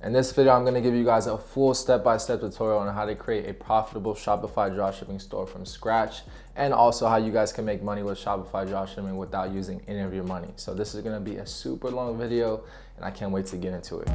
In this video, I'm going to give you guys a full step-by-step tutorial on how to create a profitable Shopify dropshipping store from scratch, and also how you guys can make money with Shopify dropshipping without using any of your money. So this is going to be a super long video, and I can't wait to get into it.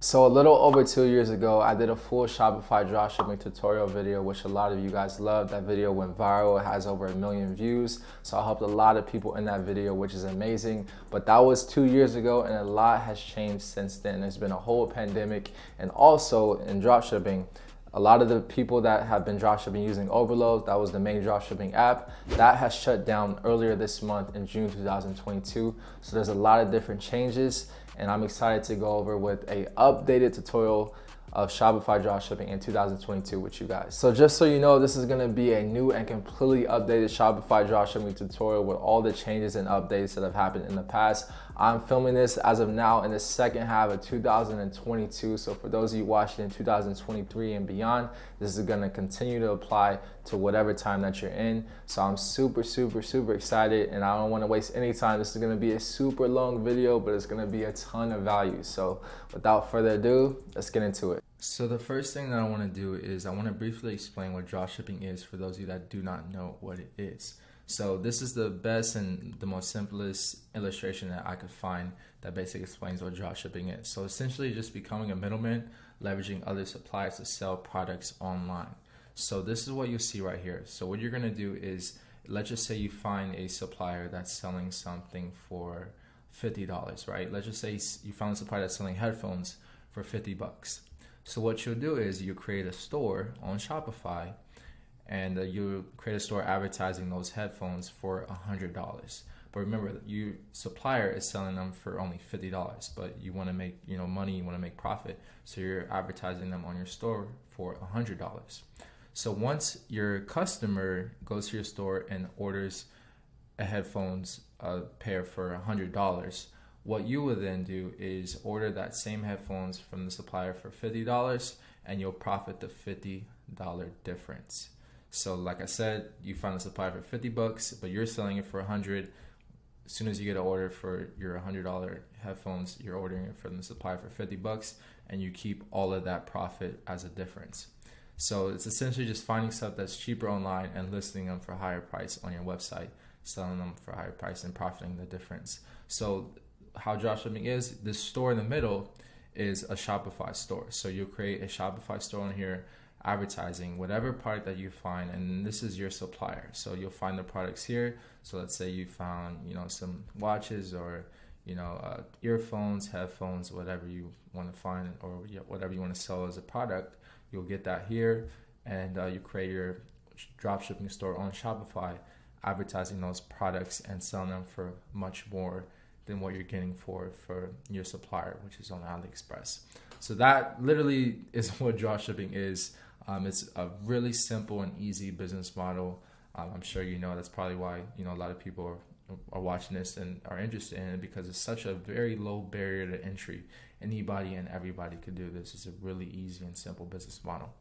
So a little over 2 years ago, I did a full Shopify dropshipping tutorial video, which a lot of you guys loved. That video went viral. It has over 1 million views. So I helped a lot of people in that video, which is amazing. But that was 2 years ago, and a lot has changed since then. There's been a whole pandemic, and also in dropshipping, a lot of the people that have been dropshipping using Overload, that was the main dropshipping app, that has shut down earlier this month in June 2022. So there's a lot of different changes, and I'm excited to go over with a updated tutorial of Shopify dropshipping in 2022 with you guys. So just so you know, this is gonna be a new and completely updated Shopify dropshipping tutorial with all the changes and updates that have happened in the past. I'm filming this as of now in the second half of 2022. So for those of you watching in 2023 and beyond, this is gonna continue to apply to whatever time that you're in. So I'm super excited, and I don't wanna waste any time. This is gonna be a super long video, but it's gonna be a ton of value. So without further ado, let's get into it. So the first thing that I want to do is I want to briefly explain what dropshipping is for those of you that do not know what it is. So this is the best and the most simplest illustration that I could find that basically explains what dropshipping is. So essentially just becoming a middleman, leveraging other suppliers to sell products online. So this is what you see right here. So what you're going to do is, let's just say you find a supplier that's selling something for $50, right? Let's just say you found a supplier that's selling headphones for 50 bucks. So what you'll do is you create a store on Shopify, and you create a store advertising those headphones for $100. But remember, your supplier is selling them for only $50, but you want to make money, you want to make profit, so you're advertising them on your store for $100. So once your customer goes to your store and orders a headphones pair for $100, what you will then do is order that same headphones from the supplier for $50, and you'll profit the $50 difference. So like I said, you found the supplier for 50 bucks, but you're selling it for 100. As soon as you get an order for your $100 headphones, you're ordering it from the supplier for 50 bucks, and you keep all of that profit as a difference. So it's essentially just finding stuff that's cheaper online and listing them for a higher price on your website, selling them for a higher price and profiting the difference. So how dropshipping is, this store in the middle is a Shopify store. So you'll create a Shopify store on here advertising whatever product that you find, and this is your supplier. So you'll find the products here. So let's say you found some watches or earphones, headphones, whatever you want to find, or whatever you want to sell as a product, you'll get that here, and you create your dropshipping store on Shopify advertising those products and selling them for much more than what you're getting for your supplier, which is on AliExpress. So that literally is what dropshipping is. It's a really simple and easy business model. I'm sure that's probably why a lot of people are watching this and are interested in it, because it's such a very low barrier to entry. Anybody and everybody could do this. It's a really easy and simple business model.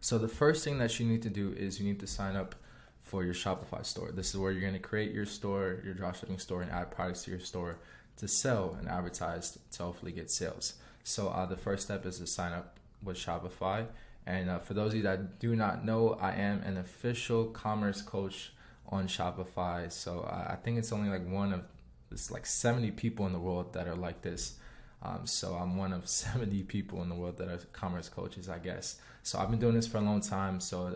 So the first thing that you need to do is you need to sign up for your Shopify store. This is where you're going to create your store, your dropshipping store, and add products to your store to sell and advertise to hopefully get sales. So the first step is to sign up with Shopify. And for those of you that do not know, I am an official commerce coach on Shopify. So I think it's only it's like 70 people in the world that are like this. So I'm one of 70 people in the world that are commerce coaches, I guess. So I've been doing this for a long time. So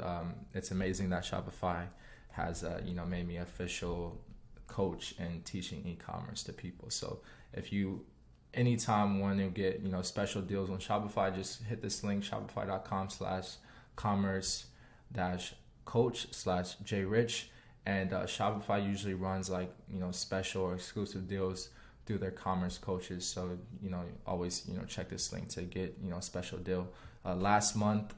it's amazing that Shopify has made me an official coach in teaching e-commerce to people. So if you anytime want to get special deals on Shopify, just hit this link, shopify.com/commerce-coach/jrich, and Shopify usually runs special or exclusive deals through their commerce coaches. So always check this link to get a special deal. Last month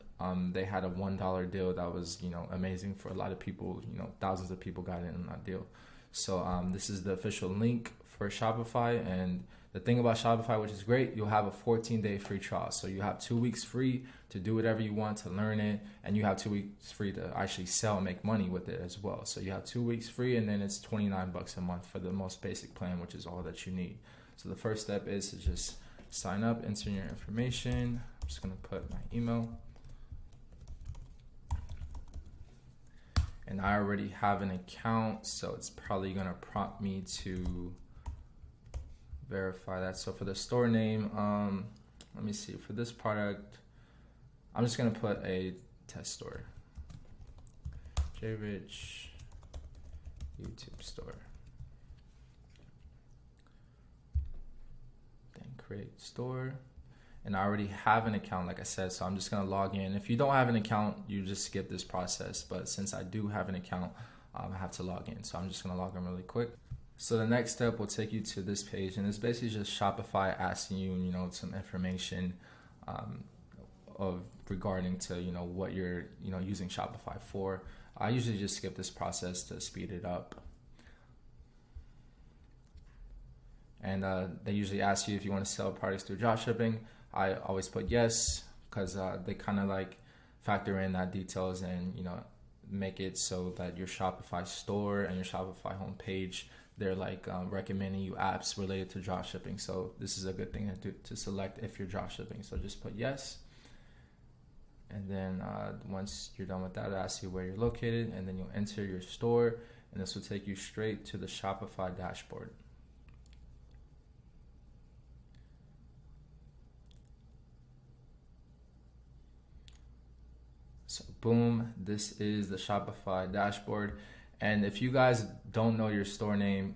they had a $1 deal that was amazing for a lot of people. Thousands of people got in on that deal. So this is the official link for Shopify, and The thing about Shopify, which is great, you'll have a 14-day free trial. So you have 2 weeks free to do whatever you want to learn it, and you have 2 weeks free to actually sell and make money with it as well. So you have 2 weeks free, and then it's $29 a month for the most basic plan, which is all that you need. So the first step is to just sign up, enter your information. I'm just gonna put my email. And I already have an account, so it's probably gonna prompt me to verify that. So for the store name, let me see, for this product, I'm just gonna put a test store. J Rich YouTube store. Then create store. And I already have an account, like I said, so I'm just gonna log in. If you don't have an account, you just skip this process. But since I do have an account, I have to log in. So I'm just gonna log in really quick. So the next step will take you to this page, and it's basically just Shopify asking you, some information of regarding to, what you're, using Shopify for. I usually just skip this process to speed it up. And they usually ask you if you want to sell products through dropshipping. I always put yes, because they kind of like factor in that details and, make it so that your Shopify store and your Shopify homepage, they're like recommending you apps related to dropshipping. So this is a good thing to select if you're dropshipping. So just put yes. And then once you're done with that, it asks you where you're located, and then you'll enter your store, and this will take you straight to the Shopify dashboard. So boom, this is the Shopify dashboard. And if you guys don't know your store name,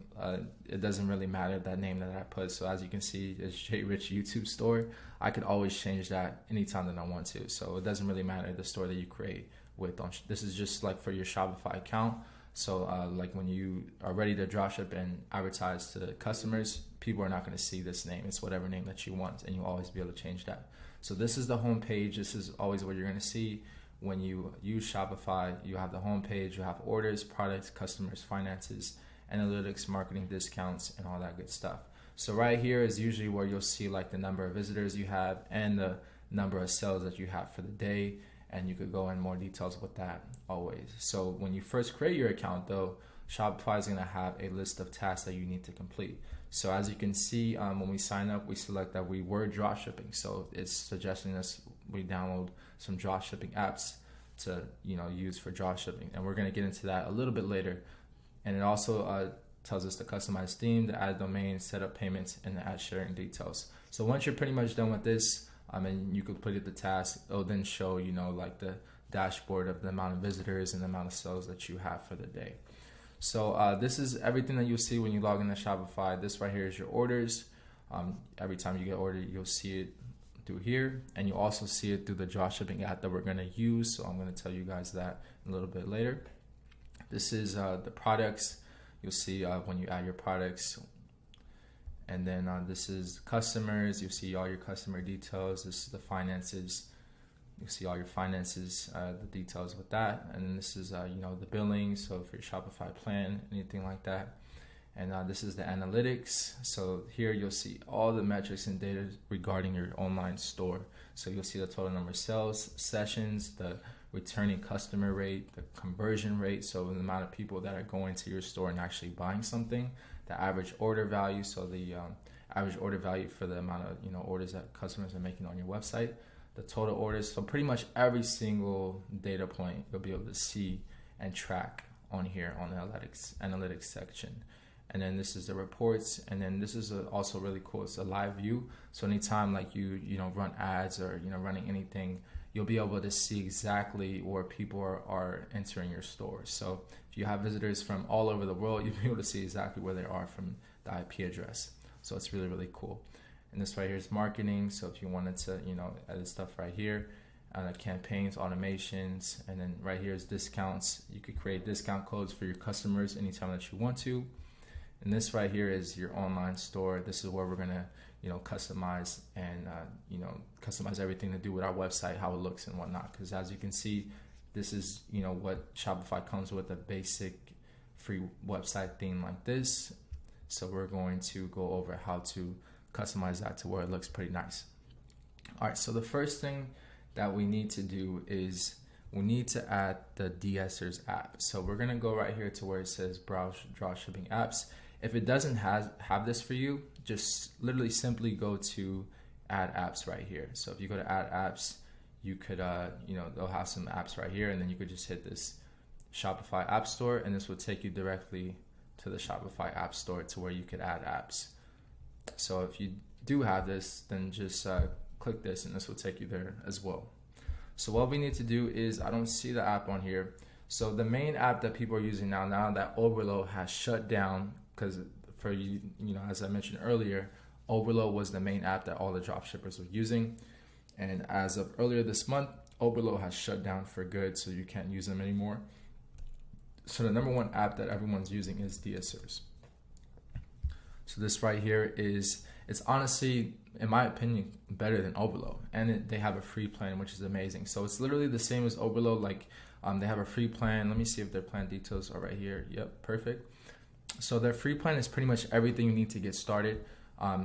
it doesn't really matter that name that I put. So as you can see, it's J Rich YouTube store. I could always change that anytime that I want to. So it doesn't really matter the store that you create with. This is just like for your Shopify account. So like when you are ready to dropship and advertise to customers, people are not going to see this name. It's whatever name that you want, and you'll always be able to change that. So this is the home page. This is always what you're going to see. When you use Shopify, you have the home page, you have orders, products, customers, finances, analytics, marketing, discounts, and all that good stuff. So right here is usually where you'll see like the number of visitors you have and the number of sales that you have for the day. And you could go in more details with that always. So when you first create your account though, Shopify is gonna have a list of tasks that you need to complete. So as you can see, when we sign up, we select that we were dropshipping. So it's suggesting us we download some dropshipping apps to use for dropshipping, and we're going to get into that a little bit later. And it also tells us to customize theme, to add domain, set up payments, and to add sharing details. So once you're pretty much done with this, and you completed the task, it'll then show like the dashboard of the amount of visitors and the amount of sales that you have for the day. So this is everything that you'll see when you log into Shopify. This right here is your orders. Every time you get ordered, you'll see it through here, and you also see it through the dropshipping app that we're going to use. So I'm going to tell you guys that a little bit later. This is the products. You'll see when you add your products, and then this is customers. You'll see all your customer details. This is the finances. You see all your finances, the details with that, and then this is the billing. So for your Shopify plan, anything like that. And this is the analytics. So here you'll see all the metrics and data regarding your online store. So you'll see the total number of sales, sessions, the returning customer rate, the conversion rate, so the amount of people that are going to your store and actually buying something, the average order value, so the average order value for the amount of orders that customers are making on your website, the total orders. So pretty much every single data point you'll be able to see and track on here on the analytics section. And then this is the reports, and then this is also really cool. It's a live view. So anytime like you run ads or running anything, you'll be able to see exactly where people are entering your store. So if you have visitors from all over the world, you'll be able to see exactly where they are from the IP address. So it's really, really cool. And this right here is marketing. So if you wanted to edit stuff right here, campaigns, automations, and then right here is discounts. You could create discount codes for your customers anytime that you want to. And this right here is your online store. This is where we're gonna, customize and customize everything to do with our website, how it looks and whatnot. Because as you can see, this is what Shopify comes with, a basic free website theme like this. So we're going to go over how to customize that to where it looks pretty nice. All right, so the first thing that we need to do is we need to add the de-essers app. So we're gonna go right here to where it says browse dropshipping apps. If it doesn't have this for you, just literally simply go to add apps right here. So if you go to add apps, you could, they'll have some apps right here, and then you could just hit this Shopify app store, and this will take you directly to the Shopify app store to where you could add apps. So if you do have this, then just click this, and this will take you there as well. So what we need to do is, I don't see the app on here. So the main app that people are using now that Overload has shut down, because for you, as I mentioned earlier, Overload was the main app that all the dropshippers were using. And as of earlier this month, Overload has shut down for good, so you can't use them anymore. So the number one app that everyone's using is de-essers. So this right here it's honestly, in my opinion, better than Overload. And they have a free plan, which is amazing. So it's literally the same as Overload. Like they have a free plan. Let me see if their plan details are right here. Yep, perfect. So their free plan is pretty much everything you need to get started.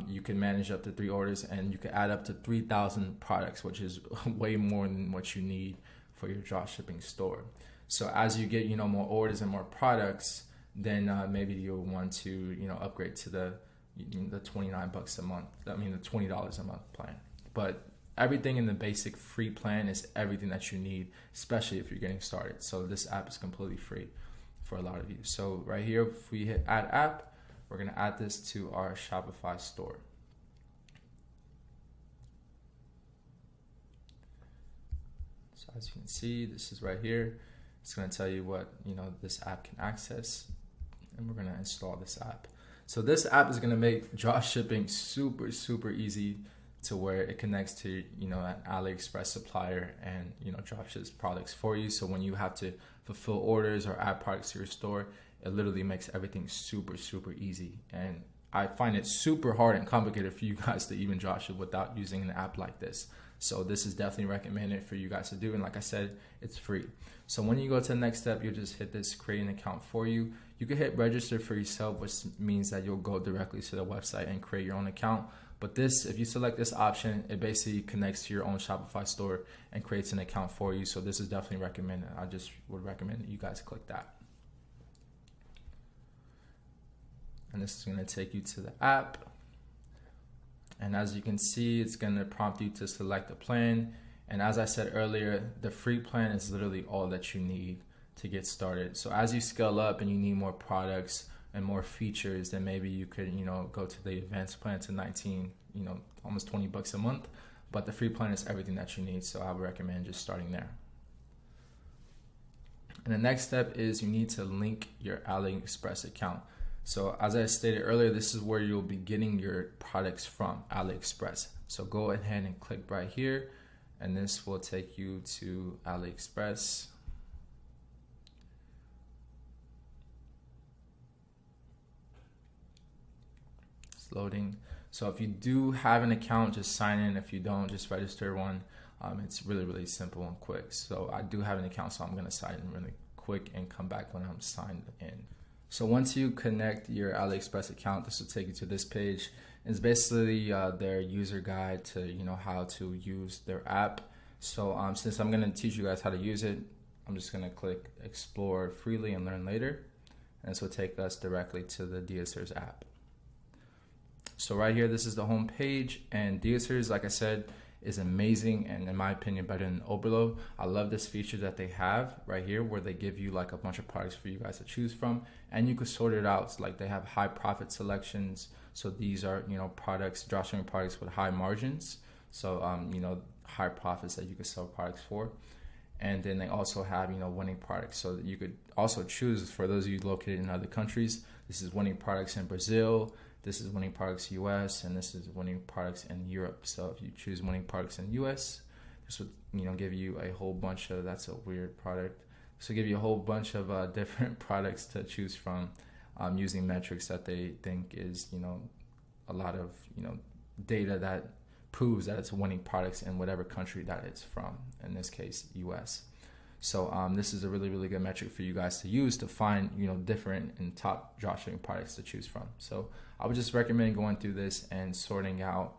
You can manage up to 3 orders, and you can add up to 3,000 products, which is way more than what you need for your dropshipping store. So as you get, more orders and more products, then maybe you'll want to, upgrade to the $29 a month. I mean, the $20 a month plan. But everything in the basic free plan is everything that you need, especially if you're getting started. So this app is completely free for a lot of you. So right here, if we hit add app, we're going to add this to our Shopify store. So as you can see, this is right here. It's going to tell you what, this app can access, and we're going to install this app. So this app is going to make drop shipping super, super easy to where it connects to, an AliExpress supplier and, drop ships products for you. So when you have to fulfill orders or add products to your store, it literally makes everything super, super easy. And I find it super hard and complicated for you guys to even drop ship without using an app like this. So this is definitely recommended for you guys to do. And like I said, it's free. So when you go to the next step, you'll just hit this create an account for you. You can hit register for yourself, which means that you'll go directly to the website and create your own account. But this, if you select this option, it basically connects to your own Shopify store and creates an account for you. So this is definitely recommended. I just would recommend that you guys click that. And this is going to take you to the app. And as you can see, it's going to prompt you to select a plan. And as I said earlier, the free plan is literally all that you need to get started. So as you scale up and you need more products and more features, then maybe you could, go to the advanced plan to 19, almost $20 a month. But the free plan is everything that you need. So I would recommend just starting there. And the next step is you need to link your AliExpress account. So as I stated earlier, this is where you'll be getting your products from, AliExpress. So go ahead and click right here, and this will take you to AliExpress. It's loading. So if you do have an account, just sign in. If you don't, just register one. It's really, really simple and quick. So I do have an account, so I'm gonna sign in really quick and come back when I'm signed in. So once you connect your AliExpress account, this will take you to this page. It's basically their user guide to how to use their app. So since I'm going to teach you guys how to use it, I'm just going to click explore freely and learn later. And this will take us directly to the de-essers app. So right here, this is the home page, and de-essers, like I said, is amazing, and in my opinion better than Overload. I love this feature that they have right here where they give you like a bunch of products for you guys to choose from, and you can sort it out. So like they have high profit selections, so these are products, dropshipping products with high margins, so high profits that you can sell products for. And then they also have winning products, so that you could also choose, for those of you located in other countries, this is winning products in Brazil, this is winning products US, and this is winning products in Europe. So if you choose winning products in US, this would give you a whole bunch of, that's a weird product. This will give you a whole bunch of different products to choose from, using metrics that they think is a lot of data that proves that it's winning products in whatever country that it's from, in this case US. So this is a really, really good metric for you guys to use to find different and top dropshipping products to choose from. So I would just recommend going through this and sorting out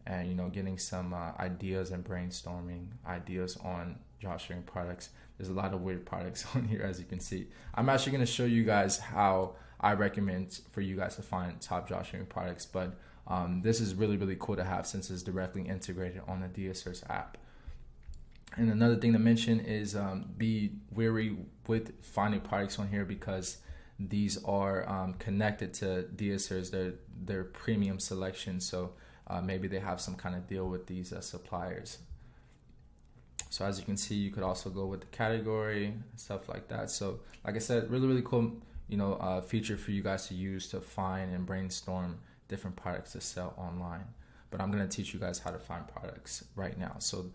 and, you know, getting some ideas and brainstorming ideas on dropshipping products. There's a lot of weird products on here, as you can see. I'm actually going to show you guys how I recommend for you guys to find top dropshipping products, but this is really, really cool to have since it's directly integrated on the DSers app. And another thing to mention is be wary with finding products on here, because these are connected to DSers. They're premium selection, so maybe they have some kind of deal with these suppliers. So as you can see, you could also go with the category, stuff like that. So like I said, really, really cool, you know, feature for you guys to use to find and brainstorm different products to sell online. But I'm going to teach you guys how to find products right now. So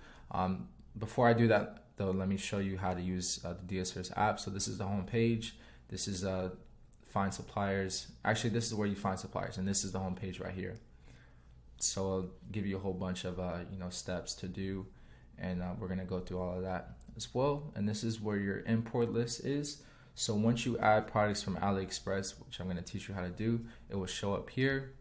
before I do that though, let me show you how to use the DSers app. So this is the home page. This is find suppliers. Actually, this is where you find suppliers, and this is the home page right here. So I'll give you a whole bunch of you know, steps to do, and we're gonna go through all of that as well. And this is where your import list is. So once you add products from AliExpress, which I'm gonna teach you how to do, it will show up here.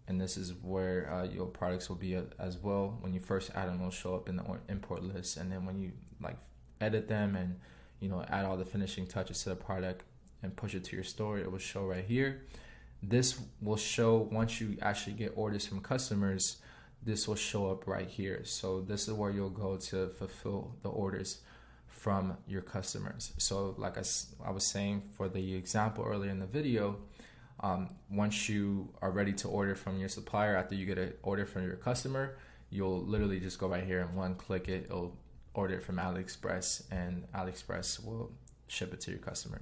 And this is where your products will be as well. When you first add them, it'll show up in the import list, and then when you like edit them and, you know, add all the finishing touches to the product and push it to your store, it will show right here. This will show once you actually get orders from customers, this will show up right here. So this is where you'll go to fulfill the orders from your customers. So like I was saying for the example earlier in the video, once you are ready to order from your supplier, after you get an order from your customer, you'll literally just go right here and one click it, it'll order it from AliExpress, and AliExpress will ship it to your customer.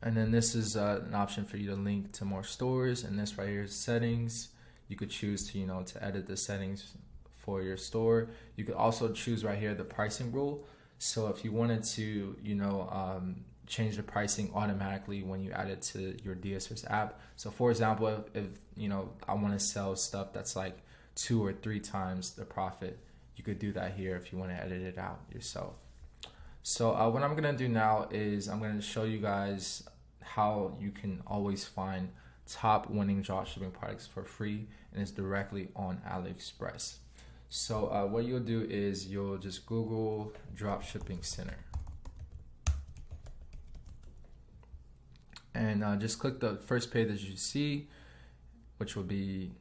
And then this is an option for you to link to more stores, and this right here is settings. You could choose to, you know, to edit the settings for your store. You could also choose right here the pricing rule. So if you wanted to, you know, change the pricing automatically when you add it to your DSers app. So for example, if you know, I want to sell stuff that's like 2 or 3 times the profit, you could do that here if you want to edit it out yourself. So what I'm gonna do now is I'm gonna show you guys how you can always find top winning dropshipping products for free, and it's directly on AliExpress. So what you'll do is you'll just Google dropshipping center, and just click the first page that you see, which will be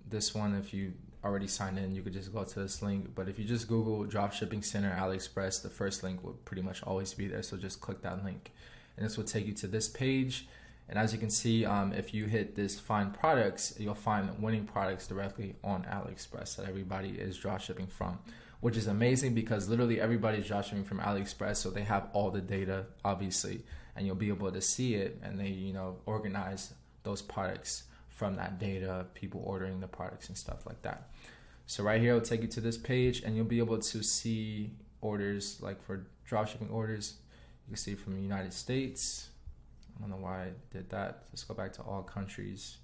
this one. If you already signed in, you could just go to this link, but if you just Google dropshipping center AliExpress, the first link will pretty much always be there. So just click that link, and this will take you to this page. And as you can see, if you hit this find products, you'll find winning products directly on AliExpress that everybody is dropshipping from, which is amazing because literally everybody's dropshipping from AliExpress, so they have all the data obviously, and you'll be able to see it, and they, you know, organize those products from that data, people ordering the products and stuff like that. So right here, it'll take you to this page, and you'll be able to see orders, like for dropshipping orders. You can see from the United States. I don't know why I did that. Let's go back to all countries.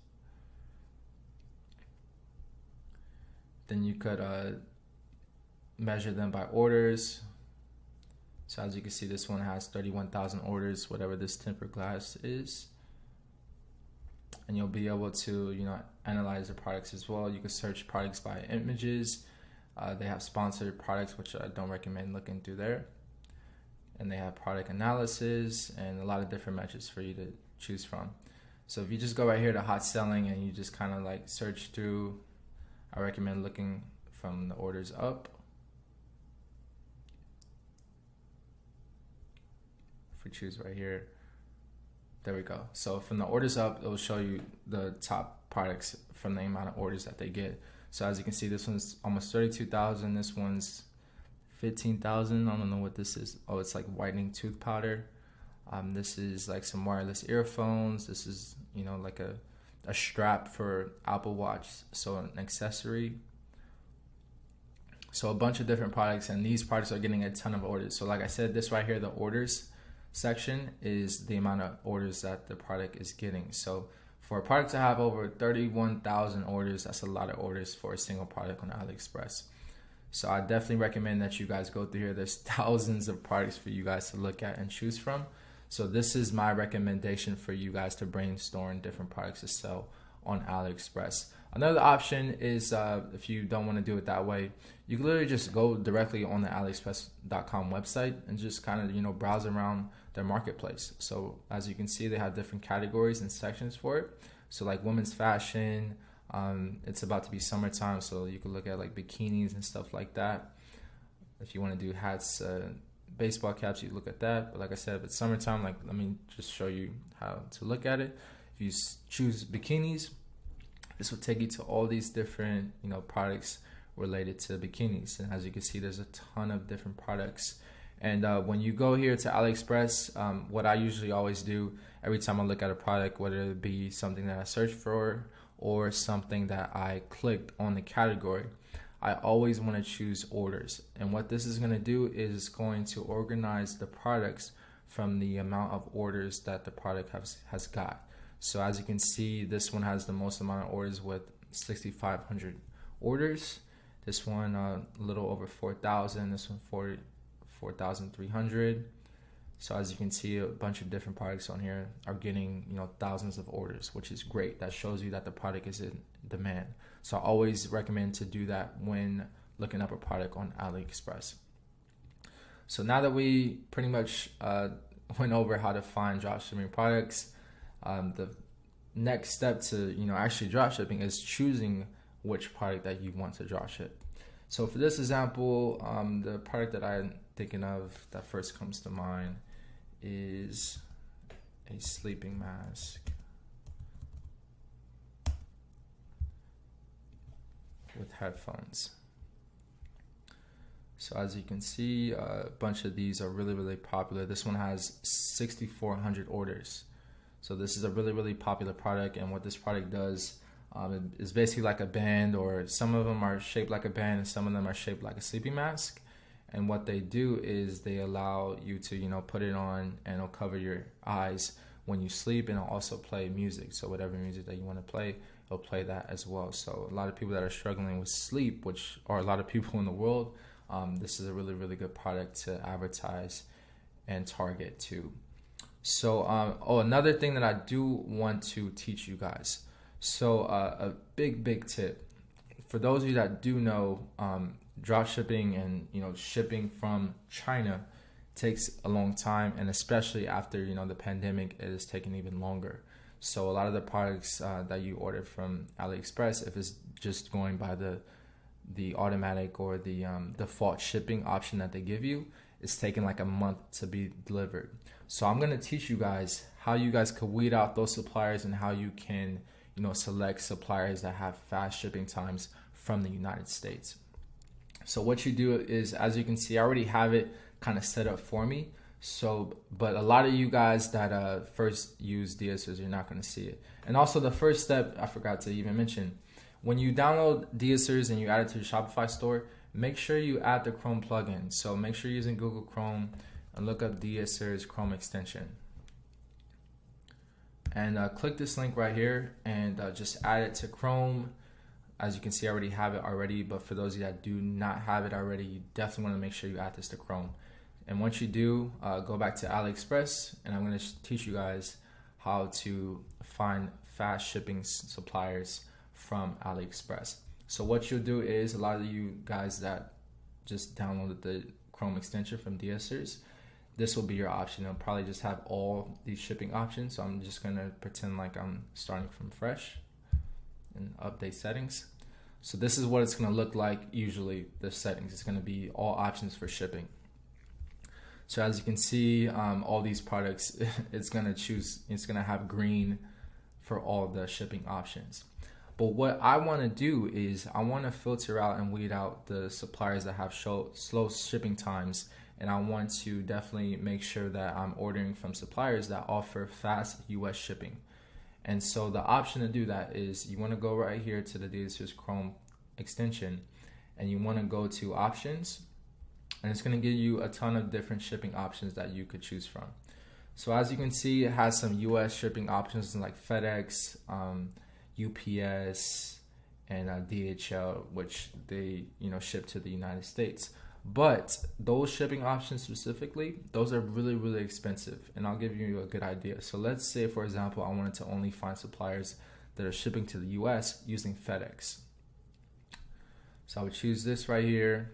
Then you could measure them by orders. So as you can see, this one has 31,000 orders, whatever this tempered glass is. And you'll be able to, you know, analyze the products as well. You can search products by images. They have sponsored products, which I don't recommend looking through there. And they have product analysis and a lot of different metrics for you to choose from. So if you just go right here to hot selling and you just kind of like search through, I recommend looking from the orders up. If we choose right here, there we go. So from the orders up, it will show you the top products from the amount of orders that they get. So as you can see, this one's almost 32,000. This one's 15,000. I don't know what this is. Oh, it's like whitening tooth powder. This is like some wireless earphones. This is, you know, like a strap for Apple Watch, so an accessory. So a bunch of different products, and these products are getting a ton of orders. So like I said, this right here, the orders section, is the amount of orders that the product is getting. So for a product to have over 31,000 orders, that's a lot of orders for a single product on AliExpress. So I definitely recommend that you guys go through here. There's thousands of products for you guys to look at and choose from. So this is my recommendation for you guys to brainstorm different products to sell on AliExpress. Another option is if you don't want to do it that way, you can literally just go directly on the AliExpress.com website and just kind of, browse around their marketplace. So as you can see, they have different categories and sections for it. So like women's fashion, it's about to be summertime, so you can look at like bikinis and stuff like that. If you want to do hats, baseball caps, you look at that. But like I said, if it's summertime, like let me just show you how to look at it. If you choose bikinis, this will take you to all these different, products related to bikinis. And as you can see, there's a ton of different products. And when you go here to AliExpress, what I usually always do every time I look at a product, whether it be something that I searched for or something that I clicked on the category, I always want to choose orders. And what this is going to do is going to organize the products from the amount of orders that the product has got. So as you can see, this one has the most amount of orders with 6,500 orders. This one a little over 4,000. This one 4,300. So as you can see, a bunch of different products on here are getting thousands of orders, which is great. That shows you that the product is in demand. So I always recommend to do that when looking up a product on AliExpress. So now that we pretty much went over how to find dropshipping products, the next step to actually dropshipping is choosing which product that you want to dropship. So for this example, the product that I'm thinking of that first comes to mind is a sleeping mask with headphones. So as you can see, a bunch of these are really popular. This one has 6,400 orders. So this is a really popular product, and what this product does is basically like a band, or some of them are shaped like a band and some of them are shaped like a sleeping mask. And what they do is they allow you to put it on, and it'll cover your eyes when you sleep, and it'll also play music. So whatever music that you want to play, it'll play that as well. So a lot of people that are struggling with sleep, which are a lot of people in the world, this is a really good product to advertise and target to. So another thing that I do want to teach you guys. So a big tip for those of you that do know, drop shipping and shipping from China takes a long time, and especially after the pandemic, it is taking even longer. So a lot of the products that you order from AliExpress, if it's just going by the automatic or the default shipping option that they give you, it's taking like a month to be delivered. So I'm going to teach you guys how you guys could weed out those suppliers and how you can select suppliers that have fast shipping times from the United States. So what you do is, as you can see, I already have it kind of set up for me. So, but a lot of you guys that first use DSers, you're not going to see it. And also the first step, I forgot to even mention, when you download DSers and you add it to your Shopify store, make sure you add the Chrome plugin. So make sure you're using Google Chrome and look up DSers Chrome extension. And click this link right here and just add it to Chrome. As you can see, I already have it already, but for those of you that do not have it already, you definitely want to make sure you add this to Chrome. And once you do, go back to AliExpress, and I'm going to teach you guys how to find fast shipping suppliers from AliExpress. So what you'll do is, a lot of you guys that just downloaded the Chrome extension from DSers, this will be your option. It'll probably just have all these shipping options. So I'm just going to pretend like I'm starting from fresh and update settings. So this is what it's going to look like. Usually the settings, it's going to be all options for shipping. So as you can see, all these products, it's going to have green for all the shipping options. But what I want to do is I want to filter out and weed out the suppliers that have slow shipping times. And I want to definitely make sure that I'm ordering from suppliers that offer fast US shipping. And so the option to do that is you want to go right here to the DSers Chrome extension, and you want to go to options, and it's going to give you a ton of different shipping options that you could choose from. So as you can see, it has some US shipping options like FedEx, UPS, and DHL, which they ship to the United States. But those shipping options specifically, those are really, really expensive. And I'll give you a good idea. So let's say, for example, I wanted to only find suppliers that are shipping to the US using FedEx. So I would choose this right here.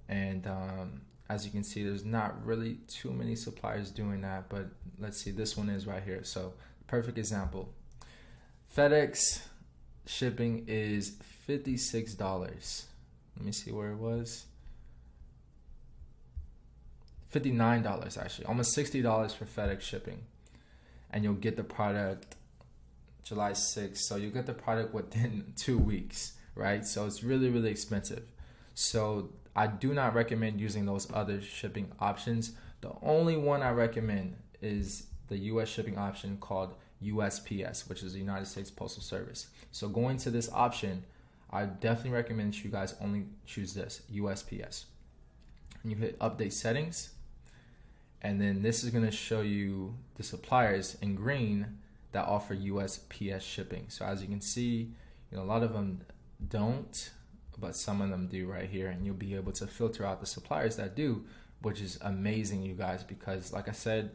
And as you can see, there's not really too many suppliers doing that, but let's see, this one is right here. So perfect example. FedEx shipping is $56. Let me see where it was. $59 actually, almost $60 for FedEx shipping. And you'll get the product July 6th. So you'll get the product within 2 weeks, right? So it's really, really expensive. So I do not recommend using those other shipping options. The only one I recommend is the US shipping option called USPS, which is the United States Postal Service. So going to this option, I definitely recommend you guys only choose this, USPS. And you hit update settings. And then this is gonna show you the suppliers in green that offer USPS shipping. So as you can see, a lot of them don't, but some of them do right here, and you'll be able to filter out the suppliers that do, which is amazing, you guys, because like I said,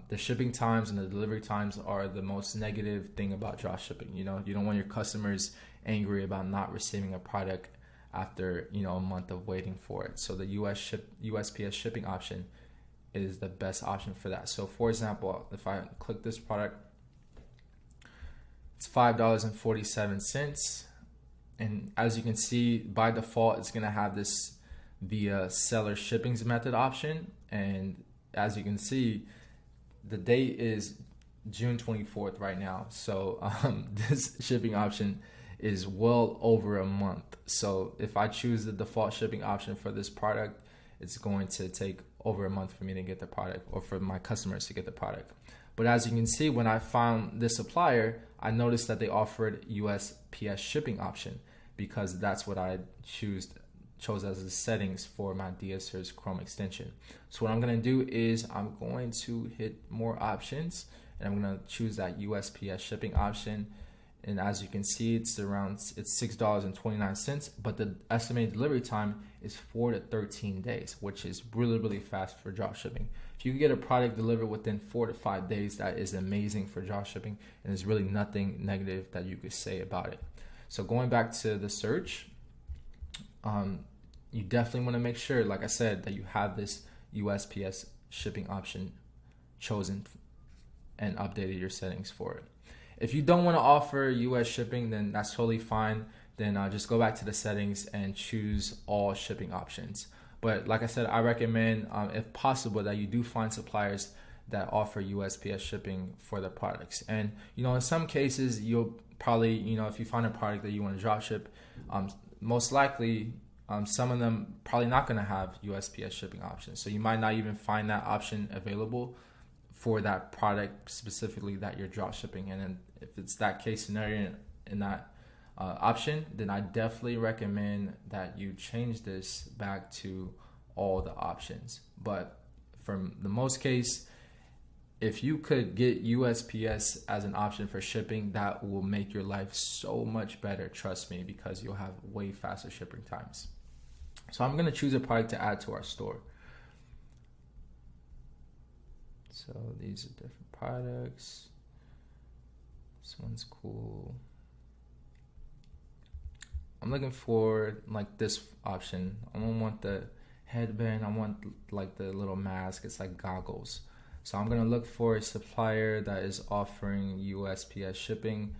the shipping times and the delivery times are the most negative thing about drop shipping. You don't want your customers angry about not receiving a product after a month of waiting for it. So the USPS shipping option is the best option for that. So for example, if I click this product, it's $5.47. And as you can see, by default, it's gonna have this via seller shippings method option. And as you can see, the date is June 24th right now. So this shipping option is well over a month. So if I choose the default shipping option for this product, it's going to take over a month for me to get the product, or for my customers to get the product. But as you can see, when I found this supplier, I noticed that they offered USPS shipping option, because that's what I chose as the settings for my DSers Chrome extension. So what I'm gonna do is I'm going to hit more options, and I'm gonna choose that USPS shipping option. And as you can see, it's $6.29, but the estimated delivery time is 4 to 13 days, which is really, really fast for drop shipping. If you can get a product delivered within 4 to 5 days, that is amazing for drop shipping, and there's really nothing negative that you could say about it. So going back to the search, you definitely want to make sure, like I said, that you have this USPS shipping option chosen and updated your settings for it. If you don't want to offer US shipping, then that's totally fine. Then just go back to the settings and choose all shipping options. But like I said, I recommend, if possible, that you do find suppliers that offer USPS shipping for the products. And in some cases, you'll probably, if you find a product that you want to drop ship, most likely some of them probably not going to have USPS shipping options. So you might not even find that option available for that product specifically that you're drop shipping. And then if it's that case scenario in that option, then I definitely recommend that you change this back to all the options. But for the most case, if you could get USPS as an option for shipping, that will make your life so much better, trust me, because you'll have way faster shipping times. So I'm gonna choose a product to add to our store. So these are different products. This one's cool. I'm looking for like this option. I don't want the headband. I want like the little mask. It's like goggles. So I'm gonna look for a supplier that is offering USPS shipping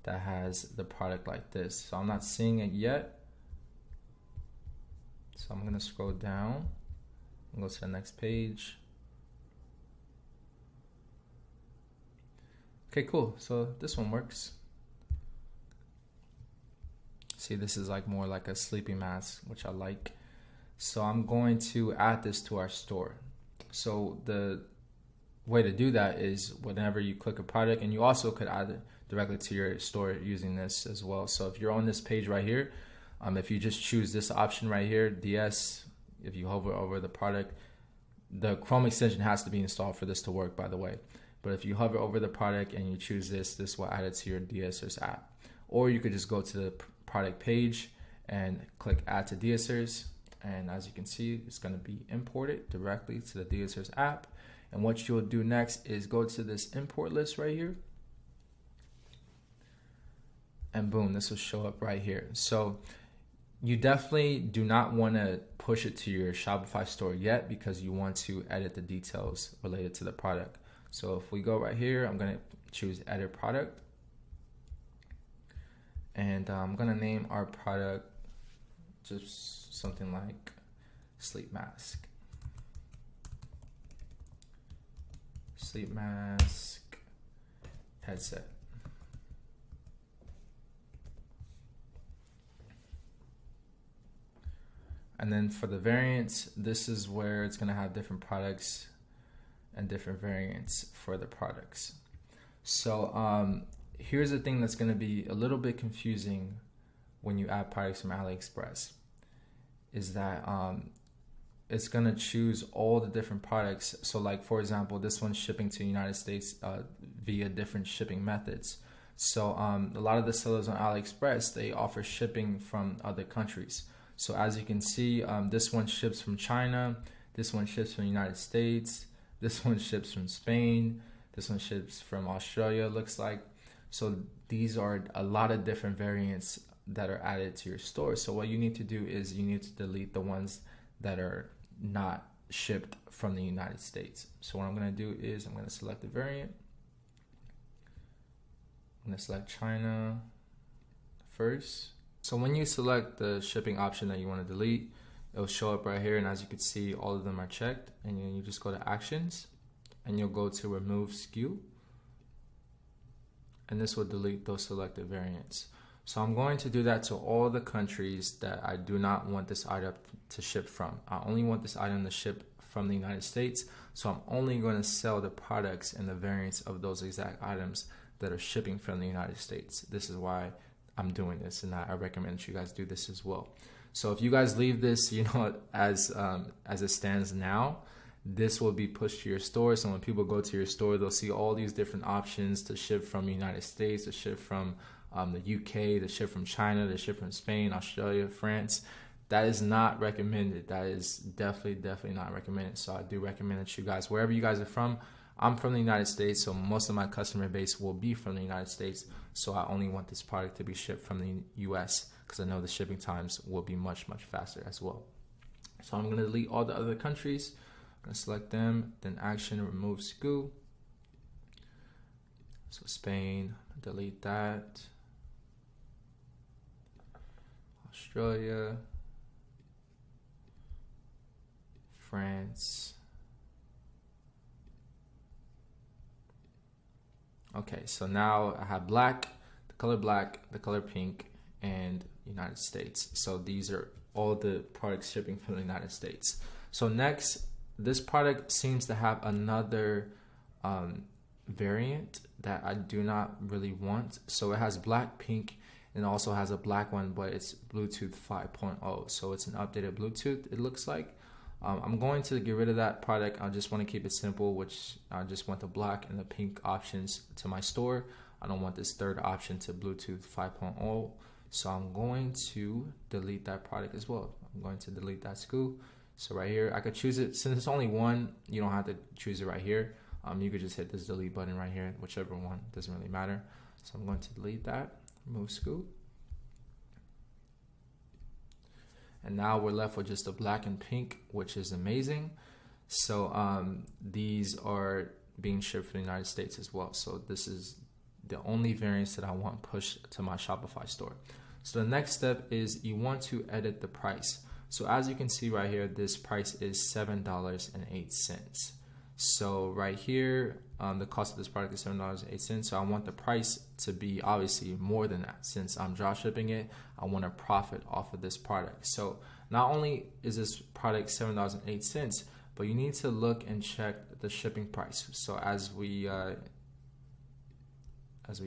that has the product like this. So I'm not seeing it yet. So I'm gonna scroll down and go to the next page. Okay, cool. So this one works. See, this is like more like a sleeping mask, which I like. So I'm going to add this to our store. So the way to do that is whenever you click a product, and you also could add it directly to your store using this as well. So if you're on this page right here, if you just choose this option right here, DS, if you hover over the product, the Chrome extension has to be installed for this to work, by the way. But if you hover over the product and you choose this will add it to your DSers app. Or you could just go to the product page and click add to DSers, And as you can see, it's going to be imported directly to the DSers app. And what you'll do next is go to this import list right here. And boom, this will show up right here. So you definitely do not want to push it to your Shopify store yet, because you want to edit the details related to the product. So if we go right here, I'm going to choose edit product. And I'm going to name our product just something like sleep mask. Sleep mask headset. And then for the variants, this is where it's going to have different products and different variants for the products. So here's the thing that's going to be a little bit confusing when you add products from AliExpress, is that it's going to choose all the different products. So like, for example, this one's shipping to the United States via different shipping methods. So a lot of the sellers on AliExpress, they offer shipping from other countries. So as you can see, this one ships from China, this one ships from the United States, this one ships from Spain, this one ships from Australia, looks like. So these are a lot of different variants that are added to your store. So what you need to do is you need to delete the ones that are not shipped from the United States. So what I'm going to do is I'm going to select the variant. I'm going to select China first. So when you select the shipping option that you want to delete, it'll show up right here. And as you can see, all of them are checked. And then you just go to actions and you'll go to remove SKU. And this will delete those selected variants. So I'm going to do that to all the countries that I do not want this item to ship from. I only want this item to ship from the United States. So I'm only going to sell the products and the variants of those exact items that are shipping from the United States. This is why I'm doing this, and I recommend that you guys do this as well. So if you guys leave this, as it stands now, this will be pushed to your store. So when people go to your store, they'll see all these different options to ship from the United States, to ship from the UK, to ship from China, to ship from Spain, Australia, France. That is not recommended. That is definitely not recommended. So I do recommend that you guys, wherever you guys are from, I'm from the United States, so most of my customer base will be from the United States. So I only want this product to be shipped from the US, because I know the shipping times will be much faster as well. So I'm going to delete all the other countries. I'm going to select them, then action, remove SKU. So Spain, delete that. Australia, France. Okay, so now I have black, the color pink, and United States. So these are all the products shipping from the United States. So next, this product seems to have another variant that I do not really want. So it has black, pink, and also has a black one, but it's Bluetooth 5.0. So it's an updated Bluetooth, it looks like. I'm going to get rid of that product. I just want to keep it simple, which I just want the black and the pink options to my store. I don't want this third option to Bluetooth 5.0. So I'm going to delete that product as well. I'm going to delete that SKU. So right here, I could choose it. Since it's only one, you don't have to choose it right here. You could just hit this delete button right here, whichever one, doesn't really matter. So I'm going to delete that, remove SKU. And now we're left with just the black and pink, which is amazing. So these are being shipped from the United States as well. So this is the only variants that I want pushed to my Shopify store. So the next step is you want to edit the price. So as you can see right here, this price is $7.08. So right here, the cost of this product is $7.08. So I want the price to be obviously more than that. Since I'm drop shipping it, I want to profit off of this product. So not only is this product $7.08, but you need to look and check the shipping price. So as we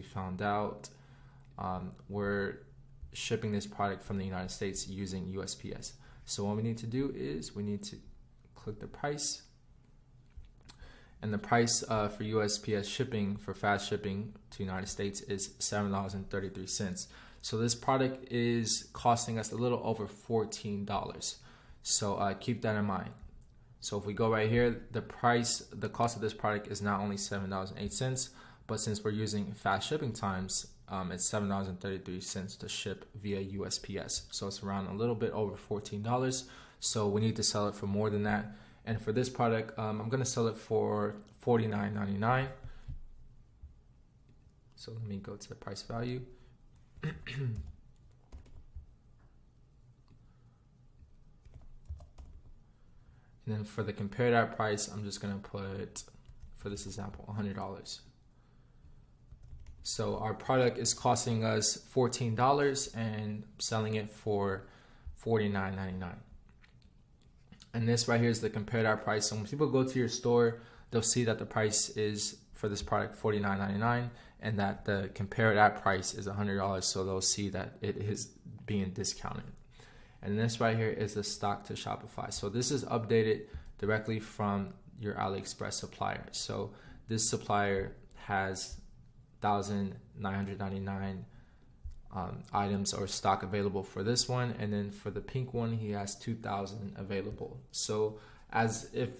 found out, we're shipping this product from the United States using USPS. So what we need to do is we need to click the price. And the price for USPS shipping, for fast shipping to the United States, is $7.33. So this product is costing us a little over $14. So keep that in mind. So if we go right here, the cost of this product is not only $7.08, but since we're using fast shipping times, it's $7.33 to ship via USPS. So it's around a little bit over $14. So we need to sell it for more than that. And for this product, I'm gonna sell it for $49.99. So let me go to the price value. And then for the compare that price, I'm just gonna put, for this example, $100. So our product is costing us $14 and selling it for $49.99. And this right here is the compare that price. So when people go to your store, they'll see that the price is for this product $49.99 and that the compare that price is $100. So they'll see that it is being discounted. And this right here is the stock to Shopify. So this is updated directly from your AliExpress supplier. So this supplier has 1,999 items or stock available for this one, and then for the pink one he has 2,000 available. So as if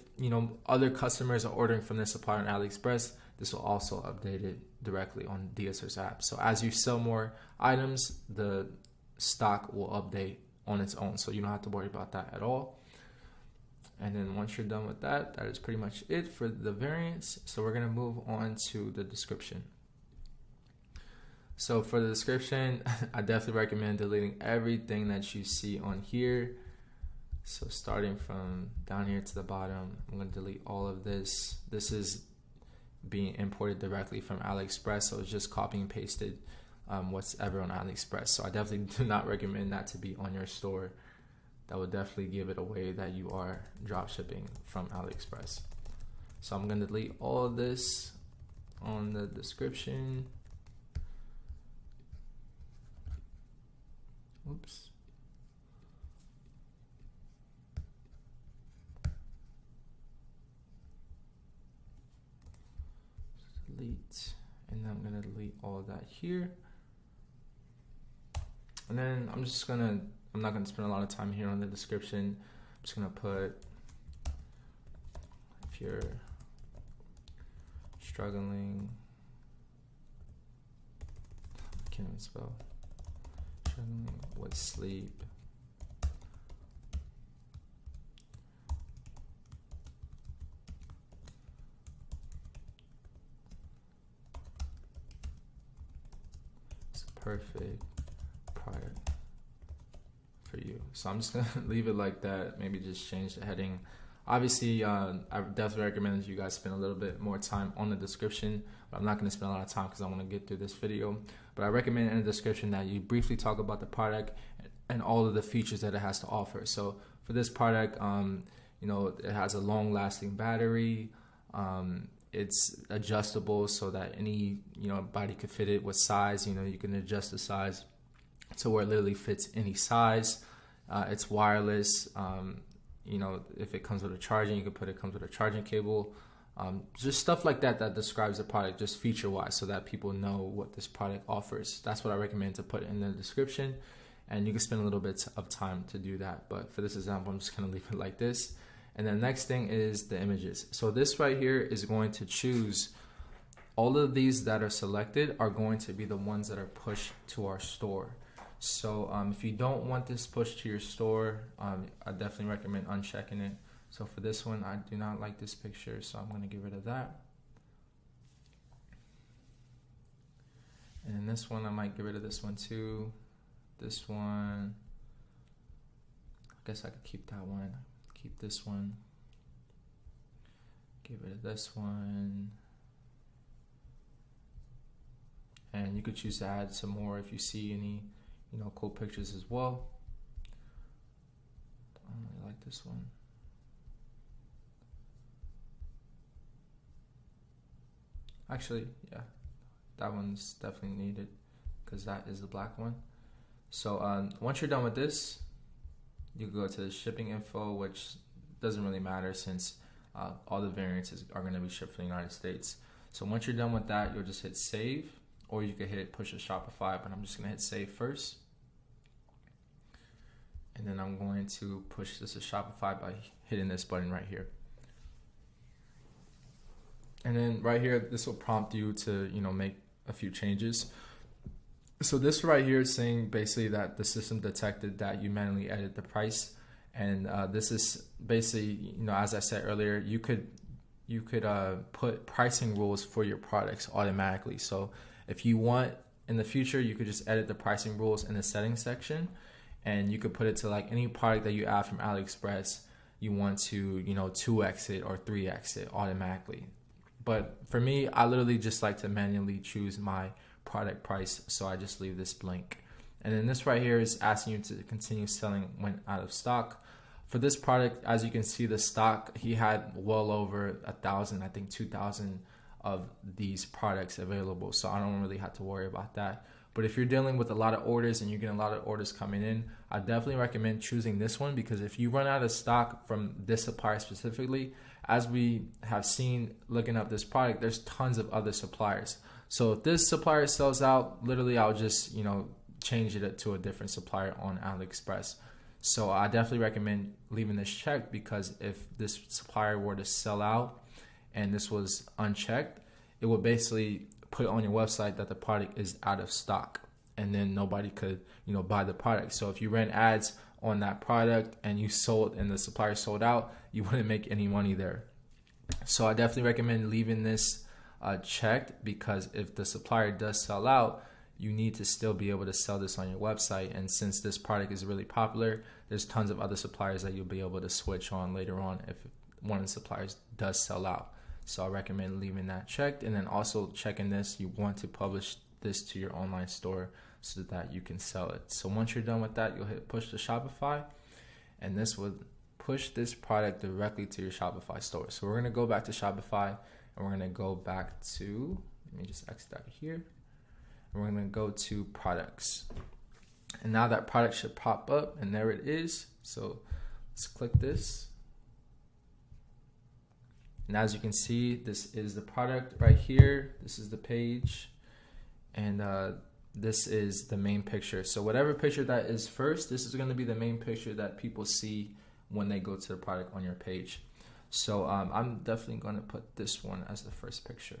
other customers are ordering from this supplier on AliExpress, this will also update it directly on DSR's app. So as you sell more items, the stock will update on its own, so you don't have to worry about that at all. And then once you're done with that, that is pretty much it for the variants. So we're gonna move on to the description. So for the description, I definitely recommend deleting everything that you see on here. So starting from down here to the bottom, I'm gonna delete all of this. This is being imported directly from AliExpress, so it's just copy and pasted what's ever on AliExpress. So I definitely do not recommend that to be on your store. That would definitely give it away that you are drop shipping from AliExpress. So I'm gonna delete all of this on the description. Oops. Delete, and then I'm gonna delete all of that here. And then I'm not gonna spend a lot of time here on the description. I'm just gonna put, if you're struggling, I can't even spell, struggling with sleep, it's a perfect product for you. So I'm just gonna leave it like that, maybe just change the heading. Obviously, I definitely recommend that you guys spend a little bit more time on the description, but I'm not gonna spend a lot of time because I wanna get through this video. But I recommend in the description that you briefly talk about the product and all of the features that it has to offer. So for this product, it has a long lasting battery. It's adjustable so that any, body could fit it with size. You can adjust the size to where it literally fits any size. It's wireless. If it comes with a charging, you can put it comes with a charging cable. Just stuff like that describes the product just feature wise, so that people know what this product offers. That's what I recommend to put in the description, and you can spend a little bit of time to do that. But for this example, I'm just gonna leave it like this. And the next thing is the images. So this right here is going to choose all of these that are selected are going to be the ones that are pushed to our store. So if you don't want this pushed to your store, I definitely recommend unchecking it. So for this one, I do not like this picture, so I'm going to get rid of that. And then this one, I might get rid of this one too. This one, I guess I could keep that one. Keep this one. Get rid of this one. And you could choose to add some more if you see any cool pictures as well. I don't really like this one. Actually, yeah, that one's definitely needed because that is the black one. So once you're done with this, you go to the shipping info, which doesn't really matter since all the variants are going to be shipped from the United States. So once you're done with that, you'll just hit save, or you can hit push to Shopify, but I'm just going to hit save first. And then I'm going to push this to Shopify by hitting this button right here. And then right here, this will prompt you to, make a few changes. So this right here is saying basically that the system detected that you manually edit the price. And this is basically, as I said earlier, you could put pricing rules for your products automatically. So if you want in the future, you could just edit the pricing rules in the settings section, and you could put it to like any product that you add from AliExpress. You want to, 2x it or 3x it automatically. But for me, I literally just like to manually choose my product price. So I just leave this blank. And then this right here is asking you to continue selling when out of stock. For this product, as you can see, the stock, he had well over 1,000, I think 2,000 of these products available. So I don't really have to worry about that. But if you're dealing with a lot of orders and you're getting a lot of orders coming in, I definitely recommend choosing this one, because if you run out of stock from this supplier specifically, as we have seen looking up this product, there's tons of other suppliers. So if this supplier sells out, literally I'll just, change it to a different supplier on AliExpress. So I definitely recommend leaving this checked, because if this supplier were to sell out and this was unchecked, it would basically put on your website that the product is out of stock, and then nobody could, buy the product. So if you ran ads on that product and you sold and the supplier sold out, you wouldn't make any money there. So I definitely recommend leaving this checked, because if the supplier does sell out, you need to still be able to sell this on your website. And since this product is really popular, there's tons of other suppliers that you'll be able to switch on later on if one of the suppliers does sell out. So I recommend leaving that checked, and then also checking this, you want to publish this to your online store so that you can sell it. So once you're done with that, you'll hit push to Shopify, and this will push this product directly to your Shopify store. So we're going to go back to Shopify, and we're going to go back to, let me just exit out of here. And we're going to go to products. And now that product should pop up, and there it is. So let's click this. And as you can see, this is the product right here. This is the page. And this is the main picture. So whatever picture that is first, this is going to be the main picture that people see when they go to the product on your page. So I'm definitely going to put this one as the first picture.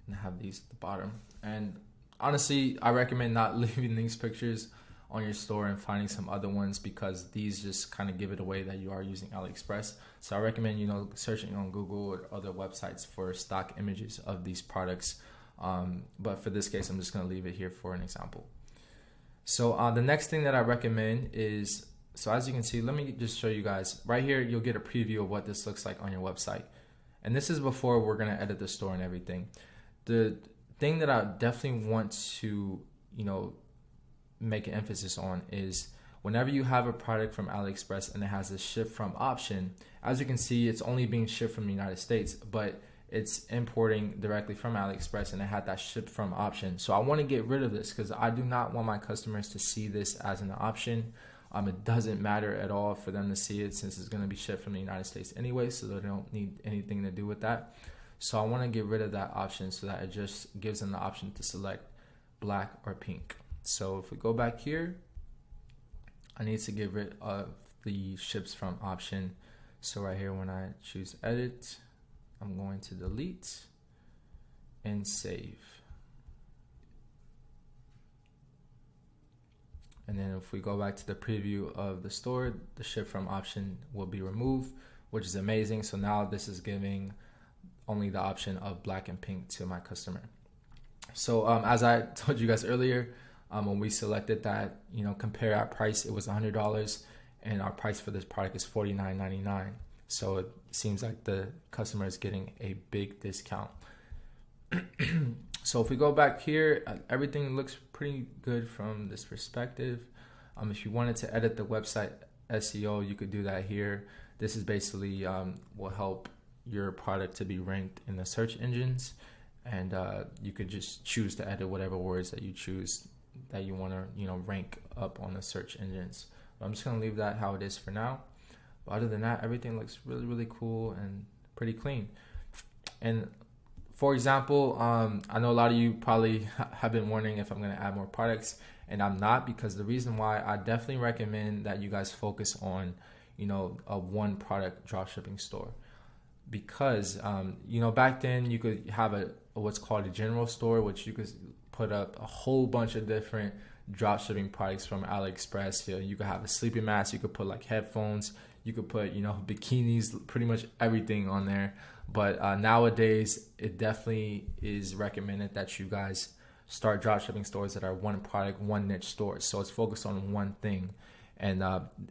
And have these at the bottom. And honestly, I recommend not leaving these pictures on your store and finding some other ones, because these just kind of give it away that you are using AliExpress. So I recommend, searching on Google or other websites for stock images of these products. But for this case, I'm just going to leave it here for an example. So the next thing that I recommend is, so as you can see, let me just show you guys right here. You'll get a preview of what this looks like on your website. And this is before we're going to edit the store and everything. The thing that I definitely want to, make an emphasis on is whenever you have a product from AliExpress and it has a ship from option, as you can see, it's only being shipped from the United States, but it's importing directly from AliExpress, and it had that ship from option. So I want to get rid of this, because I do not want my customers to see this as an option. It doesn't matter at all for them to see it, since it's going to be shipped from the United States anyway, so they don't need anything to do with that. So I want to get rid of that option so that it just gives them the option to select black or pink. So if we go back here, I need to get rid of the ships from option. So right here, when I choose edit, I'm going to delete and save. And then if we go back to the preview of the store, the ship from option will be removed, which is amazing. So now this is giving only the option of black and pink to my customer. So as I told you guys earlier, when we selected that, compare our price, it was $100, and our price for this product is $49.99. So it seems like the customer is getting a big discount. So if we go back here, everything looks pretty good from this perspective. If you wanted to edit the website SEO, you could do that here. This is basically will help your product to be ranked in the search engines, and you could just choose to edit whatever words that you choose that you want to rank up on the search engines. But I'm just going to leave that how it is for now. But other than that, everything looks really, really cool and pretty clean. And for example, I know a lot of you probably have been wondering if I'm going to add more products, and I'm not, because the reason why, I definitely recommend that you guys focus on, a one product dropshipping store. Because back then you could have a what's called a general store, which you could put up a whole bunch of different dropshipping products from AliExpress. You could have a sleeping mask, you could put like headphones, you could put bikinis, pretty much everything on there. But nowadays it definitely is recommended that you guys start dropshipping stores that are one product, one niche stores. So it's focused on one thing. And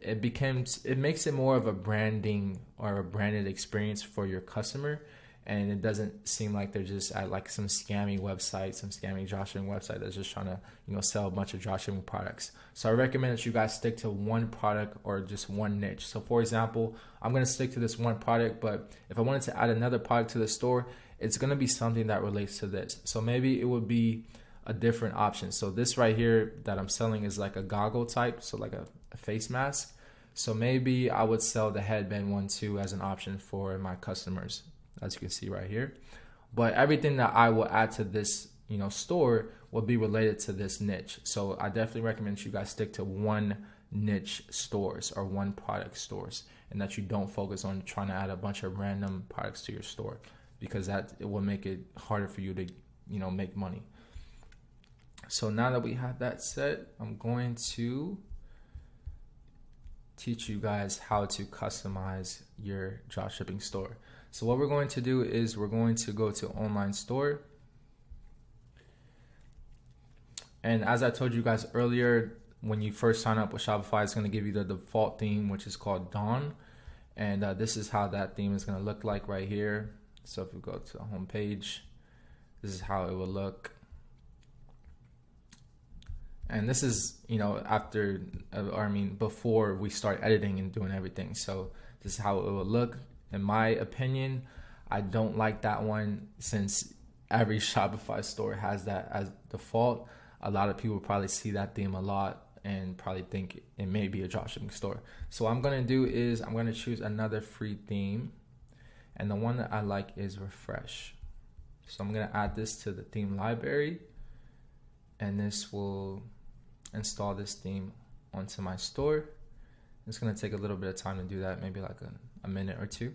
it makes it more of a branding or a branded experience for your customer, and it doesn't seem like they're just at like some scammy website, some scammy dropshipping website that's just trying to sell a bunch of dropshipping products. So I recommend that you guys stick to one product or just one niche. So for example, I'm going to stick to this one product, but if I wanted to add another product to the store, it's going to be something that relates to this. So maybe it would be a different option. So this right here that I'm selling is like a goggle type, so like a face mask. So maybe I would sell the headband one too as an option for my customers, as you can see right here. But everything that I will add to this store will be related to this niche. So I definitely recommend you guys stick to one niche stores or one product stores, and that you don't focus on trying to add a bunch of random products to your store, because it will make it harder for you to make money. So now that we have that set, I'm going to teach you guys how to customize your dropshipping store. So what we're going to do is we're going to go to online store. And as I told you guys earlier, when you first sign up with Shopify, it's going to give you the default theme, which is called Dawn. And this is how that theme is going to look like right here. So if we go to the home page, this is how it will look. And this is, before we start editing and doing everything. So this is how it will look. In my opinion, I don't like that one, since every Shopify store has that as default. A lot of people probably see that theme a lot and probably think it may be a dropshipping store. So what I'm going to do is I'm going to choose another free theme. And the one that I like is Refresh. So I'm going to add this to the theme library, and this will install this theme onto my store. It's going to take a little bit of time to do that, maybe like a minute or two.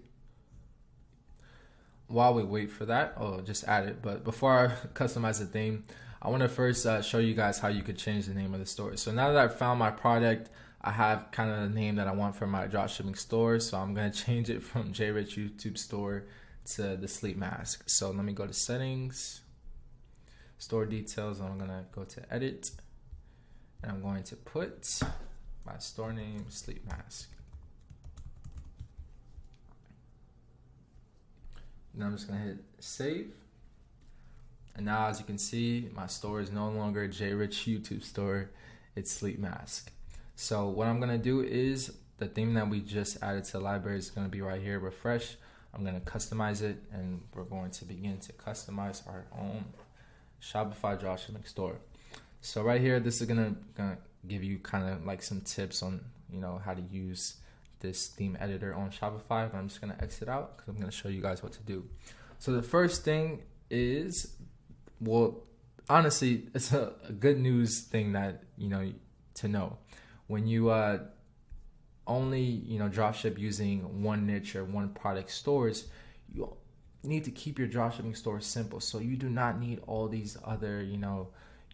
While we wait for that, I'll just add it. But before I customize the theme, I want to first show you guys how you could change the name of the store. So now that I've found my product, I have kind of the name that I want for my dropshipping store. So I'm going to change it from J Rich YouTube Store to the Sleep Mask. So let me go to settings, store details, and I'm going to go to edit. And I'm going to put my store name, Sleep Mask. Now I'm just going to hit save. And now, as you can see, my store is no longer J Rich YouTube Store. It's Sleep Mask. So what I'm going to do is the theme that we just added to the library is going to be right here, Refresh. I'm going to customize it, and we're going to begin to customize our own Shopify dropshipping store. So right here, this is gonna give you kind of like some tips on how to use this theme editor on Shopify. But I'm just gonna exit out because I'm gonna show you guys what to do. So the first thing is, well, honestly, it's a good news thing that to know. When you only dropship using one niche or one product stores, you need to keep your dropshipping store simple. So you do not need all these other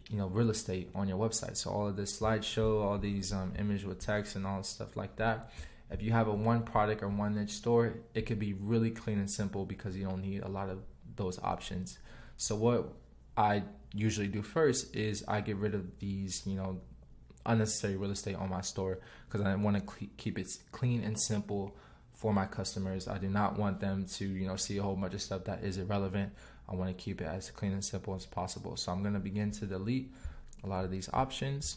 real estate on your website. So all of this slideshow, all these image with text and all stuff like that. If you have a one product or one niche store, it could be really clean and simple because you don't need a lot of those options. So what I usually do first is I get rid of these, unnecessary real estate on my store, because I want to keep it clean and simple for my customers. I do not want them to, see a whole bunch of stuff that is irrelevant. I want to keep it as clean and simple as possible. So I'm going to begin to delete a lot of these options.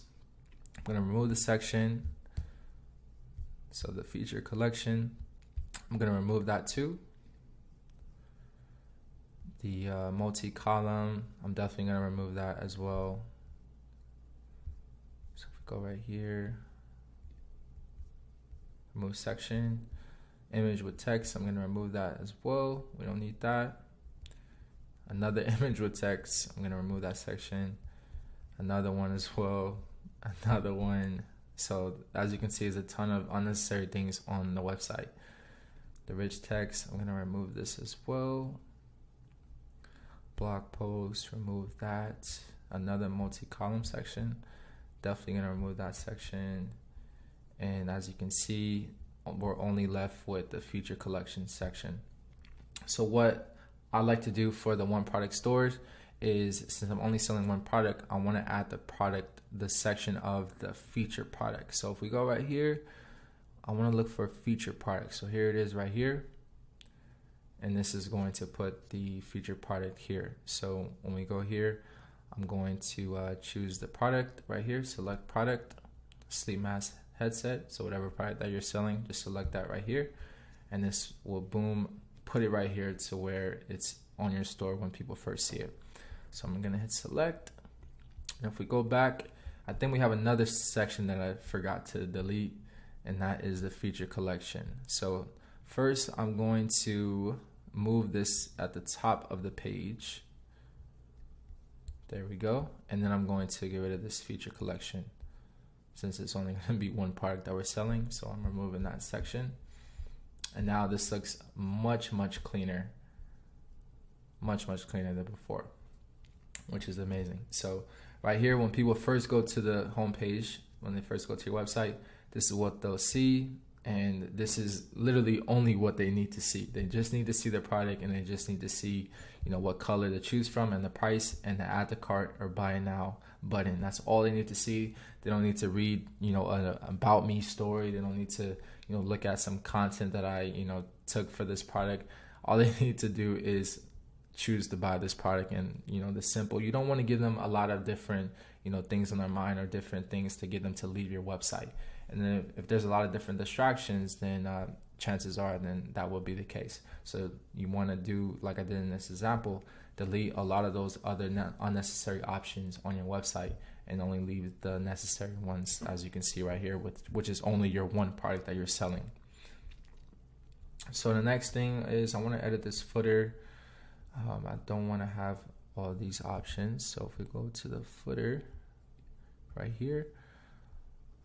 I'm going to remove the section. So the feature collection, I'm going to remove that too. The multi-column, I'm definitely going to remove that as well. So if we go right here, remove section. Image with text, I'm going to remove that as well. We don't need that. Another image with text, I'm going to remove that section. Another one as well. another one. So as you can see, there's a ton of unnecessary things on the website. The rich text, I'm gonna remove this as well. Blog post, remove that. Another multi-column section, definitely gonna remove that section. And as you can see, we're only left with the feature collection section. So what I like to do for the one product stores is, since I'm only selling one product, I want to add the section of the feature product. So if we go right here, I want to look for feature product. So here it is right here. And this is going to put the feature product here. So when we go here, I'm going to choose the product right here, select product, sleep mask headset. So whatever product that you're selling, just select that right here. And this will put it right here to where it's on your store when people first see it. So I'm gonna hit select. And if we go back, I think we have another section that I forgot to delete, and that is the feature collection. So first I'm going to move this at the top of the page. There we go. And then I'm going to get rid of this feature collection since it's only gonna be one product that we're selling. So I'm removing that section. And now this looks much cleaner. Much cleaner than before, which is amazing. So right here, when people first go to the home page, when they first go to your website, this is what they'll see. And this is literally only what they need to see. They just need to see the product, and they just need to see, what color to choose from and the price, and the add to cart or buy now button. That's all they need to see. They don't need to read, an about me story. They don't need to, look at some content that I, took for this product. All they need to do is choose to buy this product. And the simple, you don't want to give them a lot of different things on their mind or different things to get them to leave your website. And then if there's a lot of different distractions, then chances are then that will be the case. So you want to do like I did in this example, delete a lot of those other unnecessary options on your website and only leave the necessary ones, as you can see right here, which is only your one product that you're selling. So the next thing is I want to edit this footer. I don't want to have all these options. So if we go to the footer right here,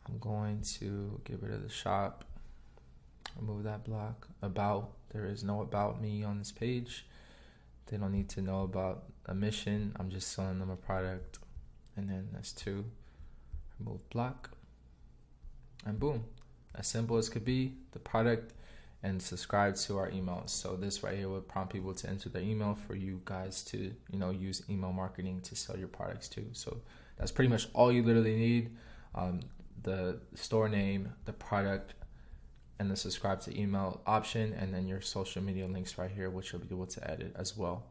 I'm going to get rid of the shop, remove that block. About, there is no about me on this page. They don't need to know about a mission. I'm just selling them a product. And then that's 2, remove block, and boom, as simple as could be, the product, and subscribe to our emails. So this right here would prompt people to enter their email for you guys to, use email marketing to sell your products too. So that's pretty much all you literally need. The store name, the product, and the subscribe to email option, and then your social media links right here, which you'll be able to edit as well.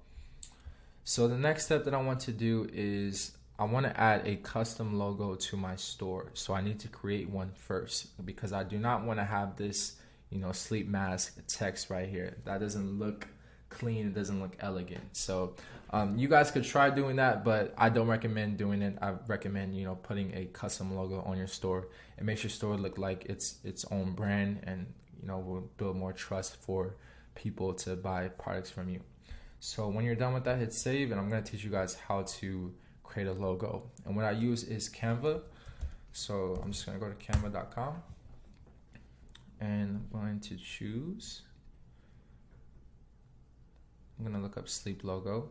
So the next step that I want to do is I want to add a custom logo to my store. So I need to create one first, because I do not want to have this, sleep mask text right here. That doesn't look clean. It doesn't look elegant. So you guys could try doing that, but I don't recommend doing it. I recommend, putting a custom logo on your store. It makes your store look like it's its own brand, and, will build more trust for people to buy products from you. So when you're done with that, hit save, and I'm going to teach you guys how to create a logo. And what I use is Canva. So I'm just going to go to canva.com, and I'm going to choose, I'm going to look up sleep logo,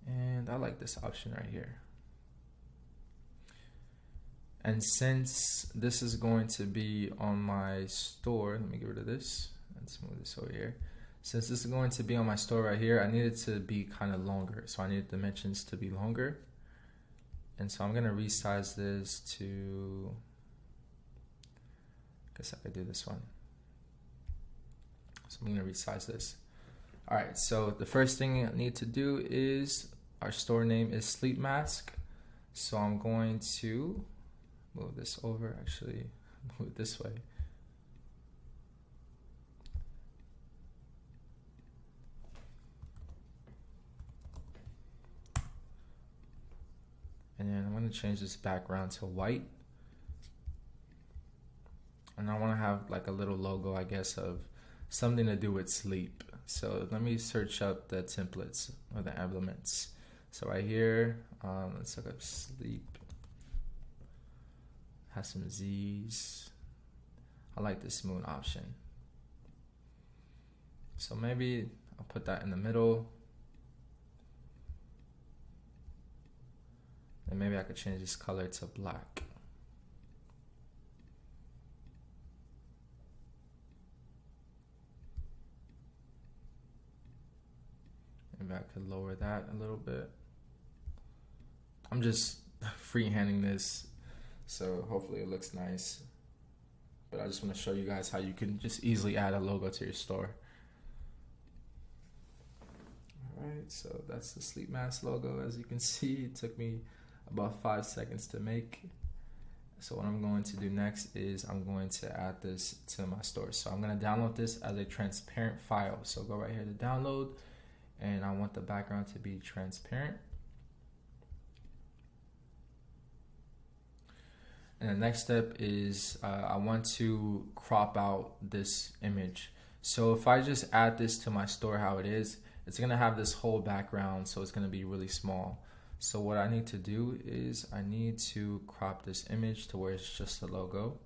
and I like this option right here. And since this is going to be on my store, let me get rid of this. Let's move this over here. Since this is going to be on my store right here, I need it to be kind of longer. So I need dimensions to be longer. And so I'm going to resize this to, I guess I could do this one. So I'm going to resize this. All right, so the first thing I need to do is, our store name is Sleep Mask. So I'm going to move this over, actually move it this way. And then I'm going to change this background to white. And I want to have like a little logo, I guess, of something to do with sleep. So let me search up the templates or the emblems. So right here, let's look up sleep Has some Z's. I like the smooth option. So maybe I'll put that in the middle. And maybe I could change this color to black. Maybe I could lower that a little bit. I'm just freehanding this, so hopefully it looks nice. But I just want to show you guys how you can just easily add a logo to your store. Alright, so that's the sleep mask logo. As you can see, it took me about 5 seconds to make. So what I'm going to do next is I'm going to add this to my store. So I'm going to download this as a transparent file. So go right here to download, and I want the background to be transparent. And the next step is I want to crop out this image. So if I just add this to my store how it is, it's gonna have this whole background, so it's gonna be really small. So what I need to do is I need to crop this image to where it's just a logo.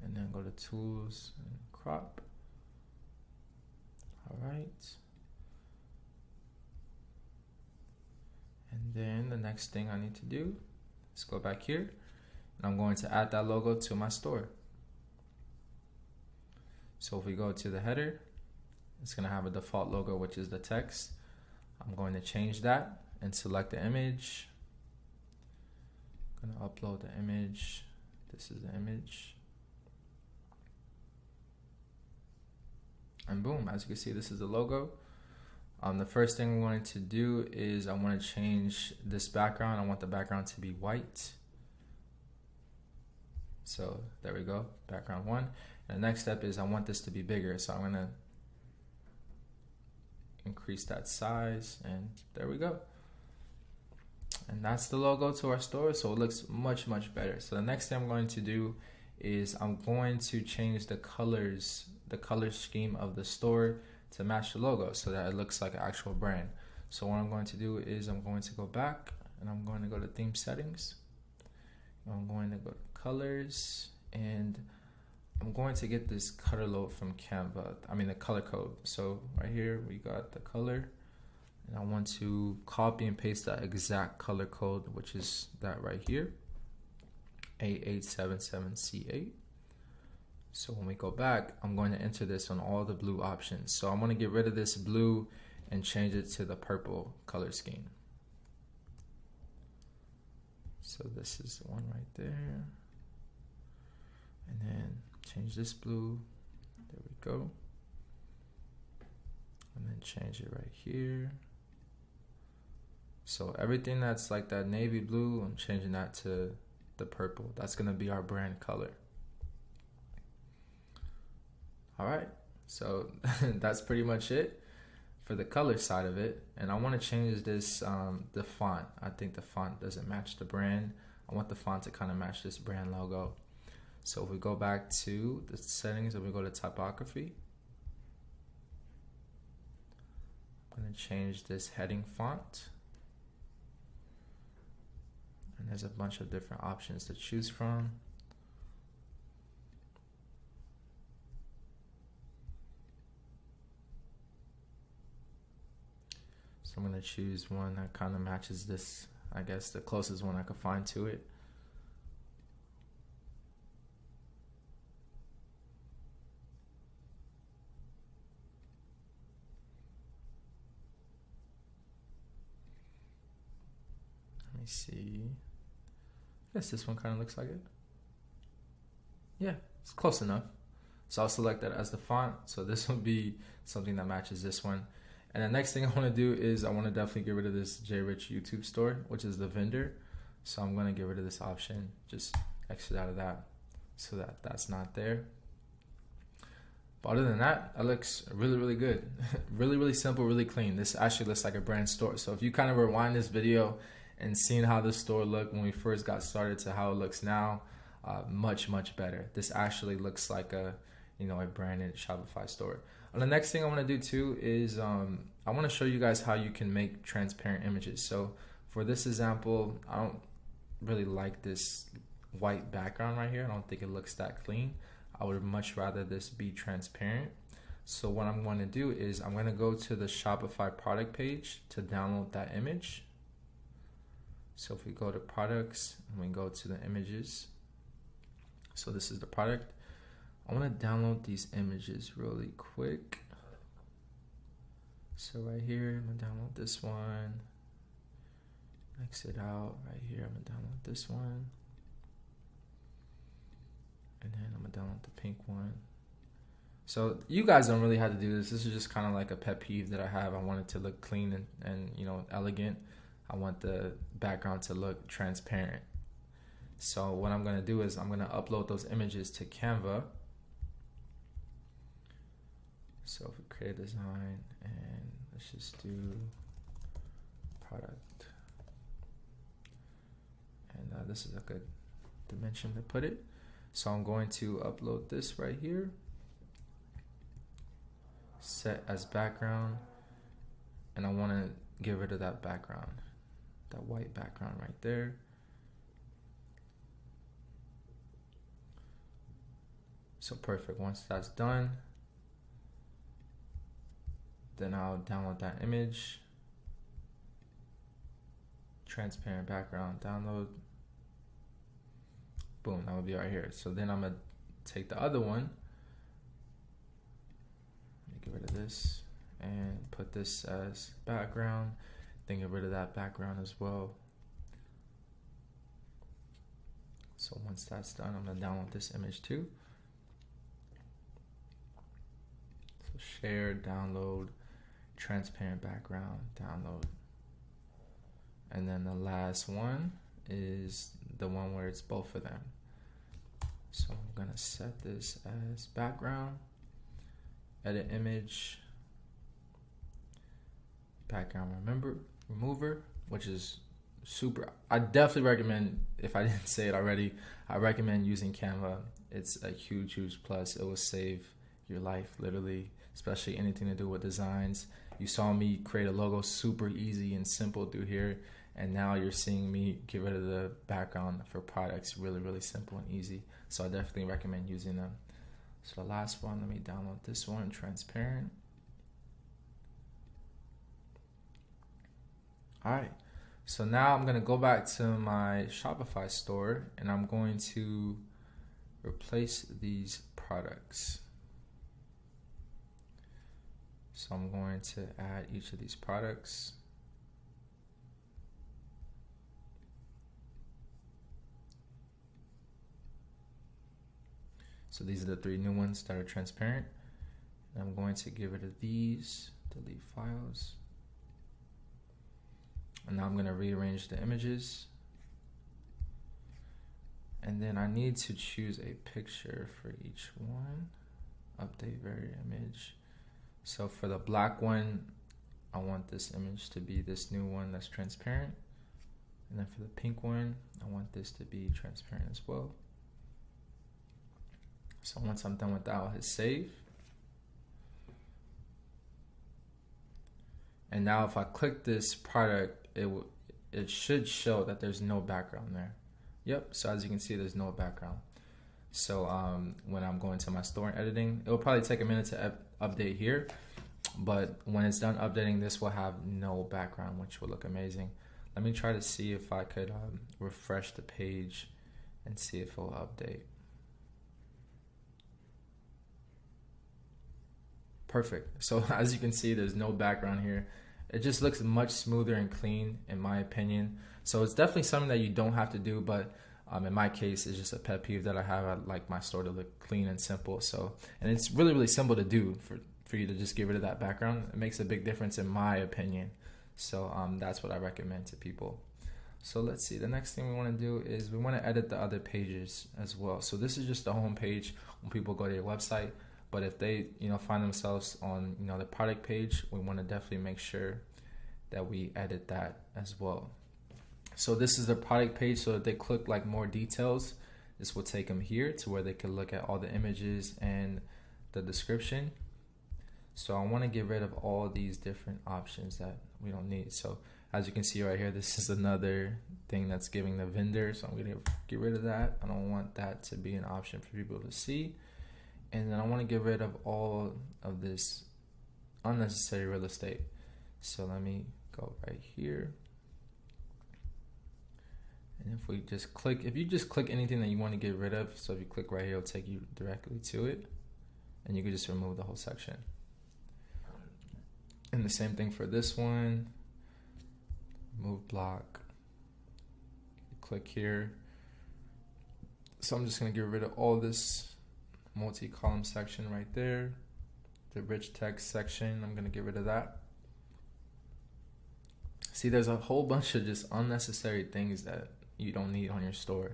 And then go to tools and crop. All right. And then the next thing I need to do is go back here, and I'm going to add that logo to my store. So if we go to the header, it's going to have a default logo, which is the text. I'm going to change that and select the image. I'm going to upload the image. This is the image. And boom, as you can see, this is the logo. The first thing I'm going to do is I want to change this background. I want the background to be white. So there we go, background 1. And the next step is I want this to be bigger. So I'm going to increase that size, and there we go. And that's the logo to our store, so it looks much, much better. So the next thing I'm going to do is I'm going to change the colors, the color scheme of the store to match the logo so that it looks like an actual brand. So what I'm going to do is I'm going to go back, and I'm going to go to theme settings. I'm going to go to colors, and I'm going to get this color load from Canva. I mean the color code. So right here we got the color, and I want to copy and paste that exact color code, which is that right here, A877C8. So when we go back, I'm going to enter this on all the blue options. So I'm going to get rid of this blue and change it to the purple color scheme. So this is the one right there. And then change this blue. There we go. And then change it right here. So everything that's like that navy blue, I'm changing that to the purple. That's going to be our brand color. All right, so that's pretty much it for the color side of it. And I want to change this, the font. I think the font doesn't match the brand. I want the font to kind of match this brand logo. So if we go back to the settings and we go to typography, I'm going to change this heading font. And there's a bunch of different options to choose from. So I'm going to choose one that kind of matches this, I guess the closest one I could find to it. Let me see. I guess this one kind of looks like it. Yeah, it's close enough. So I'll select that as the font. So this will be something that matches this one. And the next thing I want to do is I want to definitely get rid of this J Rich YouTube store, which is the vendor. So I'm going to get rid of this option, just exit out of that so that that's not there. But other than that, it looks really, really good. Really, really simple, really clean. This actually looks like a brand store. So if you kind of rewind this video and seeing how this store looked when we first got started to how it looks now, much, much better. This actually looks like a, a branded Shopify store. And the next thing I want to do too is I want to show you guys how you can make transparent images. So for this example, I don't really like this white background right here. I don't think it looks that clean. I would much rather this be transparent. So what I'm going to do is I'm going to go to the Shopify product page to download that image. So if we go to products and we go to the images, so this is the product. I want to download these images really quick. So right here, I'm going to download this one. Exit out right here. I'm going to download this one. And then I'm going to download the pink one. So you guys don't really have to do this. This is just kind of like a pet peeve that I have. I want it to look clean and elegant. I want the background to look transparent. So what I'm going to do is I'm going to upload those images to Canva. So if we create a design and let's just do product. And this is a good dimension to put it. So I'm going to upload this right here. Set as background. And I want to get rid of that background. That white background right there. So perfect. Once that's done, then I'll download that image. Transparent background, download. Boom, that would be right here. So then I'm gonna take the other one. Get rid of this and put this as background. Then get rid of that background as well. So once that's done, I'm gonna download this image too. So share, download, transparent background, download. And then the last one is the one where it's both of them. So I'm gonna set this as background, edit image, background remover, which is super. I definitely recommend, if I didn't say it already, I recommend using Canva. It's a huge plus. It will save your life, literally, especially anything to do with designs. You saw me create a logo super easy and simple through here, and now you're seeing me get rid of the background for products really simple and easy. So I definitely recommend using them. So the last one, let me download this one, transparent. All right, so now I'm gonna go back to my Shopify store and I'm going to replace these products. So I'm going to add each of these products. So these are the 3 new ones that are transparent. And I'm going to get rid of these, delete files. And now I'm going to rearrange the images. And then I need to choose a picture for each one. Update variant image. So for the black one, I want this image to be this new one that's transparent. And then for the pink one, I want this to be transparent as well. So once I'm done with that, I'll hit save. And now if I click this product, it should show that there's no background there. Yep, so as you can see, there's no background. So when I'm going to my store and editing, it will probably take a minute to update here, but when it's done updating, this will have no background, which will look amazing. Let me try to see if I could refresh the page and see if it will update. Perfect. So as you can see, there's no background here. It just looks much smoother and clean, in my opinion. So it's definitely something that you don't have to do, but in my case, it's just a pet peeve that I have. I like my store to look clean and simple. So, and it's really simple to do for you to just get rid of that background. It makes a big difference, in my opinion. So that's what I recommend to people. So let's see. The next thing we want to do is we want to edit the other pages as well. So this is just the home page when people go to your website. But if they, find themselves on, the product page, we want to definitely make sure that we edit that as well. So this is the product page. So if they click like more details, this will take them here to where they can look at all the images and the description. So I want to get rid of all these different options that we don't need. So as you can see right here, this is another thing that's giving the vendor. So I'm going to get rid of that. I don't want that to be an option for people to see. And then I want to get rid of all of this unnecessary real estate. So let me go right here. And if we just click, if you just click anything that you want to get rid of, so if you click right here, it'll take you directly to it. And you can just remove the whole section. And the same thing for this one. Move block. Click here. So I'm just going to get rid of all this multi-column section right there. The rich text section, I'm going to get rid of that. See, there's a whole bunch of just unnecessary things that you don't need on your store.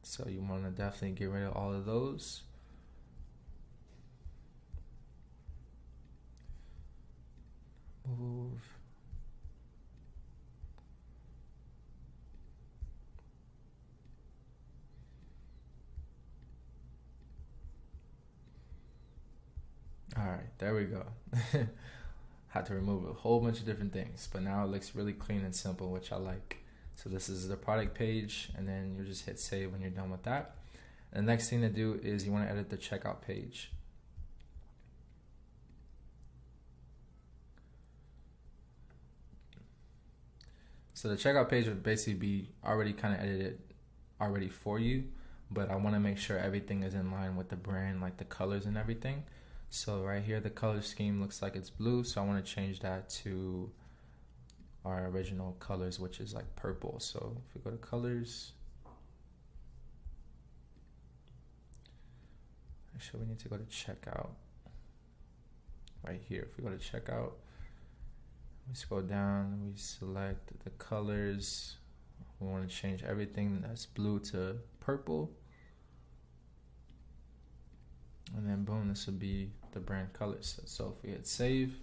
So you want to definitely get rid of all of those. Move. All right, there we go. Had to remove a whole bunch of different things, but now it looks really clean and simple, which I like. So this is the product page, and then you just hit save when you're done with that. The next thing to do is you want to edit the checkout page. So the checkout page would basically be already kind of edited already for you, but I want to make sure everything is in line with the brand, like the colors and everything. So right here, the color scheme looks like it's blue. So I want to change that to our original colors, which is like purple. So if we go to colors, actually we need to go to checkout. Right here, if we go to checkout, we scroll down and we select the colors. We want to change everything that's blue to purple. And then boom, this would be the brand colors. So if we hit save,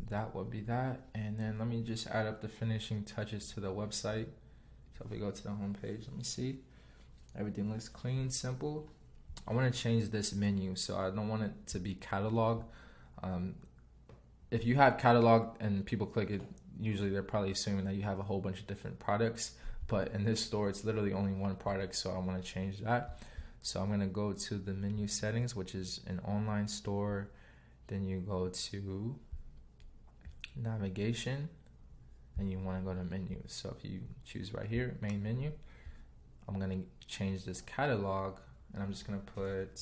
that would be that. And then let me just add up the finishing touches to the website. So if we go to the home page, let me see. Everything looks clean, simple. I want to change this menu. So I don't want it to be catalog. If you have catalog and people click it, usually they're probably assuming that you have a whole bunch of different products. But in this store, it's literally only one product. So I want to change that. So I'm going to go to the menu settings, which is an online store. Then you go to navigation and you want to go to menus. So if you choose right here, main menu, I'm going to change this catalog and I'm just going to put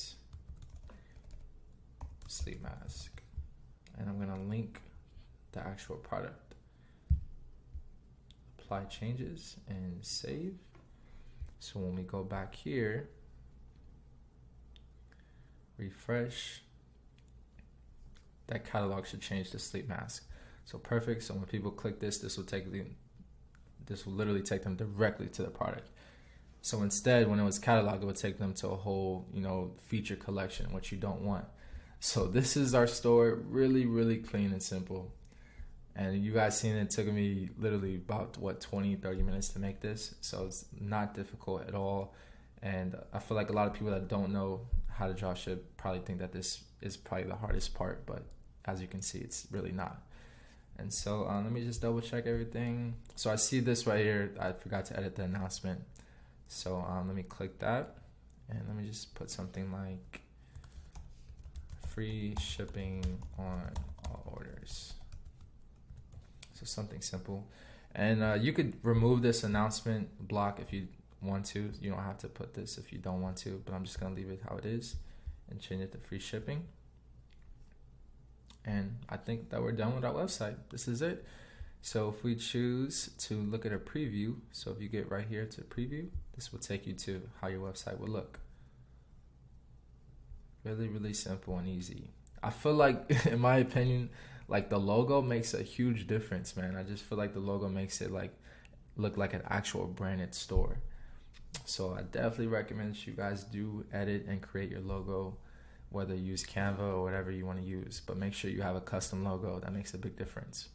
sleep mask and I'm going to link the actual product. Apply changes and save. So when we go back here, refresh, that catalog should change to sleep mask. So perfect. So when people click this, this will literally take them directly to the product. So instead, when it was catalog, it would take them to a whole, feature collection, which you don't want. So this is our store, really, really clean and simple. And you guys seen it took me literally about 20-30 minutes to make this. So it's not difficult at all. And I feel like a lot of people that don't know how to dropship probably think that this is probably the hardest part, but as you can see, it's really not. And so let me just double check everything. So I see this right here. I forgot to edit the announcement. So let me click that and let me just put something like free shipping on all orders. So something simple. And you could remove this announcement block if you want to. You don't have to put this if you don't want to, but I'm just gonna leave it how it is and change it to free shipping. And I think that we're done with our website. This is it. So if we choose to look at a preview, so if you get right here to preview, this will take you to how your website will look. Really, really simple and easy. I feel like, in my opinion, like the logo makes a huge difference, man. I just feel like the logo makes it like look like an actual branded store. So I definitely recommend that you guys do edit and create your logo, whether you use Canva or whatever you want to use, but make sure you have a custom logo. That makes a big difference.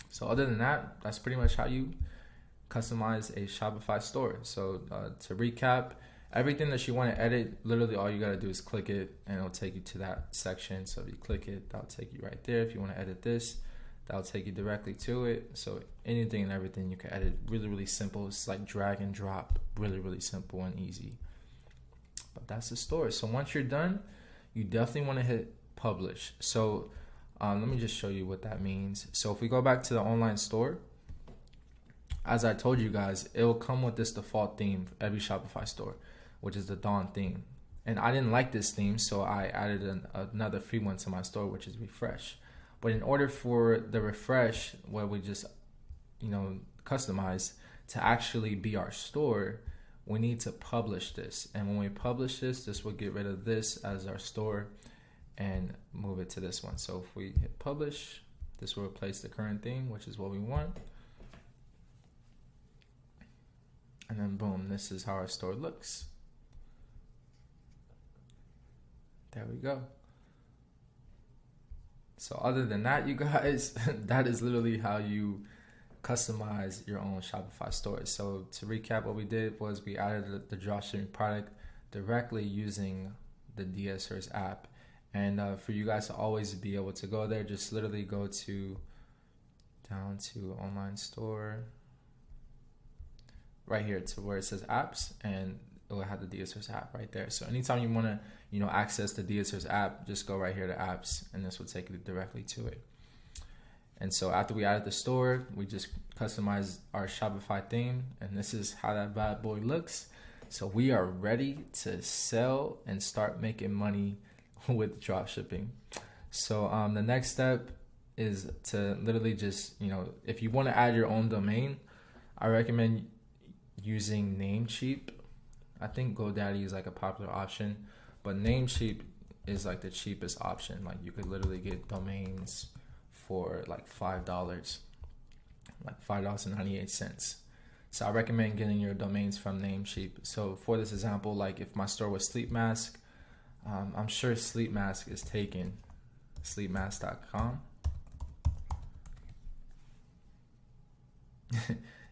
So other than that, that's pretty much how you customize a Shopify store. So to recap, Everything that you want to edit, literally all you got to do is click it and it'll take you to that section. So if you click it, that'll take you right there. If you want to edit this, that'll take you directly to it. So anything and everything you can edit, really, really simple. It's like drag and drop, really, really simple and easy. But that's the store. So once you're done, you definitely want to hit publish. So let me just show you what that means. So if we go back to the online store, as I told you guys, it will come with this default theme for every Shopify store, which is the Dawn theme. And I didn't like this theme, so I added another free one to my store, which is Refresh. But in order for the Refresh, where we just, customize to actually be our store, we need to publish this. And when we publish this will get rid of this as our store and move it to this one. So if we hit publish, this will replace the current theme, which is what we want. And then boom, this is how our store looks. There we go. So other than that, you guys, that is literally how you customize your own Shopify store. So to recap, what we did was we added the dropshipping product directly using the DSers app. And for you guys to always be able to go there, just literally go down to online store, right here to where it says apps, and it will have the DSers app right there. So anytime you want to, access the DSers app, just go right here to apps, and this will take you directly to it. And so after we added the store, we just customized our Shopify theme, and this is how that bad boy looks. So we are ready to sell and start making money with dropshipping. So the next step is to literally just, if you want to add your own domain, I recommend using Namecheap. I think GoDaddy is like a popular option, but Namecheap is like the cheapest option. Like you could literally get domains for like $5, like $5.98. So I recommend getting your domains from Namecheap. So for this example, like if my store was Sleep Mask, I'm sure Sleep Mask is taken, sleepmask.com.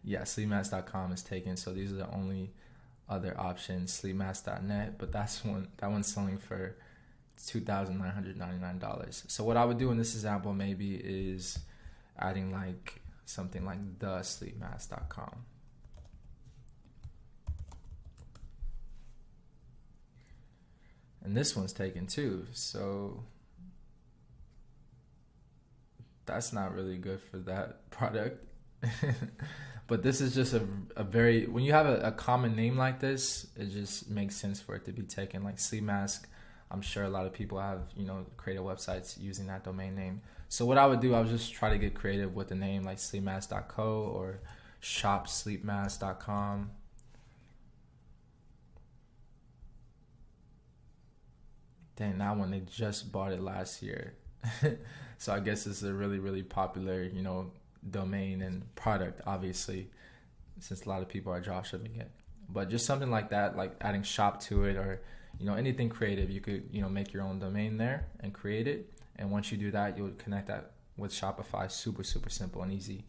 Yeah, sleepmask.com is taken. So these are the only other options, sleepmask.net, but that one's selling for $2,999. So what I would do in this example maybe is adding like something like the sleepmask.com. And this one's taken too, so that's not really good for that product. But this is just a very, when you have a common name like this, it just makes sense for it to be taken. Like Sleep Mask, I'm sure a lot of people have, created websites using that domain name. So what I would do, I would just try to get creative with the name like sleepmask.co or shopsleepmask.com. Dang, that one, they just bought it last year. So I guess it's a really, really popular, domain and product, obviously, since a lot of people are dropshipping it. But just something like that, like adding shop to it, or anything creative, you could make your own domain there and create it. And once you do that, you'll connect that with Shopify. Super simple and easy.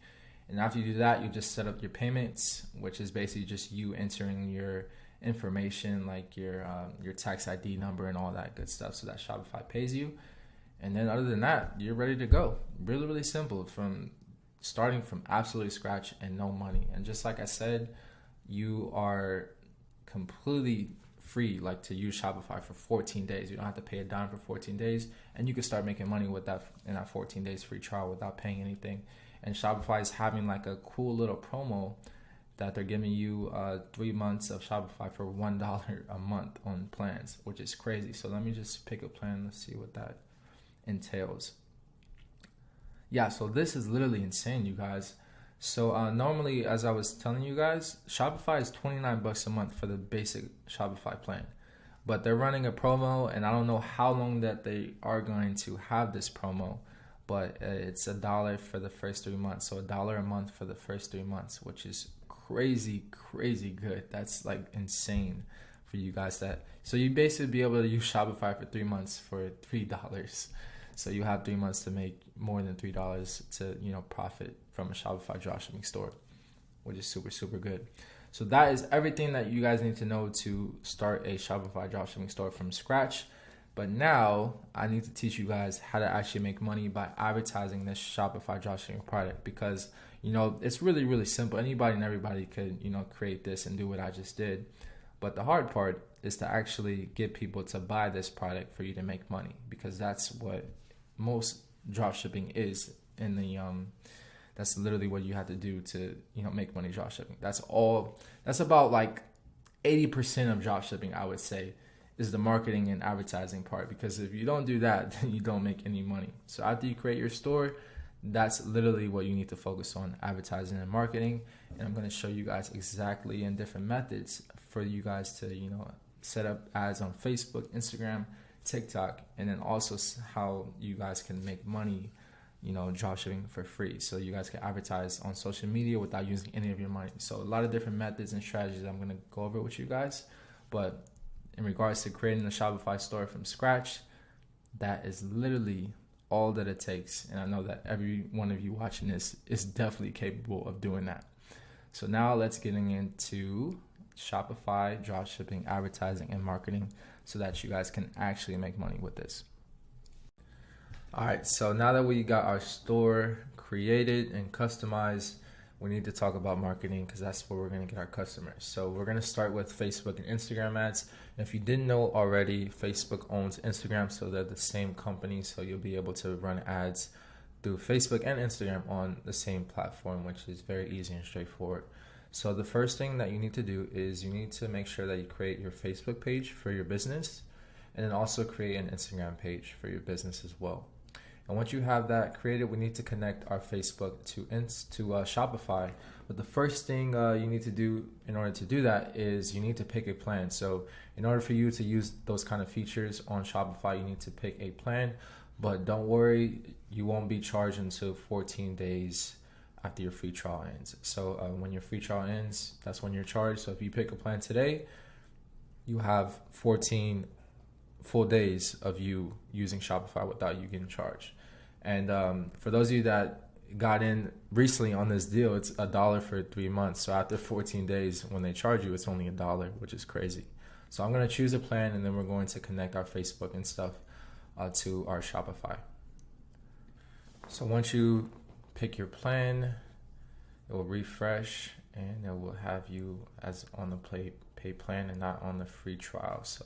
And after you do that, you just set up your payments, which is basically just you entering your information, like your tax ID number and all that good stuff, so that Shopify pays you. And then other than that, you're ready to go. Really simple, from starting from absolutely scratch and no money. And just like I said, you are completely free, like, to use Shopify for 14 days. You don't have to pay a dime for 14 days, and you can start making money with that in that 14 days free trial without paying anything. And Shopify is having like a cool little promo that they're giving you 3 months of Shopify for $1 a month on plans, which is crazy. So let me just pick a plan. Let's see what that entails. Yeah, so this is literally insane, you guys. So normally, as I was telling you guys, Shopify is $29 a month for the basic Shopify plan. But they're running a promo, and I don't know how long that they are going to have this promo, but it's $1 for the first 3 months. So $1 a month for the first 3 months, which is crazy good. That's like insane for you guys. So you basically be able to use Shopify for 3 months for $3. So you have 3 months to make more than $3 to profit from a Shopify dropshipping store, which is super good. So that is everything that you guys need to know to start a Shopify dropshipping store from scratch. But now I need to teach you guys how to actually make money by advertising this Shopify dropshipping product, because it's really, really simple. Anybody and everybody could, create this and do what I just did. But the hard part is to actually get people to buy this product for you to make money, because that's what most dropshipping is that's literally what you have to do to, make money dropshipping. That's about like 80% of dropshipping, I would say, is the marketing and advertising part, because if you don't do that, then you don't make any money. So after you create your store, that's literally what you need to focus on, advertising and marketing. And I'm going to show you guys exactly in different methods for you guys to, set up ads on Facebook, Instagram, TikTok, and then also how you guys can make money, dropshipping for free. So you guys can advertise on social media without using any of your money. So a lot of different methods and strategies I'm going to go over with you guys. But in regards to creating a Shopify store from scratch, that is literally all that it takes. And I know that every one of you watching this is definitely capable of doing that. So now let's get into Shopify dropshipping, advertising, and marketing so that you guys can actually make money with this. All right, so now that we got our store created and customized, we need to talk about marketing, because that's where we're going to get our customers. So we're going to start with Facebook and Instagram ads. And if you didn't know already, Facebook owns Instagram, so they're the same company. So you'll be able to run ads through Facebook and Instagram on the same platform, which is very easy and straightforward. So the first thing that you need to do is you need to make sure that you create your Facebook page for your business, and then also create an Instagram page for your business as well. And once you have that created, we need to connect our Facebook to Shopify. But the first thing you need to do in order to do that is you need to pick a plan. So in order for you to use those kind of features on Shopify, you need to pick a plan. But don't worry, you won't be charged until 14 days after your free trial ends. So when your free trial ends, that's when you're charged. So if you pick a plan today, you have 14 full days of you using Shopify without you getting charged. And for those of you that got in recently on this deal, it's $1 for 3 months. So after 14 days, when they charge you, it's only $1, which is crazy. So I'm going to choose a plan, and then we're going to connect our Facebook and stuff to our Shopify. So once you pick your plan, it will refresh, and it will have you as on the pay plan and not on the free trial. So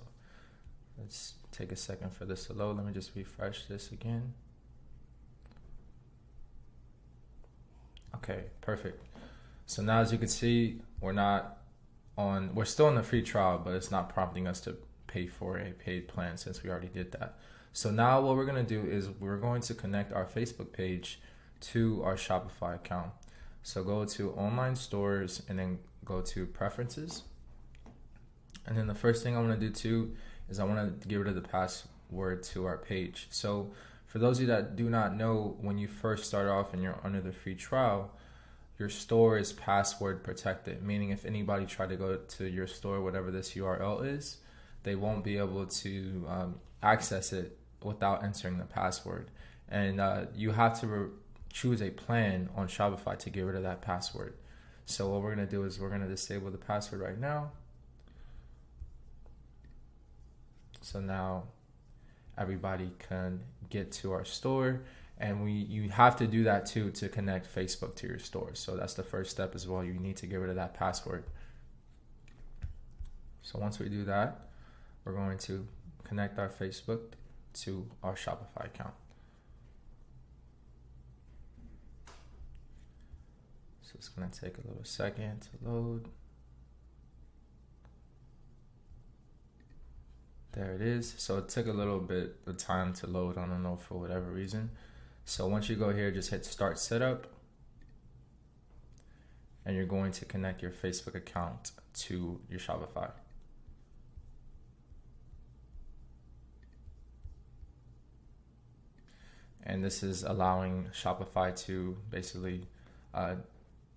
let's take a second for this to load. Let me just refresh this again. Okay, perfect. So now, as you can see, we're still on the free trial, but it's not prompting us to pay for a paid plan since we already did that. So now what we're going to do is we're going to connect our Facebook page to our Shopify account. So go to online stores and then go to preferences. And then the first thing I want to do too is I want to get rid of the password to our page. So for those of you that do not know, when you first start off and you're under the free trial, your store is password protected, meaning if anybody tried to go to your store, whatever this URL is, they won't be able to access it without entering the password. And you have to choose a plan on Shopify to get rid of that password. So what we're going to do is we're going to disable the password right now. So now everybody can get to our store, and you have to do that too to connect Facebook to your store. So that's the first step as well. You need to get rid of that password. So once we do that, we're going to connect our Facebook to our Shopify account. So it's going to take a little second to load. There it is. So it took a little bit of time to load. I don't know, for whatever reason. So once you go here, just hit start setup, and you're going to connect your Facebook account to your Shopify. And this is allowing Shopify to basically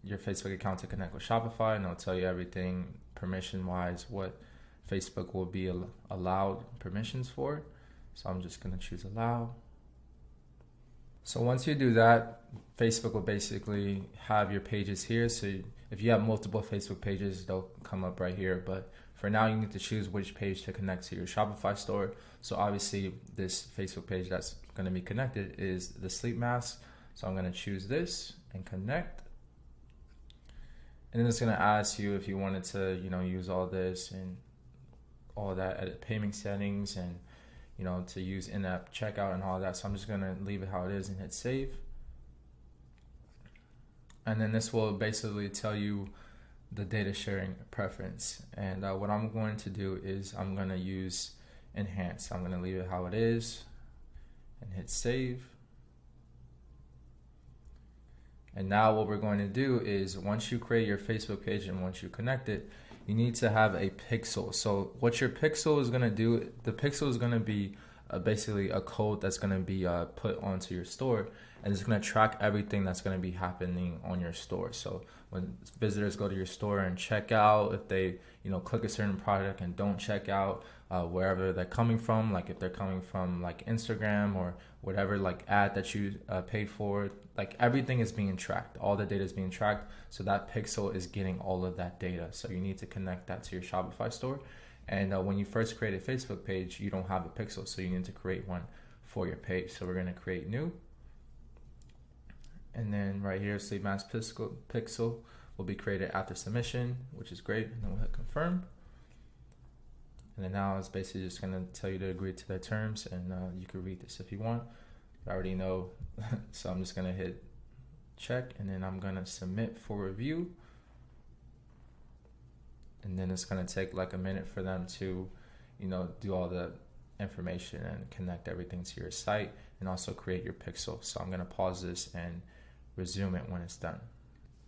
your Facebook account to connect with Shopify, and it'll tell you everything permission wise what Facebook will be allowed permissions for. So I'm just going to choose allow. So once you do that, Facebook will basically have your pages here. So if you have multiple Facebook pages, they'll come up right here. But for now, you need to choose which page to connect to your Shopify store. So obviously this Facebook page that's going to be connected is the sleep mask. So I'm going to choose this and connect. And then it's going to ask you if you wanted to, use all this and all that, edit payment settings and, to use in-app checkout and all that. So I'm just going to leave it how it is and hit save. And then this will basically tell you the data sharing preference. And what I'm going to do is I'm going to use enhance. I'm going to leave it how it is and hit save. And now what we're going to do is once you create your Facebook page and once you connect it, you need to have a pixel. So what your pixel is going to do, the pixel is going to be basically a code that's going to be put onto your store, and it's going to track everything that's going to be happening on your store. So when visitors go to your store and check out, if they click a certain product and don't check out, wherever they're coming from, like if they're coming from like Instagram or whatever like ad that you paid for, like everything is being tracked. All the data is being tracked. So that pixel is getting all of that data. So you need to connect that to your Shopify store. And when you first create a Facebook page, you don't have a pixel. So you need to create one for your page. So we're going to create new. And then right here, Sleep Mask pixel will be created after submission, which is great. And then we'll hit confirm. And then now it's basically just going to tell you to agree to their terms, and you can read this if you want. I already know, so I'm just going to hit check, and then I'm going to submit for review. And then it's going to take like a minute for them to, do all the information and connect everything to your site and also create your pixel. So I'm going to pause this and resume it when it's done.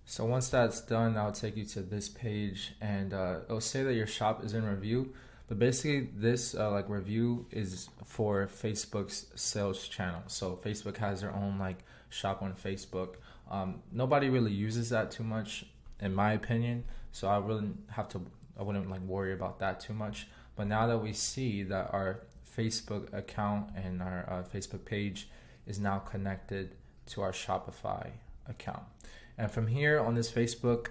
So once that's done, I'll take you to this page, and it'll say that your shop is in review. But basically this review is for Facebook's sales channel. So Facebook has their own like shop on Facebook. Nobody really uses that too much in my opinion. So I wouldn't like worry about that too much. But now that we see that our Facebook account and our Facebook page is now connected to our Shopify account. And from here on this Facebook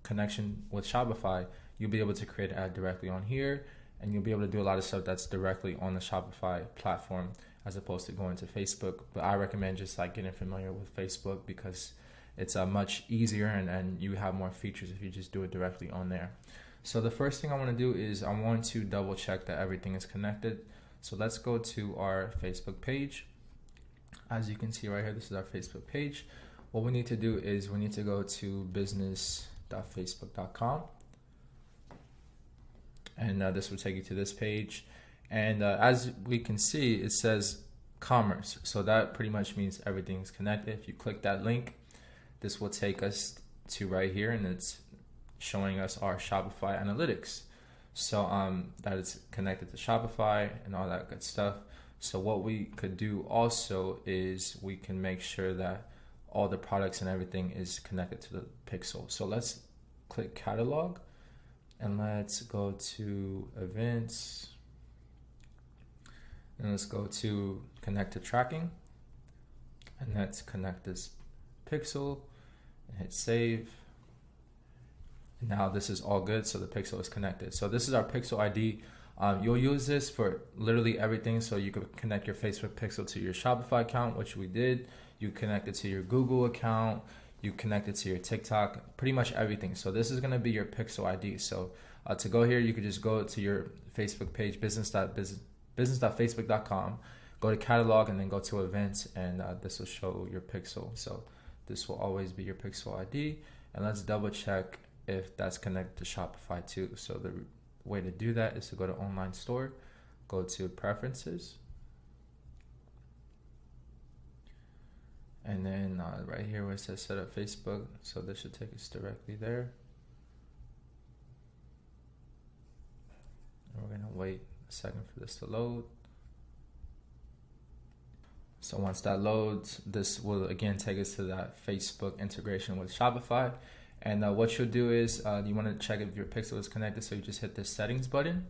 connection with Shopify, you'll be able to create an ad directly on here, and you'll be able to do a lot of stuff that's directly on the Shopify platform as opposed to going to Facebook. But I recommend just like getting familiar with Facebook because it's much easier and you have more features if you just do it directly on there. So the first thing I want to do is I want to double check that everything is connected. So let's go to our Facebook page. As you can see right here, this is our Facebook page. What we need to do is we need to go to business.facebook.com. And this will take you to this page. And as we can see, it says commerce. So that pretty much means everything's connected. If you click that link, this will take us to right here, and it's showing us our Shopify analytics. So that is connected to Shopify and all that good stuff. So what we could do also is we can make sure that all the products and everything is connected to the pixel. So let's click catalog. And let's go to events, and let's go to connect to tracking, and let's connect this pixel and hit save. And now this is all good, so the pixel is connected. So this is our pixel ID. You'll use this for literally everything. So you could connect your Facebook pixel to your Shopify account, which we did. You connect it to your Google account. You connect it to your TikTok, pretty much everything. So this is going to be your pixel ID. So to go here, you could just go to your Facebook page, business.facebook.com, go to catalog, and then go to events, and this will show your pixel. So this will always be your pixel ID. And let's double check if that's connected to Shopify too. So the way to do that is to go to online store, go to preferences, and then right here where it says set up Facebook, so this should take us directly there. And we're gonna wait a second for this to load. So once that loads, this will again take us to that Facebook integration with Shopify. And what you'll do is you want to check if your pixel is connected, so you just hit the settings button,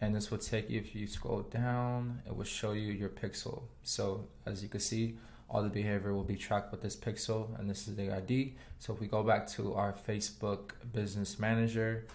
And this will take you, if you scroll down, it will show you your pixel. So as you can see, all the behavior will be tracked with this pixel, and this is the ID. So if we go back to our Facebook Business Manager,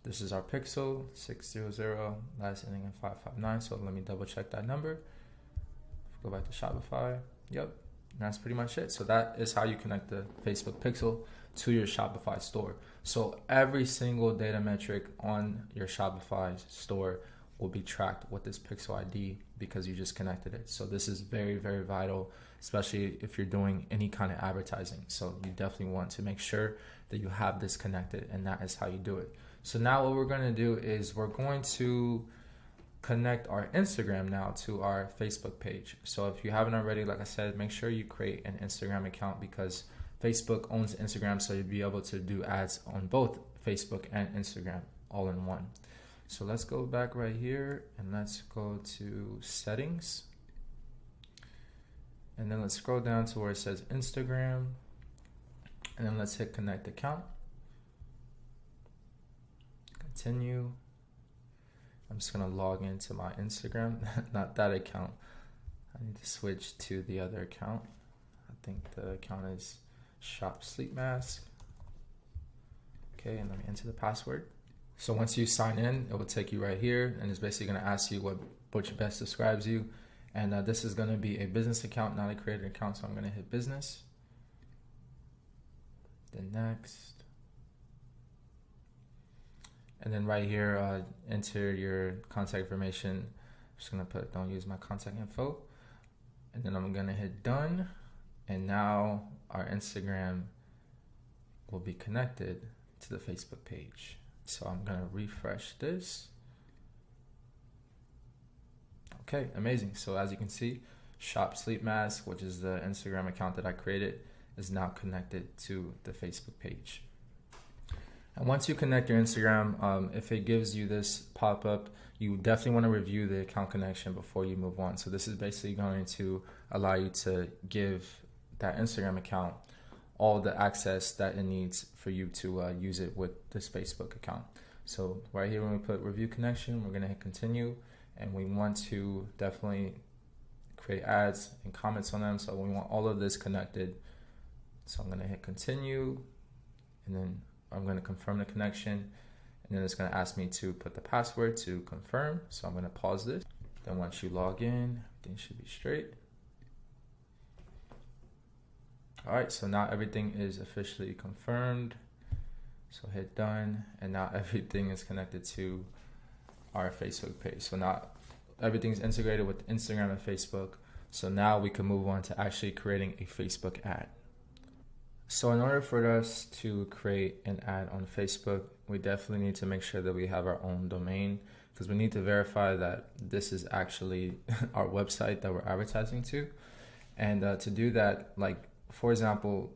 this is our pixel, 600, last ending in 559. So let me double check that number. If we go back to Shopify, yep, and that's pretty much it. So that is how you connect the Facebook pixel to your Shopify store. So every single data metric on your Shopify store will be tracked with this pixel ID because you just connected it. So this is very, very vital, especially if you're doing any kind of advertising. So you definitely want to make sure that you have this connected, and that is how you do it. So now what we're going to do is we're going to connect our Instagram now to our Facebook page. So if you haven't already, like I said, make sure you create an Instagram account because Facebook owns Instagram, so you'll be able to do ads on both Facebook and Instagram all in one. So let's go back right here and let's go to settings. And then let's scroll down to where it says Instagram. And then let's hit connect account. Continue. I'm just gonna log into my Instagram, not that account. I need to switch to the other account. I think the account is Shop Sleep Mask. Okay, and let me enter the password. So once you sign in, it will take you right here, and it's basically gonna ask you what best describes you. And this is gonna be a business account, not a creator account, so I'm gonna hit business. Then next. And then right here, enter your contact information. I'm just gonna put don't use my contact info. And then I'm gonna hit done. And now our Instagram will be connected to the Facebook page. So I'm gonna refresh this. Okay, amazing. So as you can see, Shop Sleep Mask, which is the Instagram account that I created, is now connected to the Facebook page. And once you connect your Instagram, if it gives you this pop-up, you definitely want to review the account connection before you move on. So this is basically going to allow you to give that Instagram account all the access that it needs for you to use it with this Facebook account. So right here, when we put review connection, we're going to hit continue, and we want to definitely create ads and comments on them. So we want all of this connected. So I'm going to hit continue, and then I'm going to confirm the connection, and then it's going to ask me to put the password to confirm. So I'm going to pause this. Then once you log in, everything should be straight. All right, so now everything is officially confirmed. So hit done, and now everything is connected to our Facebook page. So now everything's integrated with Instagram and Facebook. So now we can move on to actually creating a Facebook ad. So in order for us to create an ad on Facebook, we definitely need to make sure that we have our own domain, because we need to verify that this is actually our website that we're advertising to. And to do that, like for example,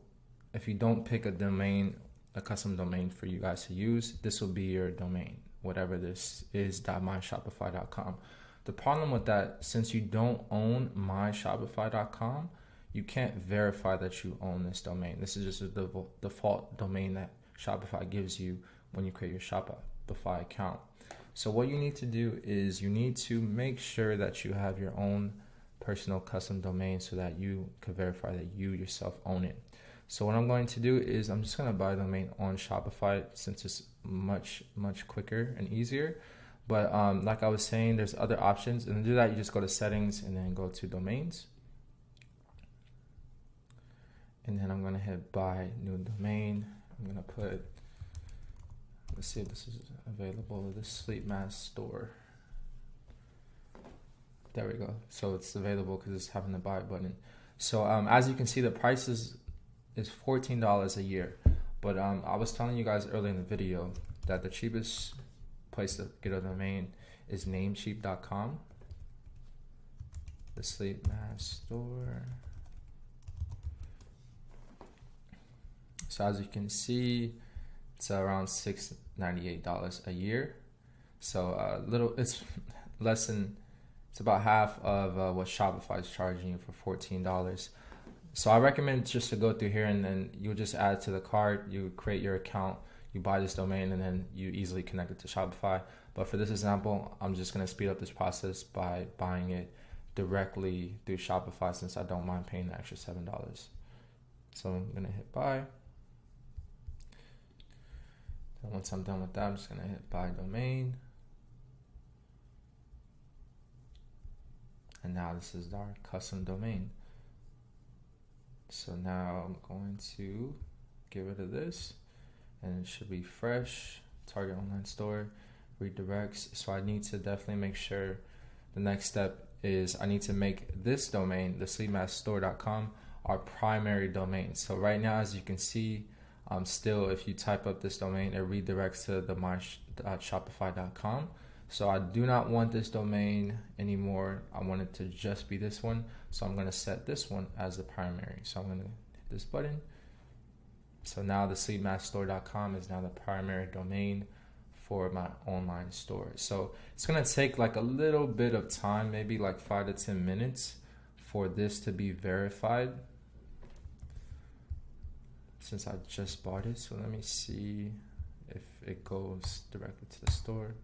if you don't pick a domain, a custom domain for you guys to use, this will be your domain, whatever this is, .myshopify.com. The problem with that, since you don't own myshopify.com, you can't verify that you own this domain. This is just the default domain that Shopify gives you when you create your Shopify account. So what you need to do is you need to make sure that you have your own personal custom domain so that you can verify that you yourself own it. So what I'm going to do is I'm just going to buy a domain on Shopify since it's much quicker and easier. But like I was saying, there's other options. And to do that, you just go to settings and then go to domains. And then I'm going to hit buy new domain. I'm going to put, let's see if this is available, the Sleep Mask store. There we go. So it's available because it's having the buy button. So as you can see, the price is $14 a year. But I was telling you guys earlier in the video that the cheapest place to get a domain is namecheap.com. The Sleep Mask store. So as you can see, it's around $698 a year. So it's less than, it's about half of what Shopify is charging you for $14. So I recommend just to go through here and then you'll just add to the cart, you create your account, you buy this domain and then you easily connect it to Shopify. But for this example, I'm just gonna speed up this process by buying it directly through Shopify, since I don't mind paying the extra $7. So I'm gonna hit buy. And once I'm done with that, I'm just gonna hit buy domain. And now this is our custom domain. So now I'm going to get rid of this, and it should be fresh, target online store, redirects. So I need to definitely make sure the next step is I need to make this domain, the sleepmaskstore.com, our primary domain. So right now, as you can see, still, if you type up this domain, it redirects to the my.shopify.com. So I do not want this domain anymore. I want it to just be this one. So I'm going to set this one as the primary. So I'm going to hit this button. So now the sleepmaskstore.com is now the primary domain for my online store. So it's going to take like a little bit of time, maybe like 5 to 10 minutes for this to be verified, since I just bought it. So let me see if it goes directly to the store.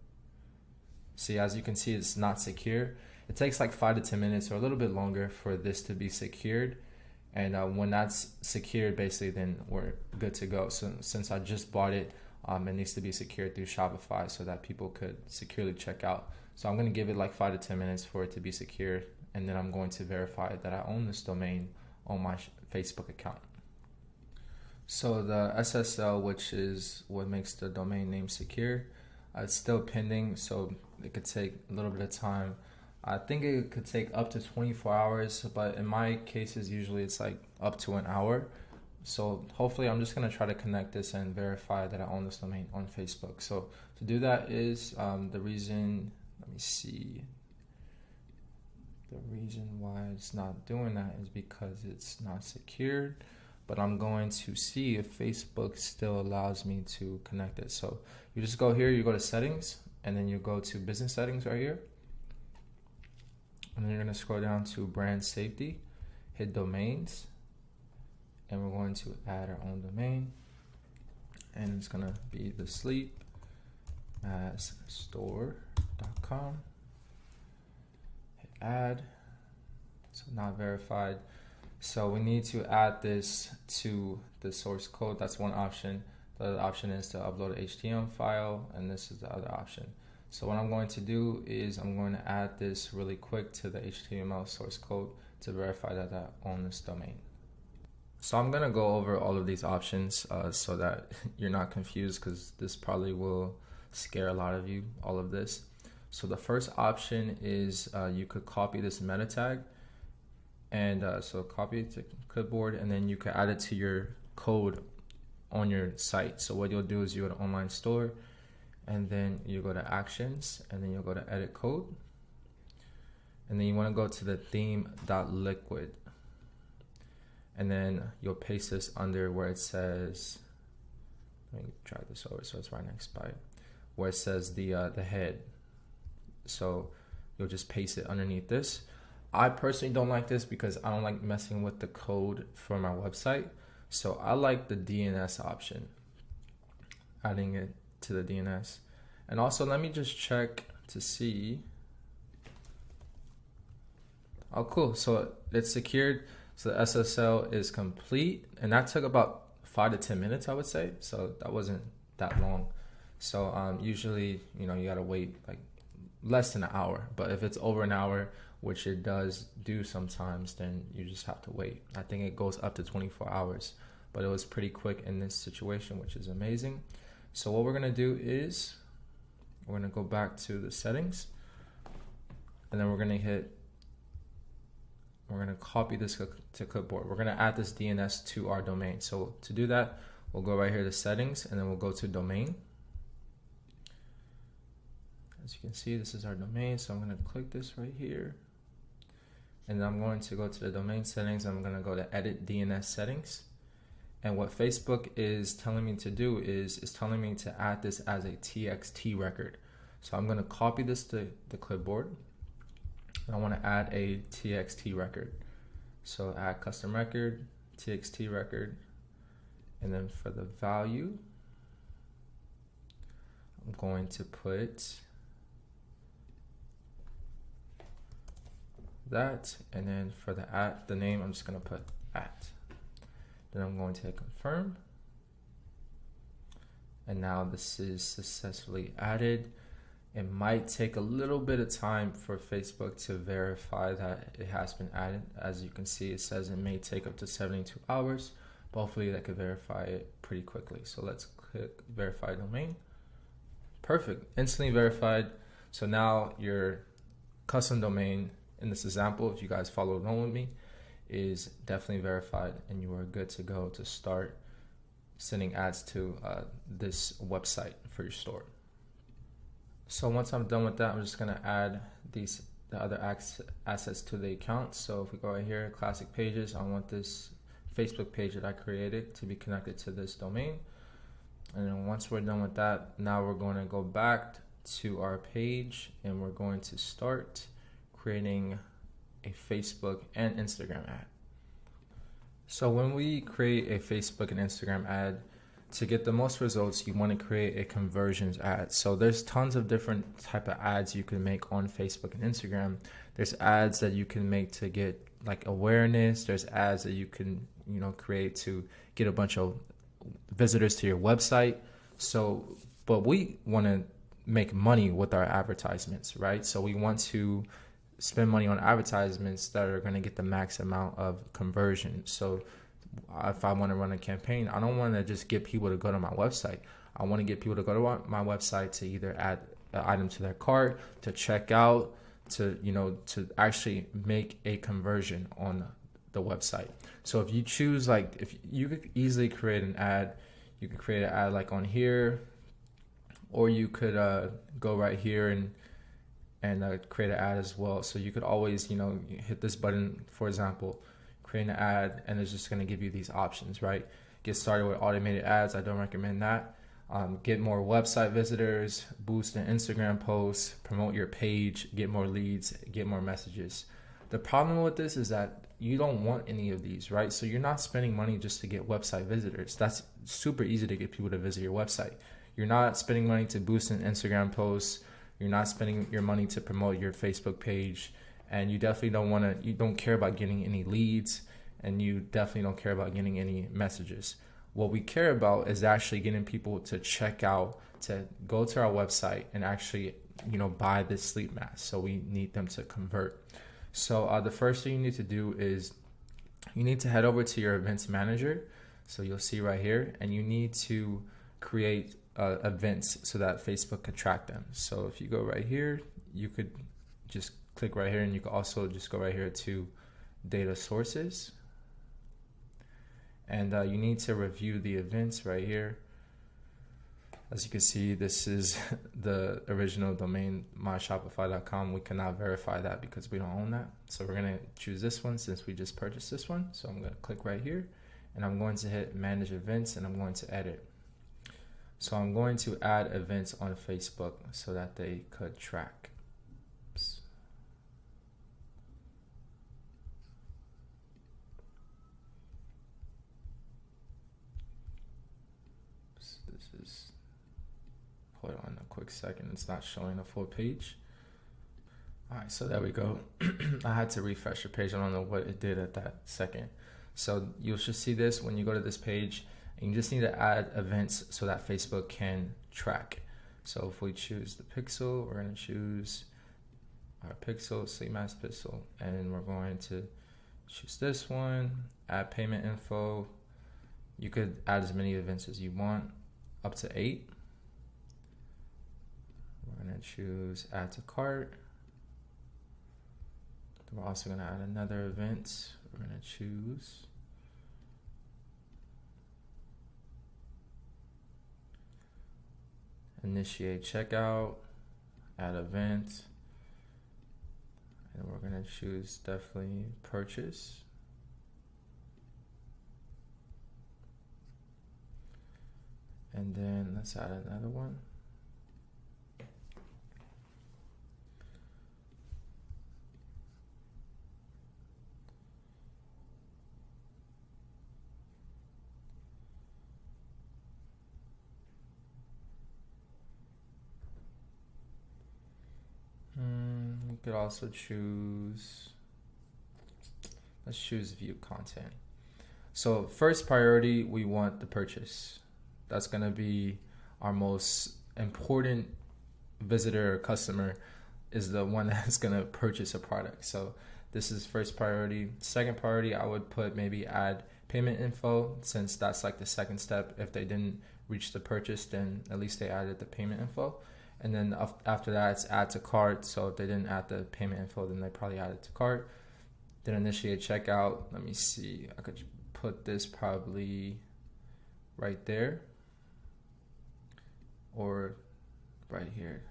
See, as you can see, it's not secure. It takes like 5 to 10 minutes or a little bit longer for this to be secured. And when that's secured, basically, then we're good to go. So since I just bought it, it needs to be secured through Shopify so that people could securely check out. So I'm going to give it like 5 to 10 minutes for it to be secured. And then I'm going to verify that I own this domain on my Facebook account. So the SSL, which is what makes the domain name secure, it's still pending, so it could take a little bit of time. I think it could take up to 24 hours, but in my cases, usually it's like up to an hour. So hopefully I'm just gonna try to connect this and verify that I own this domain on Facebook. So to do that is the reason, let me see. The reason why it's not doing that is because it's not secured. But I'm going to see if Facebook still allows me to connect it. So you just go here, you go to settings, and then you go to business settings right here. And then you're going to scroll down to brand safety, hit domains, and we're going to add our own domain. And it's going to be the sleepmaskstore.com. Hit add. So not verified. So we need to add this to the source code. That's one option. The other option is to upload an HTML file, and this is the other option. So what I'm going to do is I'm going to add this really quick to the HTML source code to verify that I own this domain. So I'm going to go over all of these options so that you're not confused, because this probably will scare a lot of you, all of this. So the first option is you could copy this meta tag. And so copy it to clipboard, and then you can add it to your code on your site. So what you'll do is you go to online store, and then you go to actions, and then you'll go to edit code. And then you want to go to the theme.liquid. And then you'll paste this under where it says, let me drag this over so it's right next by it, where it says the head. So you'll just paste it underneath this. I personally don't like this because I don't like messing with the code for my website. So I like the DNS option, adding it to the DNS. And also let me just check to see. Oh, cool. So it's secured. So the SSL is complete. And that took about 5 to 10 minutes, I would say. So that wasn't that long. So usually, you gotta wait like less than an hour. But if it's over an hour, which it does do sometimes, then you just have to wait. I think it goes up to 24 hours, but it was pretty quick in this situation, which is amazing. So what we're gonna do is we're gonna go back to the settings, and then we're gonna copy this to clipboard. We're gonna add this DNS to our domain. So to do that, we'll go right here to settings, and then we'll go to domain. As you can see, this is our domain. So I'm gonna click this right here. And then I'm going to go to the domain settings. I'm going to go to edit DNS settings. And what Facebook is telling me to do is telling me to add this as a TXT record. So I'm going to copy this to the clipboard. And I want to add a TXT record. So add custom record, TXT record. And then for the value, I'm going to put that, and then for the name, I'm just gonna put at. Then I'm going to hit confirm. And now this is successfully added. It might take a little bit of time for Facebook to verify that it has been added. As you can see, it says it may take up to 72 hours, but hopefully that could verify it pretty quickly. So let's click verify domain. Perfect, instantly verified. So now your custom domain in this example, if you guys follow along with me, is definitely verified, and you are good to go to start sending ads to this website for your store. So once I'm done with that, I'm just gonna add the other assets to the account. So if we go right here, classic pages, I want this Facebook page that I created to be connected to this domain. And then once we're done with that, now we're going to go back to our page, and we're going to start creating a Facebook and Instagram ad. So when we create a Facebook and Instagram ad, to get the most results, you want to create a conversions ad. So there's tons of different type of ads you can make on Facebook and Instagram. There's ads that you can make to get like awareness. There's ads that you can, create to get a bunch of visitors to your website. So, but we want to make money with our advertisements, right? So we want to spend money on advertisements that are going to get the max amount of conversion. So if I want to run a campaign, I don't want to just get people to go to my website. I want to get people to go to my website to either add an item to their cart, to check out, to actually make a conversion on the website. So if you choose, if you could easily create an ad, you could create an ad like on here, or you could go right here and create an ad as well. So you could always, hit this button, for example, create an ad, and it's just going to give you these options, right? Get started with automated ads. I don't recommend that. Get more website visitors, boost an Instagram posts, promote your page, get more leads, get more messages. The problem with this is that you don't want any of these, right? So you're not spending money just to get website visitors. That's super easy to get people to visit your website. You're not spending money to boost an Instagram post. You're not spending your money to promote your Facebook page. And you definitely you don't care about getting any leads, and you definitely don't care about getting any messages. What we care about is actually getting people to check out, to go to our website and actually, buy this sleep mask. So we need them to convert. So the first thing you need to do is you need to head over to your events manager. So you'll see right here, and you need to create events so that Facebook can track them. So if you go right here, you could just click right here, and you can also just go right here to data sources. And you need to review the events right here. As you can see, this is the original domain, myshopify.com. We cannot verify that because we don't own that. So we're gonna choose this one since we just purchased this one. So I'm gonna click right here, and I'm going to hit manage events, and I'm going to edit. So I'm going to add events on Facebook so that they could track. Oops. This is, hold on a quick second, it's not showing the full page. All right, so there we go. I had to refresh the page. I don't know what it did at that second. So you should see this when you go to this page, and you just need to add events so that Facebook can track. So if we choose the pixel, we're going to choose our pixel, sleep mask pixel, and we're going to choose this one, add payment info. You could add as many events as you want, up to 8. We're going to choose add to cart. We're also going to add another event. We're going to choose initiate checkout, add event, and we're going to choose definitely purchase. And then let's add another one. could also choose, let's choose view content. So first priority, we want the purchase. That's going to be our most important visitor or customer, is the one that's going to purchase a product. So this is first priority. Second priority, I would put maybe add payment info, since that's like the second step. If they didn't reach the purchase, then at least they added the payment info. And then after that, it's add to cart. So if they didn't add the payment info, then they probably added to cart. Then initiate checkout. Let me see. I could put this probably right there, or right here,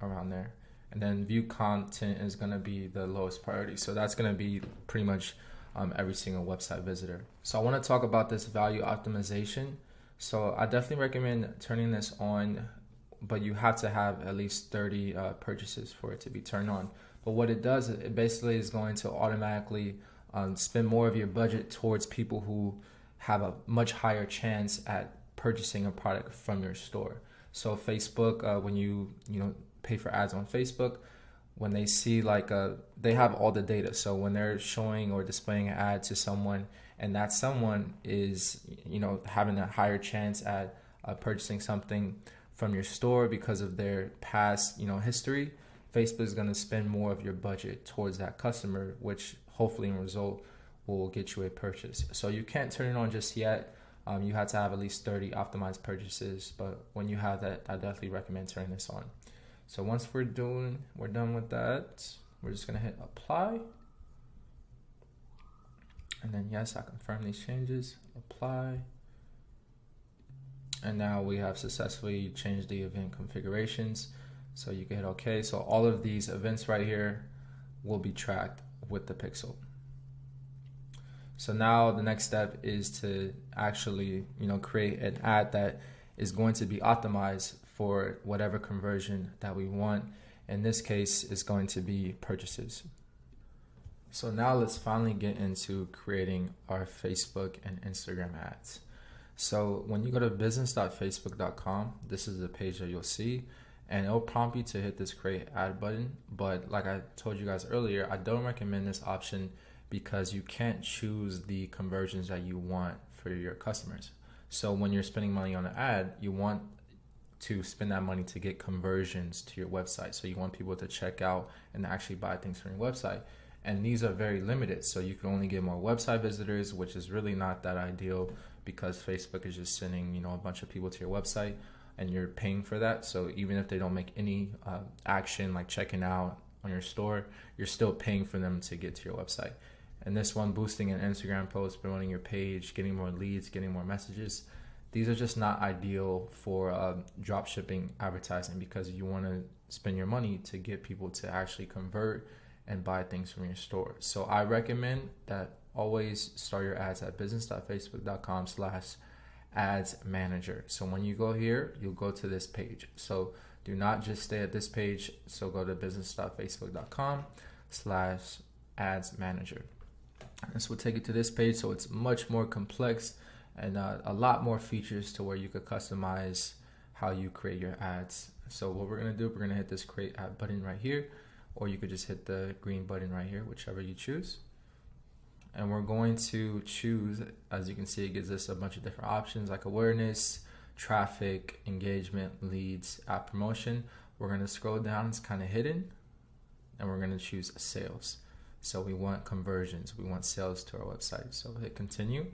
around there. And then view content is going to be the lowest priority. So that's going to be pretty much every single website visitor. So I want to talk about this value optimization. So I definitely recommend turning this on, but you have to have at least 30 purchases for it to be turned on. But what it does, it basically is going to automatically spend more of your budget towards people who have a much higher chance at purchasing a product from your store. So Facebook, when you pay for ads on Facebook, when they see they have all the data. So when they're showing or displaying an ad to someone, and that someone is having a higher chance at purchasing something from your store because of their past history, Facebook is going to spend more of your budget towards that customer, which hopefully in result will get you a purchase. So you can't turn it on just yet. You have to have at least 30 optimized purchases, but when you have that, I definitely recommend turning this on. So once we're done with that, we're just gonna hit apply. And then yes, I confirm these changes, apply. And now we have successfully changed the event configurations. So you can hit okay. So all of these events right here will be tracked with the pixel. So now the next step is to actually, create an ad that is going to be optimized for whatever conversion that we want. In this case, it's going to be purchases. So now let's finally get into creating our Facebook and Instagram ads. So when you go to business.facebook.com, this is the page that you'll see, and it'll prompt you to hit this create ad button. But like I told you guys earlier, I don't recommend this option because you can't choose the conversions that you want for your customers. So when you're spending money on an ad, you want to spend that money to get conversions to your website. So you want people to check out and actually buy things from your website. And these are very limited. So you can only get more website visitors, which is really not that ideal because Facebook is just sending, a bunch of people to your website and you're paying for that. So even if they don't make any action like checking out on your store, you're still paying for them to get to your website. And this one, boosting an Instagram post, promoting your page, getting more leads, getting more messages, these are just not ideal for drop shipping advertising because you want to spend your money to get people to actually convert and buy things from your store. So I recommend that always start your ads at business.facebook.com/ads manager. So when you go here, you'll go to this page. So do not just stay at this page. So go to business.facebook.com/ads manager. This will take you to this page. So it's much more complex and a lot more features to where you could customize how you create your ads. So what we're going to do, we're going to hit this create ad button right here, or you could just hit the green button right here, whichever you choose. And we're going to choose, as you can see, it gives us a bunch of different options like awareness, traffic, engagement, leads, app promotion. We're going to scroll down, it's kind of hidden, and we're going to choose sales. So we want conversions, we want sales to our website. So hit continue.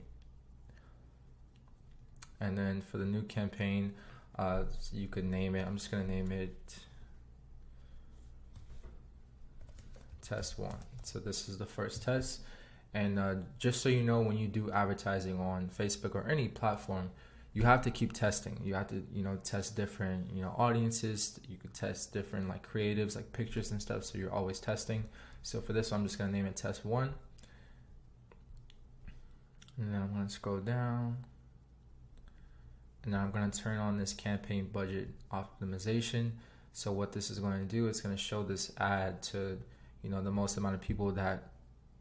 And then for the new campaign, you could name it, I'm just going to name it test 1. So this is the first test. And just so you know, when you do advertising on Facebook or any platform, you have to keep testing. You have to, test different, audiences. You could test different like creatives, like pictures and stuff. So you're always testing. So for this one, I'm just going to name it test 1. And then I'm going to scroll down. And now I'm going to turn on this campaign budget optimization. So what this is going to do, it's going to show this ad to, the most amount of people that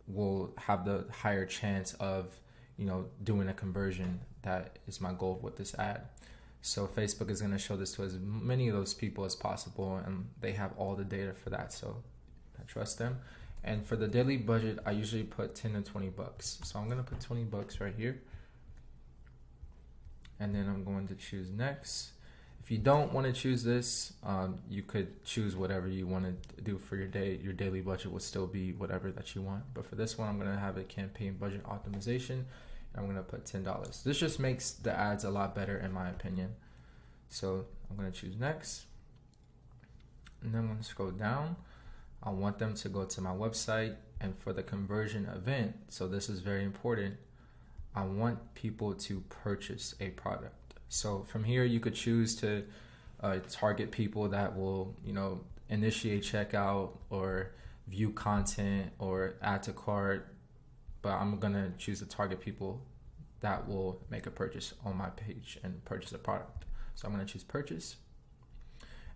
will have the higher chance of, doing a conversion. That is my goal with this ad. So Facebook is going to show this to as many of those people as possible, and they have all the data for that. So that trust them. And for the daily budget, I usually put 10 to 20 bucks. So I'm gonna put 20 bucks right here. And then I'm going to choose next. If you don't want to choose this, you could choose whatever you want to do for your day. Your daily budget will still be whatever that you want. But for this one, I'm going to have a campaign budget optimization. And I'm going to put $10. This just makes the ads a lot better in my opinion. So I'm going to choose next. And then I'm going to scroll down. I want them to go to my website. And for the conversion event, so this is very important, I want people to purchase a product. So from here, you could choose to target people that will, initiate checkout or view content or add to cart. But I'm gonna choose to target people that will make a purchase on my page and purchase a product. So I'm gonna choose purchase.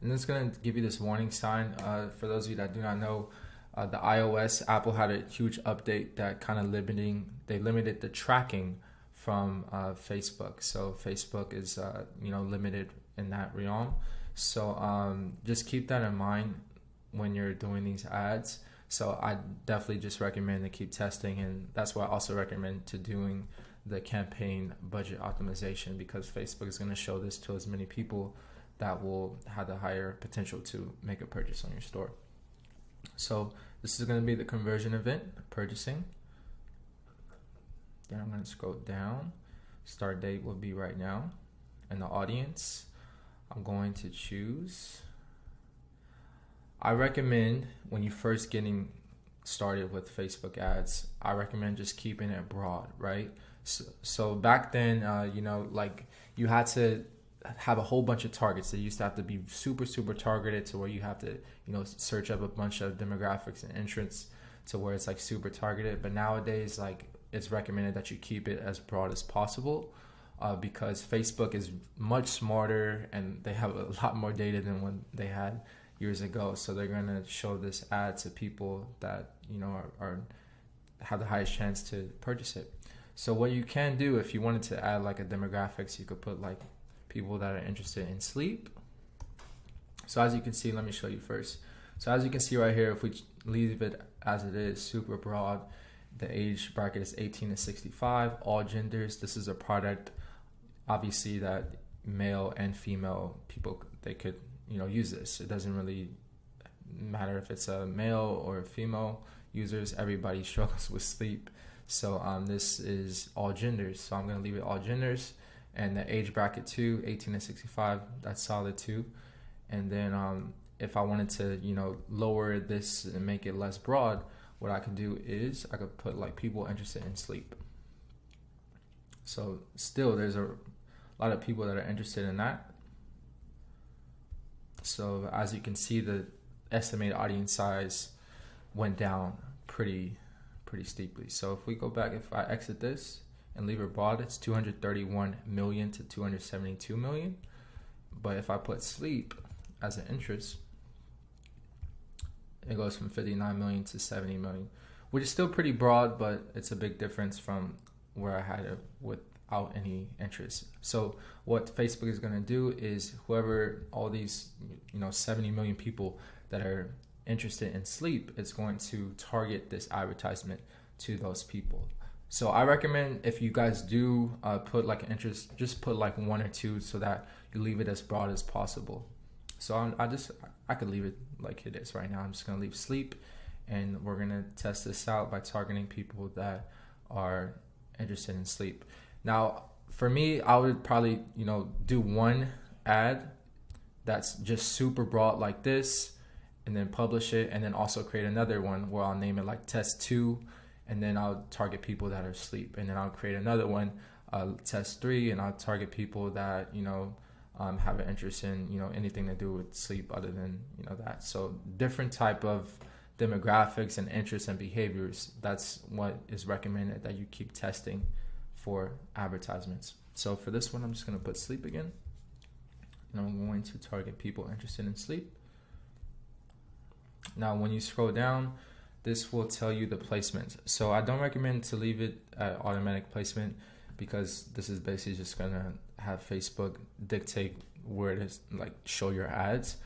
And it's gonna give you this warning sign. For those of you that do not know, the iOS, Apple had a huge update that kind of limited the tracking from Facebook. So Facebook is limited in that realm. So just keep that in mind when you're doing these ads. So I definitely just recommend to keep testing, and that's why I also recommend to doing the campaign budget optimization, because Facebook is going to show this to as many people that will have the higher potential to make a purchase on your store. So this is going to be the conversion event, purchasing. Then I'm going to scroll down. Start date will be right now. And the audience, I'm going to choose. I recommend when you first getting started with Facebook ads, I recommend just keeping it broad, right? So back then, you had to have a whole bunch of targets. They used to have to be super, super targeted to where you have to, search up a bunch of demographics and interests to where it's like super targeted. But nowadays, it's recommended that you keep it as broad as possible because Facebook is much smarter and they have a lot more data than what they had years ago. So they're going to show this ad to people that, have the highest chance to purchase it. So what you can do, if you wanted to add like a demographics, you could put like people that are interested in sleep. So as you can see, let me show you first. So as you can see right here, if we leave it as it is, super broad, the age bracket is 18 to 65, all genders. This is a product, obviously, that male and female people, they could, use this. It doesn't really matter if it's a male or a female users. Everybody struggles with sleep. So this is all genders. So I'm going to leave it all genders. And the age bracket too, 18 to 65, that's solid too. And then if I wanted to, lower this and make it less broad, what I could do is I could put like people interested in sleep. So still there's a lot of people that are interested in that. So as you can see, the estimated audience size went down pretty steeply. So if we go back, if I exit this and leave it broad, it's 231 million to 272 million. But if I put sleep as an interest, it goes from 59 million to 70 million, which is still pretty broad, but it's a big difference from where I had it without any interest. So what Facebook is going to do is whoever, all these, 70 million people that are interested in sleep, it's going to target this advertisement to those people. So I recommend if you guys do put like an interest, just put like one or two so that you leave it as broad as possible. So I could leave it like it is right now. I'm just going to leave sleep, and we're going to test this out by targeting people that are interested in sleep. Now, for me, I would probably, do one ad that's just super broad like this, and then publish it, and then also create another one where I'll name it like test 2, and then I'll target people that are asleep, and then I'll create another one, test 3, and I'll target people that, have an interest in, anything to do with sleep other than, that. So different type of demographics and interests and behaviors, that's what is recommended that you keep testing for advertisements. So for this one, I'm just going to put sleep again, and I'm going to target people interested in sleep. Now, when you scroll down, this will tell you the placement. So I don't recommend to leave it at automatic placement, because this is basically just going to have Facebook dictate where it is, like show your ads.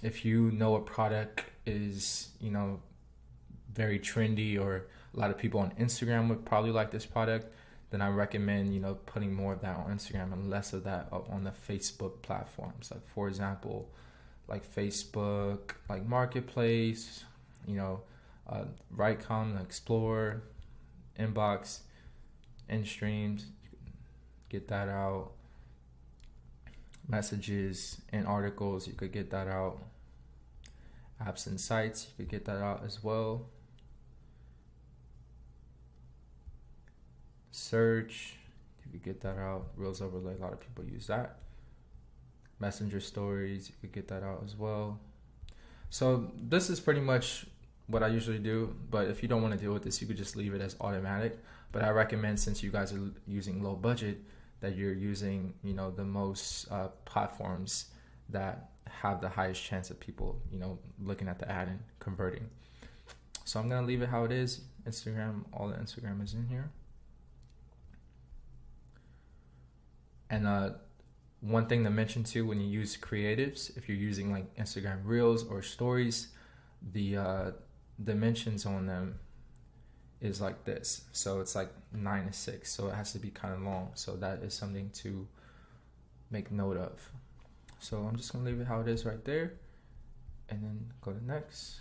If you know a product is, very trendy, or a lot of people on Instagram would probably like this product, then I recommend, putting more of that on Instagram and less of that on the Facebook platforms. Like, for example, like Facebook, like Marketplace, Rightcom, Explorer, Inbox, InStreams, get that out. Messages and articles, you could get that out. Apps and sites, you could get that out as well. Search, you could get that out. Reels overlay, a lot of people use that. Messenger stories, you could get that out as well. So this is pretty much what I usually do, but if you don't want to deal with this, you could just leave it as automatic. But I recommend, since you guys are using low budget, that you're using, the most platforms that have the highest chance of people, looking at the ad and converting. So I'm gonna leave it how it is. Instagram, all the Instagram is in here. And one thing to mention too, when you use creatives, if you're using like Instagram Reels or Stories, the dimensions on them is like this. So it's like 9:6, so it has to be kind of long. So that is something to make note of. So I'm just gonna leave it how it is right there, and then go to next.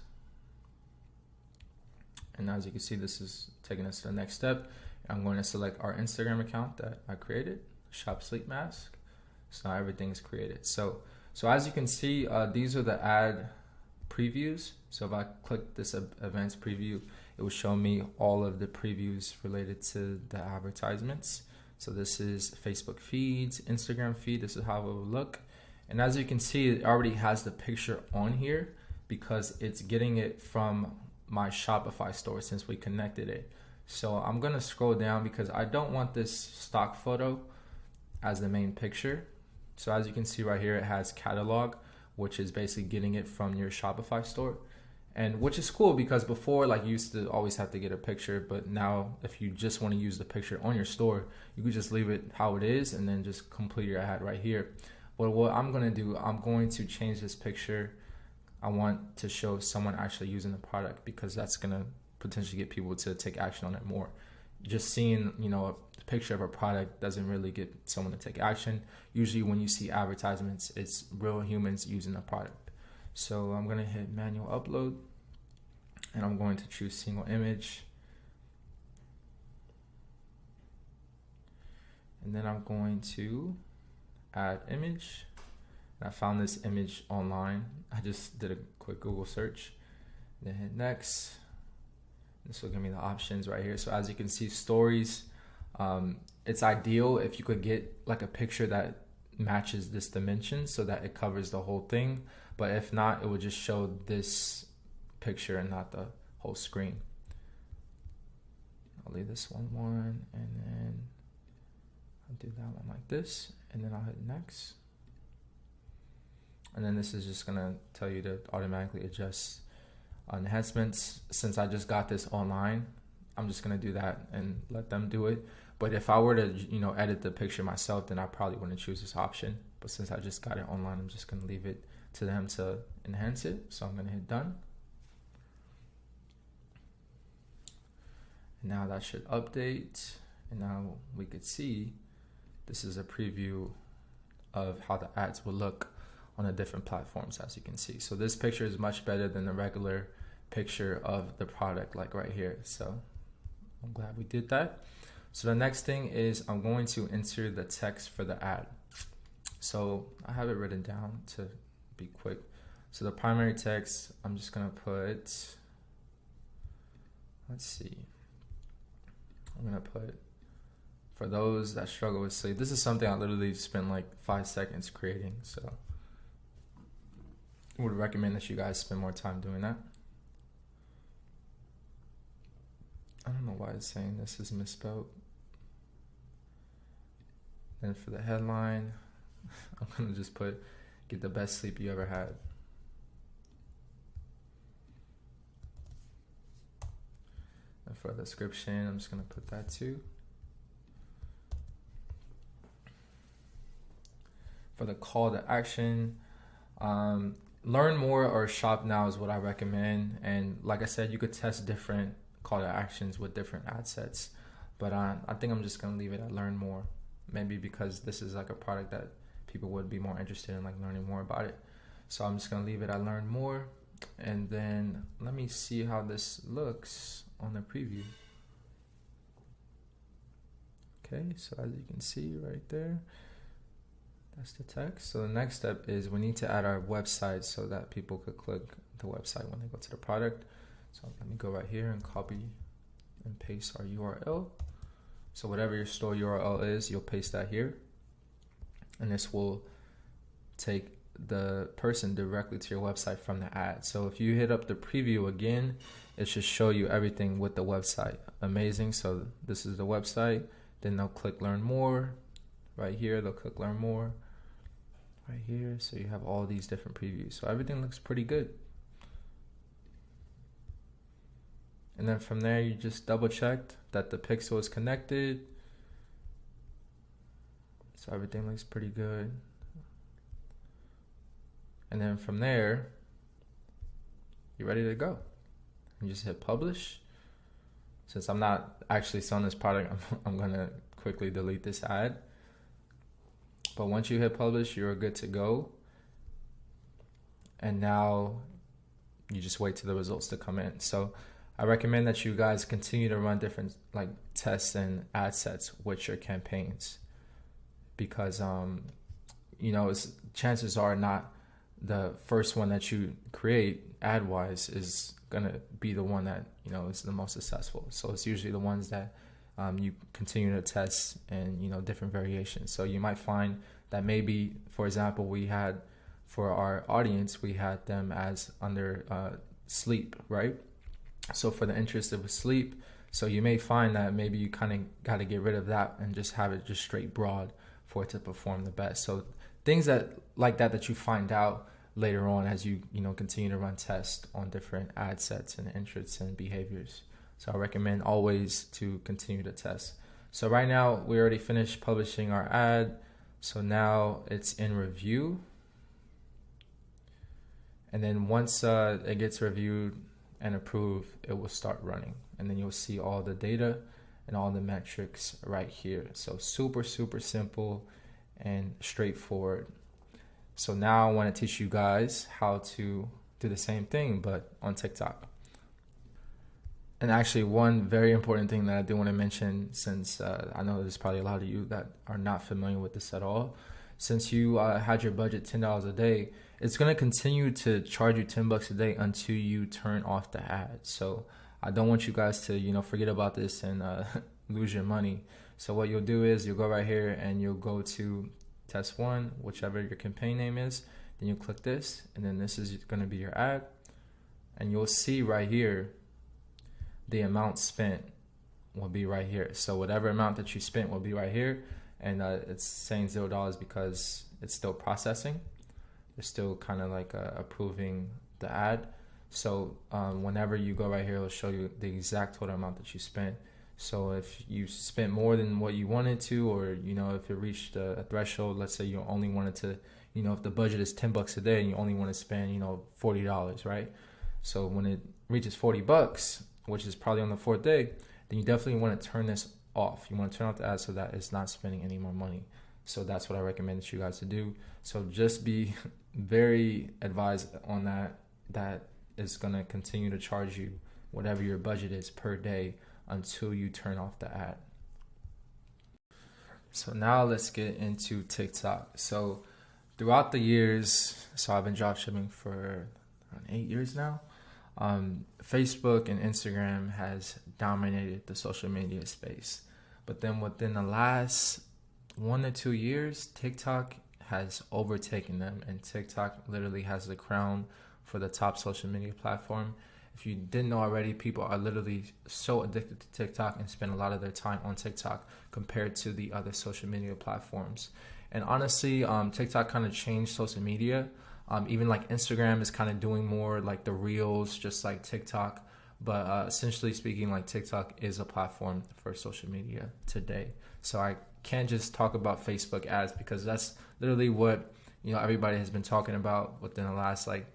And as you can see, this is taking us to the next step. I'm going to select our Instagram account that I created, Shop Sleep Mask. So now everything is created. So as you can see, these are the ad previews. So if I click this events preview, it will show me all of the previews related to the advertisements. So this is Facebook feeds, Instagram feed. This is how it will look. And as you can see, it already has the picture on here because it's getting it from my Shopify store since we connected it. So I'm gonna scroll down because I don't want this stock photo as the main picture. So as you can see right here, it has catalog, which is basically getting it from your Shopify store. And which is cool because before, like, you used to always have to get a picture, but now if you just want to use the picture on your store, you could just leave it how it is and then just complete your ad right here. But what I'm going to do, I'm going to change this picture. I want to show someone actually using the product because that's going to potentially get people to take action on it more. Just seeing, a picture of a product doesn't really get someone to take action. Usually when you see advertisements, it's real humans using the product. So I'm going to hit manual upload and I'm going to choose single image. And then I'm going to add image. And I found this image online. I just did a quick Google search. Then hit next. This will give me the options right here. So as you can see, stories, it's ideal if you could get like a picture that matches this dimension so that it covers the whole thing. But if not, it will just show this picture and not the whole screen. I'll leave this one and then I'll do that one like this, and then I'll hit next. And then this is just gonna tell you to automatically adjust enhancements. Since I just got this online, I'm just gonna do that and let them do it. But if I were to, edit the picture myself, then I probably wouldn't choose this option. But since I just got it online, I'm just gonna leave it to them to enhance it. So I'm gonna hit done. And now that should update. And now we could see this is a preview of how the ads will look on the different platforms, as you can see. So this picture is much better than the regular picture of the product, like right here. So I'm glad we did that. So the next thing is I'm going to enter the text for the ad. So I have it written down to be quick. So the primary text, I'm just gonna put, let's see. I'm gonna put, for those that struggle with sleep, this is something I literally spent like 5 seconds creating. So I would recommend that you guys spend more time doing that. I don't know why it's saying this is misspelled. Then for the headline, I'm gonna just put, get the best sleep you ever had. And for the description, I'm just gonna put that too. For the call to action, learn more or shop now is what I recommend. And like I said, you could test different call to actions with different ad sets. But I think I'm just gonna leave it at learn more. Maybe because this is like a product that people would be more interested in, like learning more about it. So I'm just gonna leave it at learn more. And then let me see how this looks on the preview. Okay, so as you can see right there, that's the text. So the next step is we need to add our website so that people could click the website when they go to the product. So let me go right here and copy and paste our URL. So whatever your store URL is, you'll paste that here. And this will take the person directly to your website from the ad. So if you hit up the preview again, it should show you everything with the website. Amazing. So this is the website. Then they'll click learn more. Right here, they'll click learn more. Right here, so you have all these different previews. So everything looks pretty good. And then from there, you just double checked that the pixel is connected. So everything looks pretty good. And then from there, you're ready to go. You just hit publish. Since I'm not actually selling this product, I'm gonna quickly delete this ad. But once you hit publish, you're good to go. And now you just wait till the results to come in. So I recommend that you guys continue to run different like tests and ad sets with your campaigns, because chances are not the first one that you create ad wise is gonna be the one that is the most successful. So it's usually the ones that you continue to test and different variations. So you might find that maybe, for example, we had for our audience, we had them as under sleep, right? So for the interest of sleep, so you may find that maybe you kind of got to get rid of that and just have it just straight broad for it to perform the best. So things that you find out later on as you continue to run tests on different ad sets and interests and behaviors. So I recommend always to continue to test. So right now we already finished publishing our ad. So now it's in review. And then once it gets reviewed and approved, it will start running. And then you'll see all the data and all the metrics right here. So super, super simple and straightforward. So now I want to teach you guys how to do the same thing, but on TikTok. And actually, one very important thing that I do want to mention, since I know there's probably a lot of you that are not familiar with this at all. Since you had your budget $10 a day, it's going to continue to charge you $10 a day until you turn off the ad. So I don't want you guys to, forget about this and lose your money. So what you'll do is you'll go right here and you'll go to test one, whichever your campaign name is. Then you click this, and then this is going to be your ad. And you'll see right here, the amount spent will be right here. So whatever amount that you spent will be right here. And it's saying $0 because it's still processing. They're still kind of like approving the ad. So whenever you go right here, it'll show you the exact total amount that you spent. So if you spent more than what you wanted to, or if it reached a threshold, let's say you only wanted to, if the budget is $10 a day and you only want to spend $40, right? So when it reaches $40, which is probably on the 4th day, then you definitely want to turn this off. You want to turn off the ad so that it's not spending any more money. So that's what I recommend that you guys to do. So just be very advised on that. That is going to continue to charge you whatever your budget is per day until you turn off the ad. So now let's get into TikTok. So throughout the years, so I've been dropshipping for around 8 years now. Facebook and Instagram has dominated the social media space. But then within the last 1 to 2 years, TikTok has overtaken them, and TikTok literally has the crown for the top social media platform. If you didn't know already, people are literally so addicted to TikTok and spend a lot of their time on TikTok compared to the other social media platforms. And honestly, TikTok kind of changed social media. Even like Instagram is kind of doing more like the reels, just like TikTok. But essentially speaking, like TikTok is a platform for social media today. So I can't just talk about Facebook ads because that's literally what everybody has been talking about within the last, like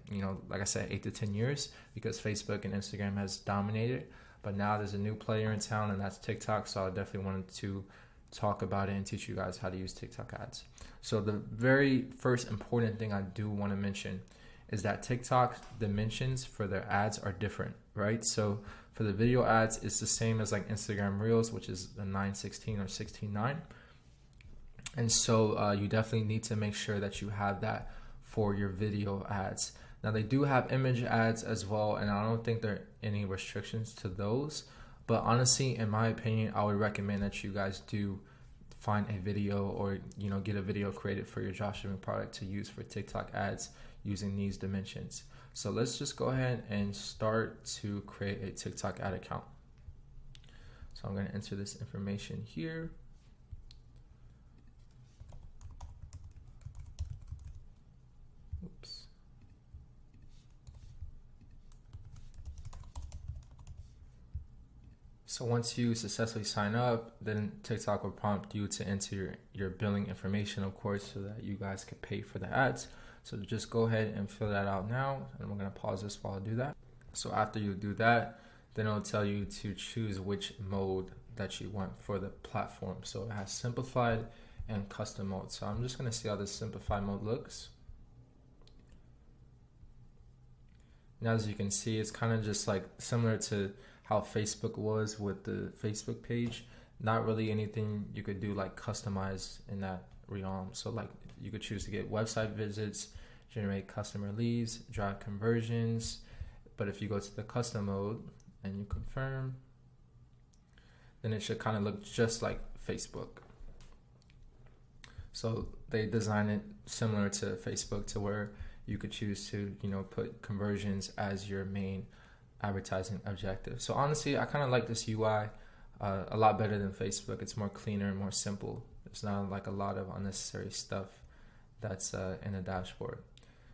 I said, 8 to 10 years, because Facebook and Instagram has dominated. But now there's a new player in town, and that's TikTok. So I definitely wanted to talk about it and teach you guys how to use TikTok ads. So the very first important thing I do want to mention is that TikTok dimensions for their ads are different, right? So for the video ads, it's the same as like Instagram Reels, which is the 916 or 16:9. And so you definitely need to make sure that you have that for your video ads. Now they do have image ads as well, and I don't think there are any restrictions to those. But honestly, in my opinion, I would recommend that you guys do find a video or get a video created for your dropshipping product to use for TikTok ads using these dimensions. So let's just go ahead and start to create a TikTok ad account. So I'm going to enter this information here. Oops. So once you successfully sign up, then TikTok will prompt you to enter your billing information, of course, so that you guys can pay for the ads. So just go ahead and fill that out now, and we're going to pause this while I do that. So after you do that, then it'll tell you to choose which mode that you want for the platform. So it has simplified and custom mode. So I'm just going to see how this simplified mode looks. Now, as you can see, it's kind of just like similar to how Facebook was with the Facebook page. Not really anything you could do like customize in that realm. So like you could choose to get website visits, generate customer leads, drive conversions. But if you go to the custom mode and you confirm, then it should kind of look just like Facebook. So they design it similar to Facebook to where you could choose to, put conversions as your main advertising objective. So honestly, I kind of like this UI a lot better than Facebook. It's more cleaner and more simple. There's not like a lot of unnecessary stuff that's in the dashboard.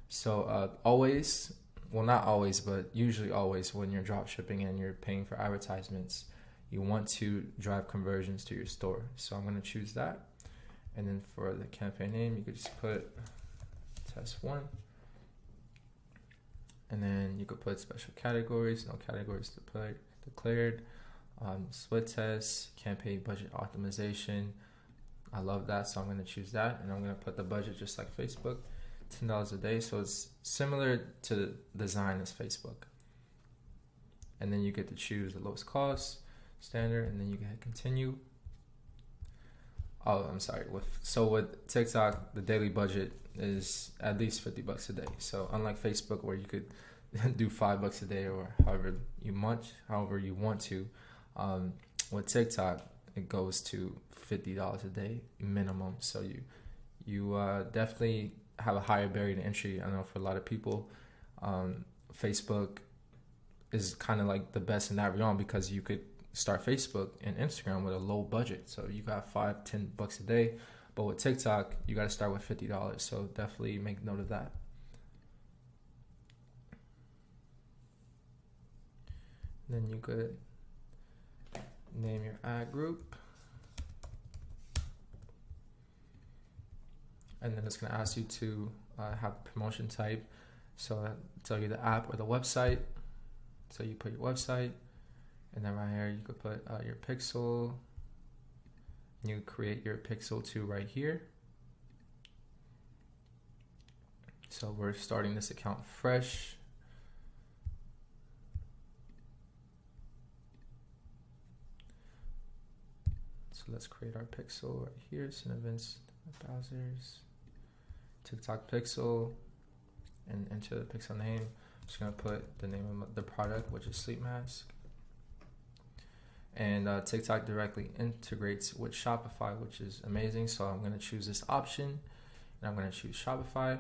So always, well, not always, but usually always when you're drop shipping and you're paying for advertisements, you want to drive conversions to your store. So I'm going to choose that. And then for the campaign name, you could just put test 1. And then you could put special categories, no categories declared, split test, campaign budget optimization. I love that, so I'm going to choose that. And I'm going to put the budget just like Facebook, $10 a day. So it's similar to the design as Facebook. And then you get to choose the lowest cost, standard, and then you can hit continue. Oh, I'm sorry. With TikTok, the daily budget is at least $50 a day. So unlike Facebook, where you could do $5 a day or however you want to, with TikTok it goes to $50 a day minimum. So you definitely have a higher barrier to entry. I know for a lot of people, Facebook is kind of like the best in that realm because you could start Facebook and Instagram with a low budget. So you got $5-10 a day. But with TikTok, you got to start with $50. So definitely make note of that. Then you could name your ad group. And then it's going to ask you to have promotion type. So I'll tell you the app or the website. So you put your website. And then right here, you could put your pixel. You create your pixel 2 right here. So we're starting this account fresh. So let's create our pixel right here. Send events, browsers, TikTok pixel, and enter the pixel name. I'm just gonna put the name of the product, which is sleep mask. And TikTok directly integrates with Shopify, which is amazing. So I'm going to choose this option, and I'm going to choose Shopify,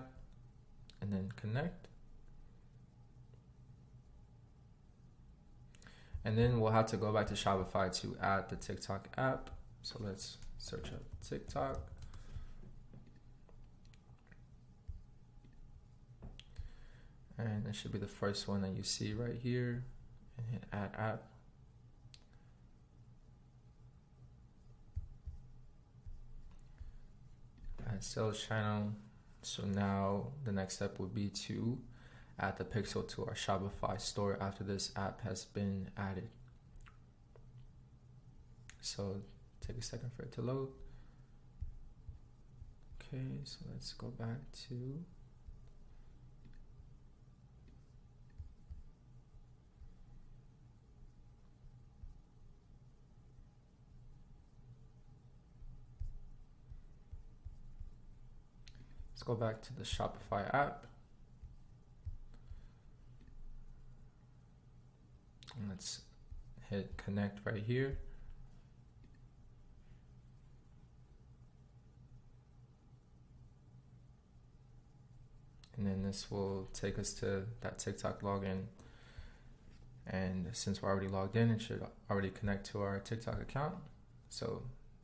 and then connect. And then we'll have to go back to Shopify to add the TikTok app. So let's search up TikTok. And it should be the first one that you see right here, and hit add app. Add sales channel, So now the next step would be to add the pixel to our Shopify store after this app has been added. So take a second for it to load. Okay, so let's go back to the Shopify app. And let's hit connect right here. And then this will take us to that TikTok login. And since we're already logged in, it should already connect to our TikTok account. So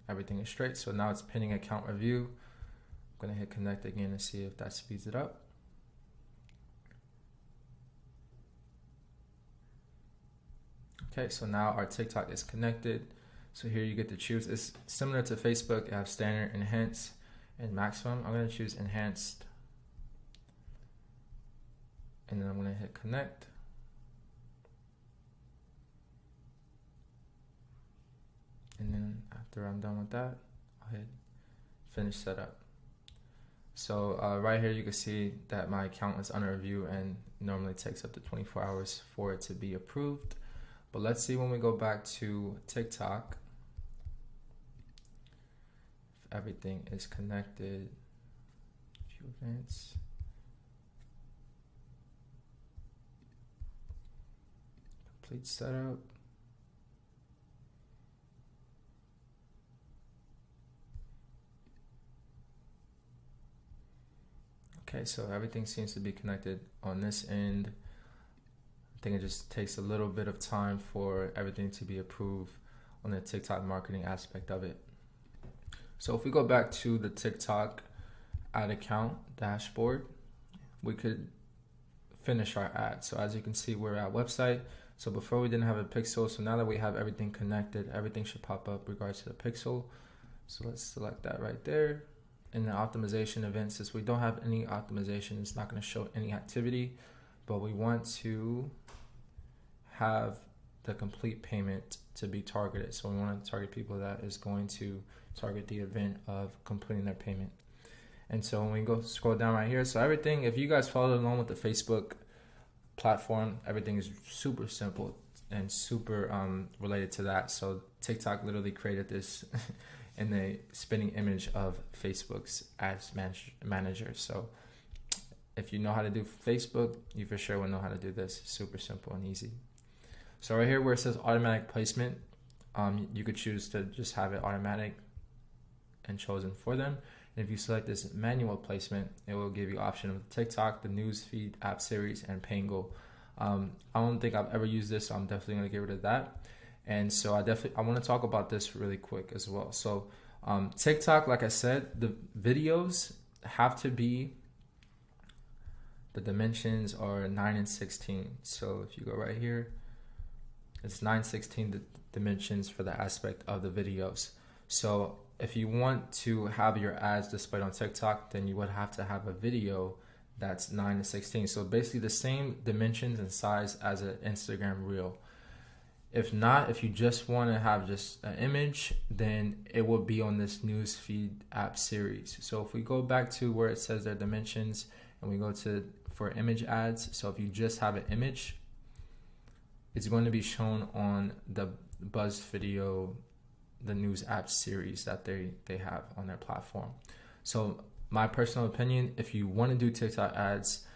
everything is straight. So now it's pending account review. I'm gonna hit connect again and see if that speeds it up. Okay, so now our TikTok is connected. So here you get to choose. It's similar to Facebook. You have standard, enhanced, and maximum. I'm gonna choose enhanced. And then I'm gonna hit connect. And then after I'm done with that, I'll hit finish setup. So right here you can see that my account is under review and normally takes up to 24 hours for it to be approved. But let's see when we go back to TikTok, if everything is connected. Few events. Complete setup. Okay, so everything seems to be connected on this end. I think it just takes a little bit of time for everything to be approved on the TikTok marketing aspect of it. So if we go back to the TikTok ad account dashboard, we could finish our ad. So as you can see, we're at website. So before we didn't have a pixel. So now that we have everything connected, everything should pop up regards to the pixel. So let's select that right there. In the optimization event, since we don't have any optimization, it's not going to show any activity, but we want to have the complete payment to be targeted. So we want to target people that is going to target the event of completing their payment. And so when we go scroll down right here, so everything, if you guys followed along with the Facebook platform, everything is super simple and super related to that. So TikTok literally created this in the spinning image of Facebook's ads manager. So if you know how to do Facebook, you for sure will know how to do this. Super simple and easy. So right here where it says automatic placement, you could choose to just have it automatic and chosen for them. And if you select this manual placement, it will give you option of TikTok, the news feed, app series, and Pango. I don't think I've ever used this, so I'm definitely gonna get rid of that. And so I want to talk about this really quick as well. So TikTok, like I said, the videos have to be, the dimensions are 9 and 16. So if you go right here, it's 9/16 dimensions for the aspect of the videos. So if you want to have your ads displayed on TikTok, then you would have to have a video that's 9/16. So basically the same dimensions and size as an Instagram reel. If not, if you just want to have just an image, then it will be on this news feed app series. So if we go back to where it says their dimensions and we go to for image ads, so if you just have an image, it's going to be shown on the Buzz Video, the news app series that they have on their platform. So my personal opinion, if you want to do TikTok ads,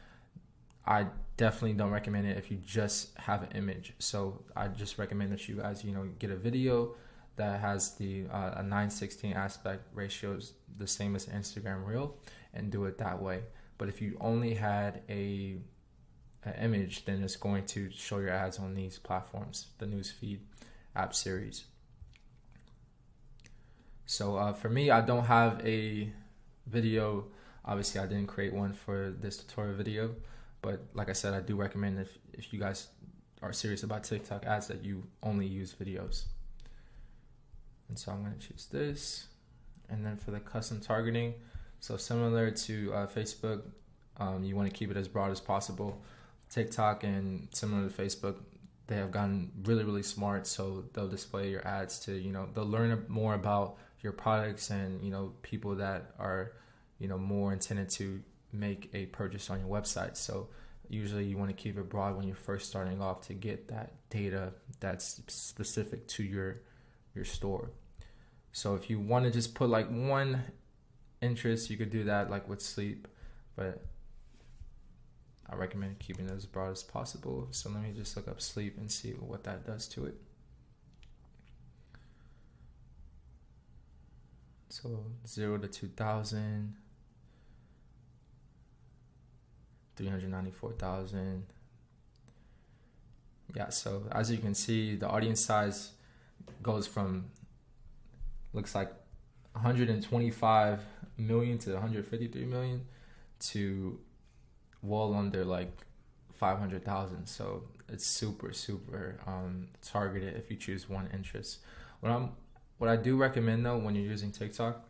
I definitely don't recommend it if you just have an image. So I just recommend that you guys, get a video that has the a 9/16 aspect ratios, the same as Instagram Reel, and do it that way. But if you only had an image, then it's going to show your ads on these platforms, the newsfeed app series. So for me, I don't have a video. Obviously, I didn't create one for this tutorial video. But like I said, I do recommend if you guys are serious about TikTok ads that you only use videos. And so I'm going to choose this. And then for the custom targeting, So similar to Facebook, you want to keep it as broad as possible. TikTok and similar to Facebook, they have gotten really, really smart. So they'll display your ads to, they'll learn more about your products and, people that are, more intended to make a purchase on your website. So usually you want to keep it broad when you're first starting off to get that data that's specific to your store. So if you want to just put like one interest, you could do that like with sleep, but I recommend keeping it as broad as possible. So let me just look up sleep and see what that does to it. So 0 to 2,000, 394,000. Yeah, so as you can see, the audience size goes from, looks like 125 million to 153 million to well under like 500,000. So it's super targeted if you choose one interest. What I do recommend though when you're using TikTok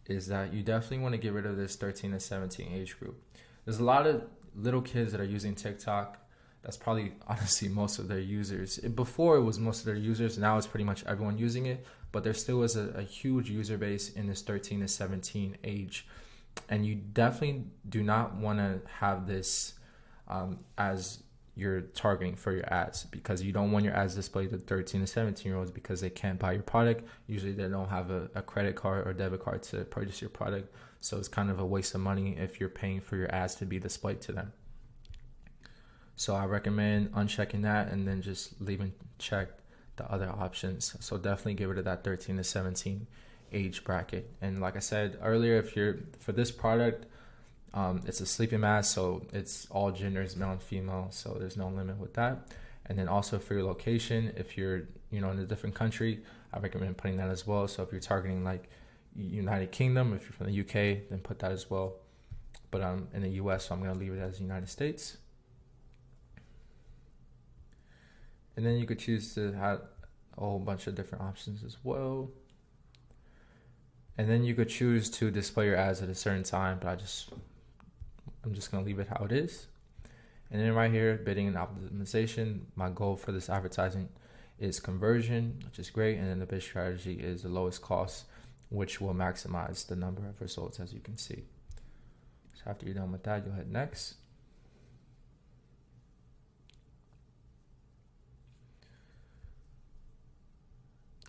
is that you definitely want to get rid of this 13 to 17 age group. There's a lot of little kids that are using TikTok. That's probably honestly most of their users. Before it was most of their users, now it's pretty much everyone using it, but there still is a huge user base in this 13 to 17 age. And you definitely do not want to have this as you're targeting for your ads, because you don't want your ads displayed to 13 to 17 year olds because they can't buy your product. Usually they don't have a credit card or debit card to purchase your product. So it's kind of a waste of money if you're paying for your ads to be displayed to them. So I recommend unchecking that and then just leaving checked the other options. So definitely get rid of that 13 to 17 age bracket. And like I said earlier, if you're for this product, it's a sleeping mask, so it's all genders, male and female, so there's no limit with that. And then also for your location, if you're in a different country, I recommend putting that as well. So if you're targeting like United Kingdom, if you're from the UK, then put that as well. But in the US, so I'm going to leave it as United States. And then you could choose to have a whole bunch of different options as well. And then you could choose to display your ads at a certain time, but I'm just going to leave it how it is. And then right here, bidding and optimization. My goal for this advertising is conversion, which is great. And then the bid strategy is the lowest cost, which will maximize the number of results, as you can see. So after you're done with that, you'll hit next.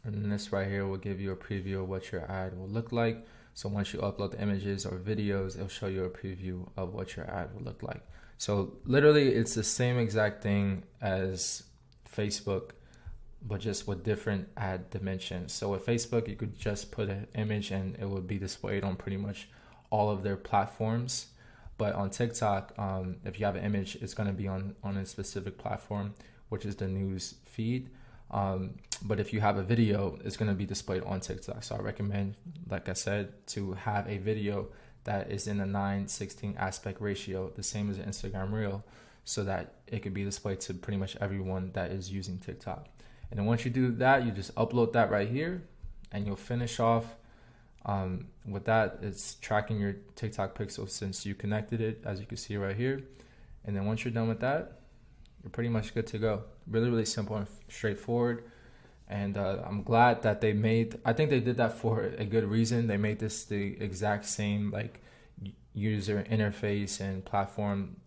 And then this right here will give you a preview of what your ad will look like. So once you upload the images or videos, it'll show you a preview of what your ad will look like. So literally it's the same exact thing as Facebook, but just with different ad dimensions. So with Facebook, you could just put an image and it would be displayed on pretty much all of their platforms. But on TikTok, if you have an image, it's going to be on a specific platform, which is the news feed. But if you have a video, it's going to be displayed on TikTok. So I recommend, like I said, to have a video that is in a 9:16 aspect ratio, the same as an Instagram reel, so that it could be displayed to pretty much everyone that is using TikTok. And then once you do that, you just upload that right here and you'll finish off with that. It's tracking your TikTok pixel since you connected it, as you can see right here. And then once you're done with that, you're pretty much good to go. Really, really simple and straightforward. And I'm glad that I think they did that for a good reason. They made this the exact same like user interface and platform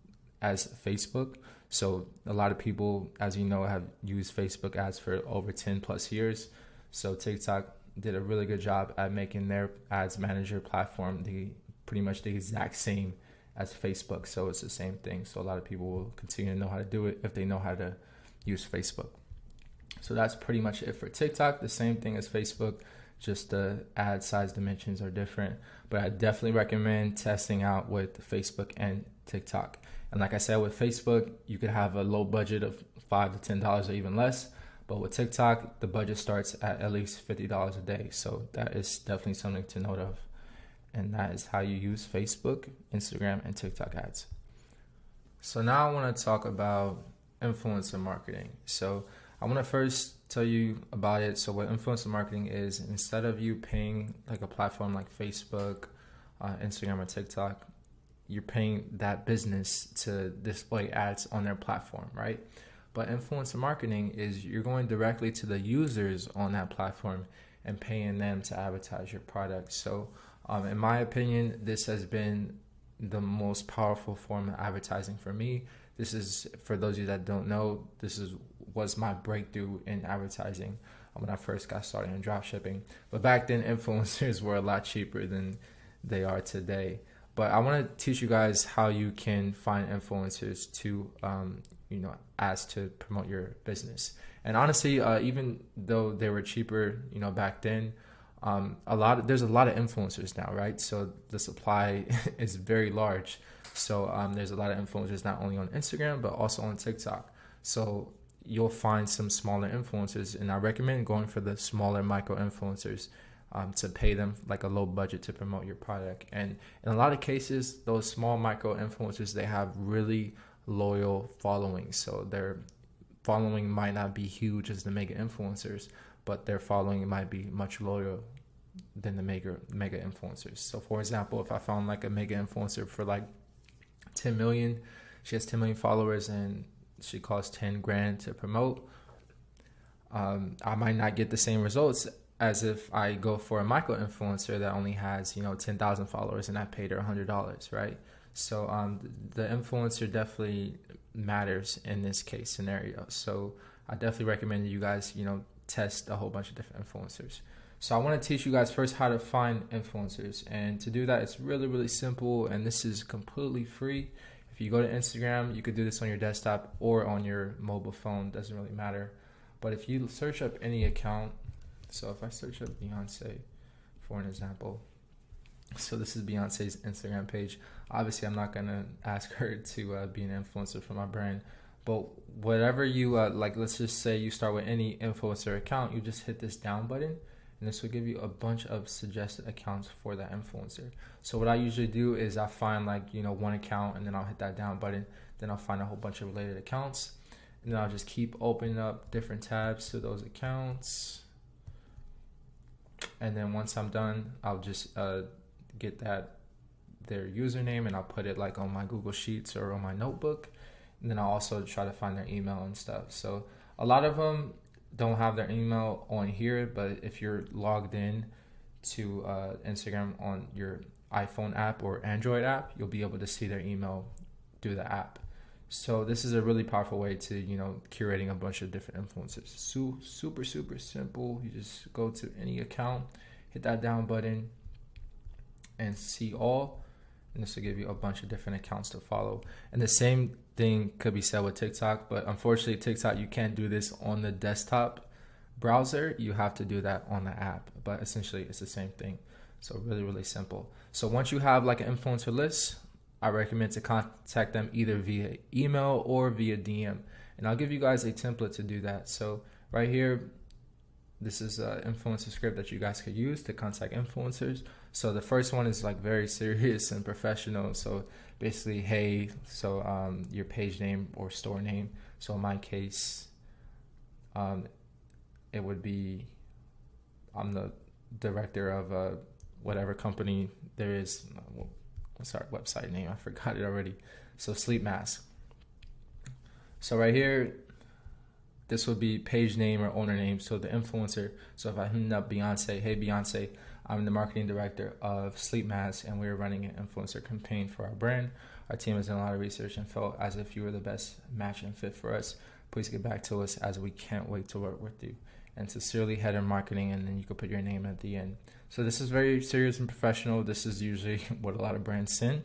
as Facebook. So a lot of people, as you know, have used Facebook ads for over 10 plus years. So TikTok did a really good job at making their ads manager platform pretty much the exact same as Facebook. So it's the same thing. So a lot of people will continue to know how to do it if they know how to use Facebook. So that's pretty much it for TikTok. The same thing as Facebook, just the ad size dimensions are different. But I definitely recommend testing out with Facebook and TikTok. And like I said, with Facebook, you could have a low budget of $5 to $10 or even less. But with TikTok, the budget starts at least $50 a day. So that is definitely something to note of. And that is how you use Facebook, Instagram, and TikTok ads. So now I want to talk about influencer marketing. So I want to first tell you about it. So what influencer marketing is, instead of you paying like a platform like Facebook Instagram or TikTok, you're paying that business to display ads on their platform, right? But influencer marketing is you're going directly to the users on that platform and paying them to advertise your product. So in my opinion, this has been the most powerful form of advertising for me. This is, for those of you that don't know, was my breakthrough in advertising when I first got started in dropshipping. But back then, influencers were a lot cheaper than they are today. But I want to teach you guys how you can find influencers to, as to promote your business. And honestly, even though they were cheaper, back then, there's a lot of influencers now, right? So the supply is very large. So there's a lot of influencers not only on Instagram but also on TikTok. So you'll find some smaller influencers, and I recommend going for the smaller micro influencers to pay them like a low budget to promote your product. And in a lot of cases, those small micro influencers, they have really loyal followings. So their following might not be huge as the mega influencers, but their following might be much lower than the mega influencers. So for example, if I found like a mega influencer for like 10 million, she has 10 million followers and she costs 10 grand to promote, I might not get the same results as if I go for a micro influencer that only has 10,000 followers and I paid her $100, right? So the influencer definitely matters in this case scenario. So I definitely recommend you guys test a whole bunch of different influencers. So I want to teach you guys first how to find influencers, and to do that, it's really, really simple, and this is completely free. If you go to Instagram, you could do this on your desktop or on your mobile phone, doesn't really matter. But if you search up any account, so if I search up Beyonce for an example, so this is Beyonce's Instagram page. Obviously, I'm not going to ask her to be an influencer for my brand, but whatever you let's just say you start with any influencer account, you just hit this down button, and this will give you a bunch of suggested accounts for that influencer. So what I usually do is I find one account, and then I'll hit that down button. Then I'll find a whole bunch of related accounts, and then I'll just keep opening up different tabs to those accounts. And then once I'm done, I'll just get their username, and I'll put it like on my Google Sheets or on my notebook. And then I'll also try to find their email and stuff. So a lot of them don't have their email on here, but if you're logged in to Instagram on your iPhone app or Android app, you'll be able to see their email through the app. So this is a really powerful way to curating a bunch of different influencers. Super simple. You just go to any account, hit that down button, and see all, and this will give you a bunch of different accounts to follow. And the same thing could be said with TikTok, but unfortunately TikTok, you can't do this on the desktop browser. You have to do that on the app, but essentially it's the same thing. So really simple. So once you have like an influencer list, I recommend to contact them either via email or via DM, and I'll give you guys a template to do that. So right here, this is an influencer script that you guys could use to contact influencers. So the first one is like very serious and professional. So basically, hey, so your page name or store name. So in my case, it would be, I'm the director of whatever company there is. What's our website name? I forgot it already. So Sleep Mask. So right here, this would be page name or owner name. So the influencer. So if I hit up Beyonce, hey Beyonce, I'm the marketing director of Sleep Mask, and we're running an influencer campaign for our brand. Our team has done a lot of research and felt as if you were the best match and fit for us. Please get back to us, as we can't wait to work with you. And sincerely, Head of Marketing, and then you could put your name at the end. So this is very serious and professional. This is usually what a lot of brands send.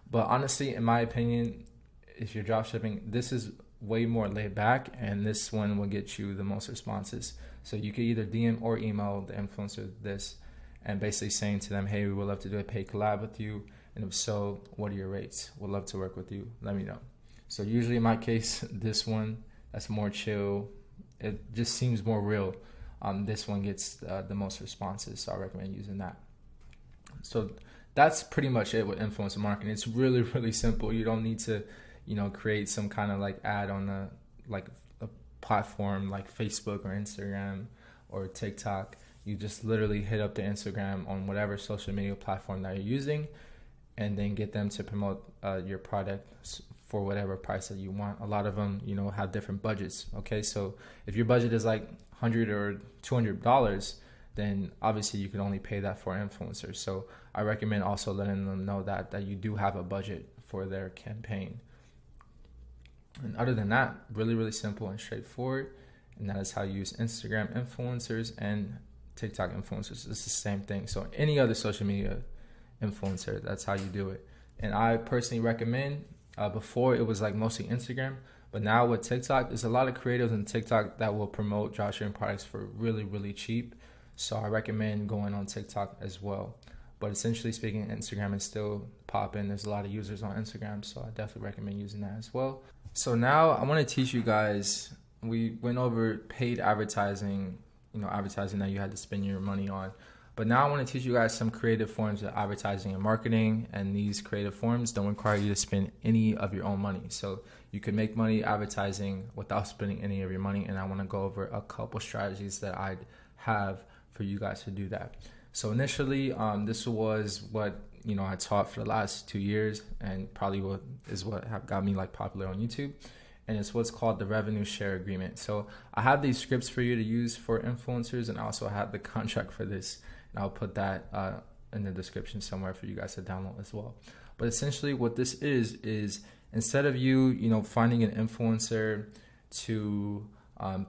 But honestly, in my opinion, if you're dropshipping, this is way more laid back, and this one will get you the most responses. So you could either DM or email the influencer this, and basically saying to them, hey, we would love to do a paid collab with you, and if so, what are your rates? We'd love to work with you. Let me know. So usually in my case, this one, that's more chill. It just seems more real. This one gets the most responses, so I recommend using that. So that's pretty much it with influencer marketing. It's really simple. You don't need to create some kind of like ad on a platform like Facebook or Instagram or TikTok. you just literally hit up the Instagram on whatever social media platform that you're using, and then get them to promote your product for whatever price that you want. A lot of them, have different budgets. Okay, so if your budget is like $100 or $200, then obviously you can only pay that for influencers. So I recommend also letting them know that you do have a budget for their campaign. And other than that, really, really simple and straightforward. And that is how you use Instagram influencers and TikTok influencers. It's the same thing. So any other social media influencer, that's how you do it. And I personally recommend, before it was like mostly Instagram, but now with TikTok, there's a lot of creatives on TikTok that will promote dropshipping products for really, really cheap. So I recommend going on TikTok as well. But essentially speaking, Instagram is still popping. There's a lot of users on Instagram, so I definitely recommend using that as well. So now I want to teach you guys, we went over paid advertising, advertising that you had to spend your money on. But now I want to teach you guys some creative forms of advertising and marketing. And these creative forms don't require you to spend any of your own money. So you can make money advertising without spending any of your money. And I want to go over a couple strategies that I have for you guys to do that. So initially, this was what I taught for the last 2 years, and probably what have got me like popular on YouTube. And it's what's called the revenue share agreement. So I have these scripts for you to use for influencers, and I also have the contract for this, and I'll put that in the description somewhere for you guys to download as well. But essentially, what this is instead of you finding an influencer to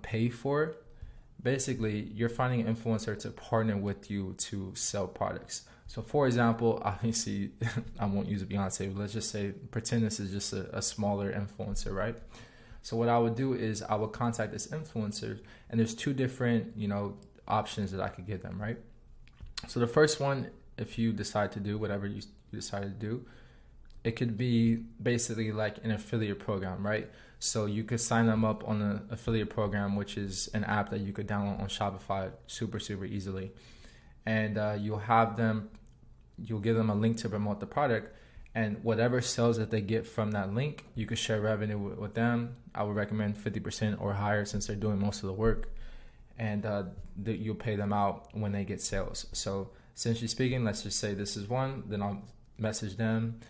pay for it, basically, you're finding an influencer to partner with you to sell products. So for example, obviously, I won't use Beyonce, but let's just say, pretend this is just a smaller influencer, right? So what I would do is I would contact this influencer, and there's two different, options that I could give them, right? So the first one, if you decide to do whatever you decide to do, it could be basically like an affiliate program, right? So you could sign them up on an affiliate program, which is an app that you could download on Shopify super, super easily. And you'll give them a link to promote the product, and whatever sales that they get from that link, you could share revenue with them. I would recommend 50% or higher, since they're doing most of the work, and you'll pay them out when they get sales. So essentially speaking, let's just say this is one, then I'll message them,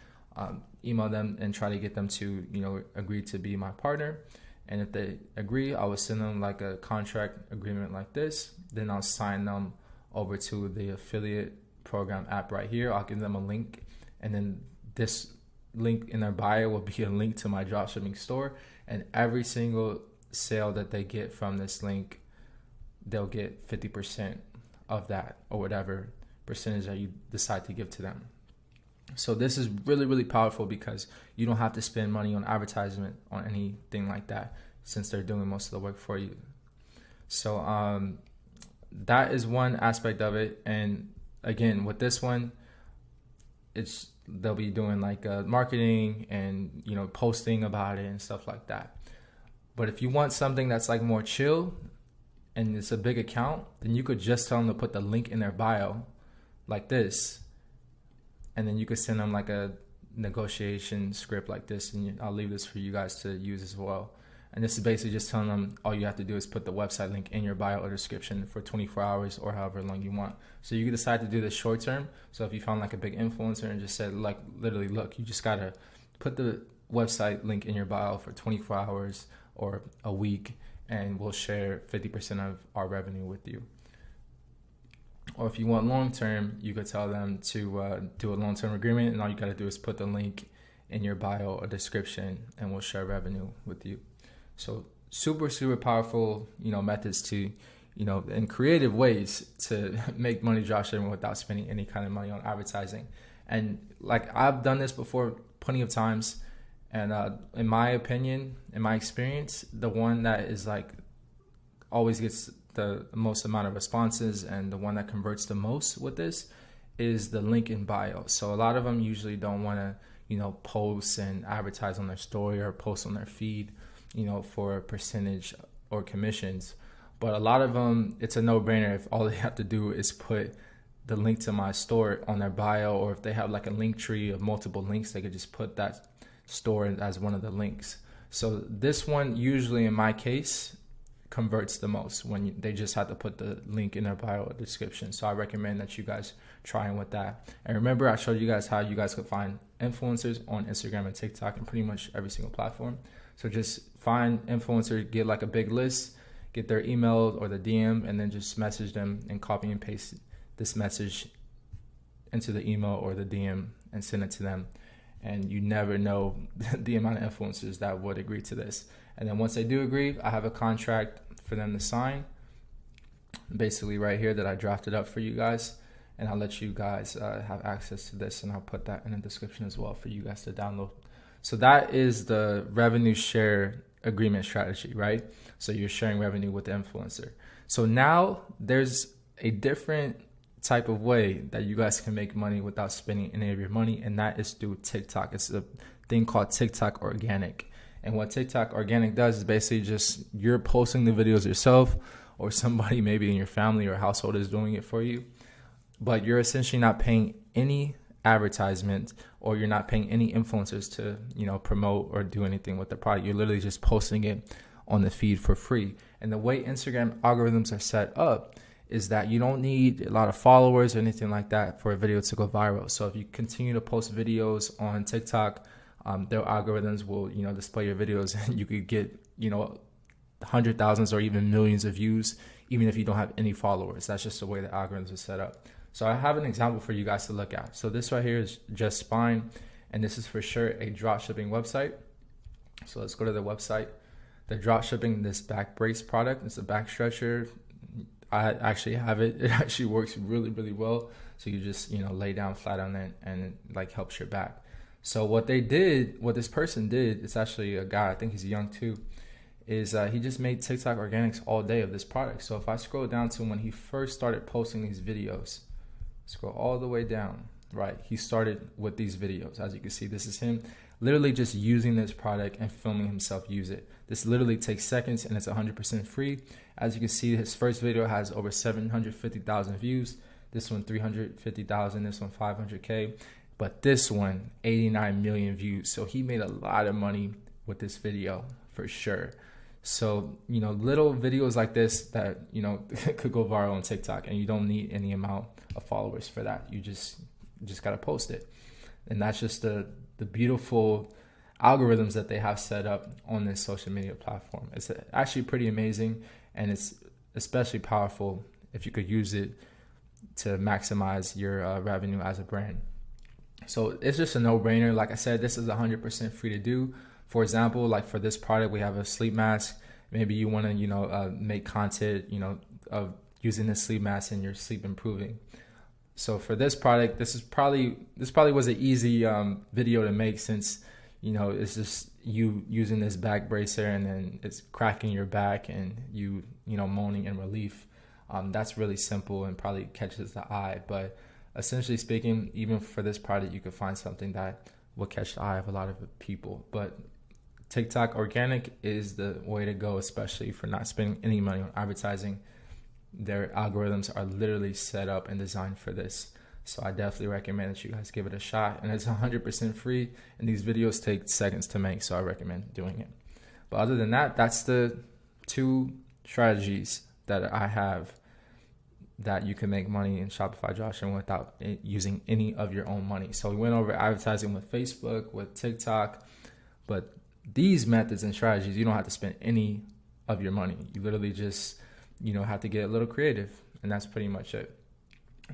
email them, and try to get them to agree to be my partner. And if they agree, I will send them like a contract agreement like this. Then I'll sign them over to the affiliate program app right here. I'll give them a link, and then this link in their bio will be a link to my dropshipping store, and every single sale that they get from this link, they'll get 50% of that, or whatever percentage that you decide to give to them. So this is really, really powerful, because you don't have to spend money on advertisement on anything like that, since they're doing most of the work for you. So that is one aspect of it. And again, with this one, they'll be doing like marketing and posting about it and stuff like that. But if you want something that's like more chill and it's a big account, then you could just tell them to put the link in their bio like this, and then you could send them like a negotiation script like this, and I'll leave this for you guys to use as well. And this is basically just telling them all you have to do is put the website link in your bio or description for 24 hours or however long you want. So you can decide to do this short term. So if you found like a big influencer and just said, like, literally, look, you just got to put the website link in your bio for 24 hours or a week, and we'll share 50% of our revenue with you. Or if you want long term, you could tell them to do a long term agreement, and all you got to do is put the link in your bio or description, and we'll share revenue with you. So super, super powerful, methods to, and creative ways to make money dropshipping without spending any kind of money on advertising. And like, I've done this before plenty of times. And in my opinion, in my experience, the one that is like always gets the most amount of responses and the one that converts the most with this is the link in bio. So a lot of them usually don't want to, post and advertise on their story or post on their feed, for a percentage or commissions. But a lot of them, it's a no-brainer if all they have to do is put the link to my store on their bio, or if they have like a link tree of multiple links, they could just put that store as one of the links. So this one, usually in my case, converts the most when they just have to put the link in their bio or description. So I recommend that you guys try with that. And remember, I showed you guys how you guys could find influencers on Instagram and TikTok and pretty much every single platform. So just find influencer, get like a big list, get their email or the DM, and then just message them and copy and paste this message into the email or the DM and send it to them. And you never know the amount of influencers that would agree to this. And then once they do agree, I have a contract for them to sign, basically right here, that I drafted up for you guys. And I'll let you guys have access to this, and I'll put that in the description as well for you guys to download. So that is the revenue share agreement strategy, right? So you're sharing revenue with the influencer. So now there's a different type of way that you guys can make money without spending any of your money, and that is through TikTok. It's a thing called TikTok Organic. And what TikTok Organic does is basically just you're posting the videos yourself, or somebody maybe in your family or household is doing it for you, but you're essentially not paying any advertisement, or you're not paying any influencers to, promote or do anything with the product. You're literally just posting it on the feed for free. And the way Instagram algorithms are set up is that you don't need a lot of followers or anything like that for a video to go viral. So if you continue to post videos on TikTok, their algorithms will, display your videos, and you could get, hundred thousands or even millions of views, even if you don't have any followers. That's just the way the algorithms are set up. So I have an example for you guys to look at. So this right here is Just Spine, and this is for sure a dropshipping website. So let's go to the website. They're dropshipping this back brace product. It's a back stretcher. I actually have it. It actually works really, really well. So you just, lay down flat on it, and it like helps your back. So what this person did, it's actually a guy, I think he's young too, is he just made TikTok organics all day of this product. So if I scroll down to when he first started posting these videos, scroll all the way down, right? He started with these videos. As you can see, this is him literally just using this product and filming himself use it. This literally takes seconds, and it's 100% free. As you can see, his first video has over 750,000 views. This one 350,000, this one 500K, but this one 89 million views. So he made a lot of money with this video for sure. So, little videos like this that, could go viral on TikTok, and you don't need any amount of followers for that. You just got to post it. And that's just the beautiful algorithms that they have set up on this social media platform. It's actually pretty amazing, and it's especially powerful if you could use it to maximize your revenue as a brand. So it's just a no-brainer. Like I said, this is 100% free to do. For example, like for this product, we have a sleep mask. Maybe you want to, make content, of using this sleep mask and your sleep improving. So for this product, this probably was an easy video to make, since, it's just you using this back bracer, and then it's cracking your back, and you moaning in relief. That's really simple and probably catches the eye. But essentially speaking, even for this product, you could find something that will catch the eye of a lot of people. But TikTok Organic is the way to go, especially for not spending any money on advertising. Their algorithms are literally set up and designed for this. So I definitely recommend that you guys give it a shot. And it's 100% free, and these videos take seconds to make, so I recommend doing it. But other than that, that's the 2 strategies that I have that you can make money in Shopify dropshipping without using any of your own money. So we went over advertising with Facebook, with TikTok, but these methods and strategies, you don't have to spend any of your money. You literally just, have to get a little creative, and that's pretty much it.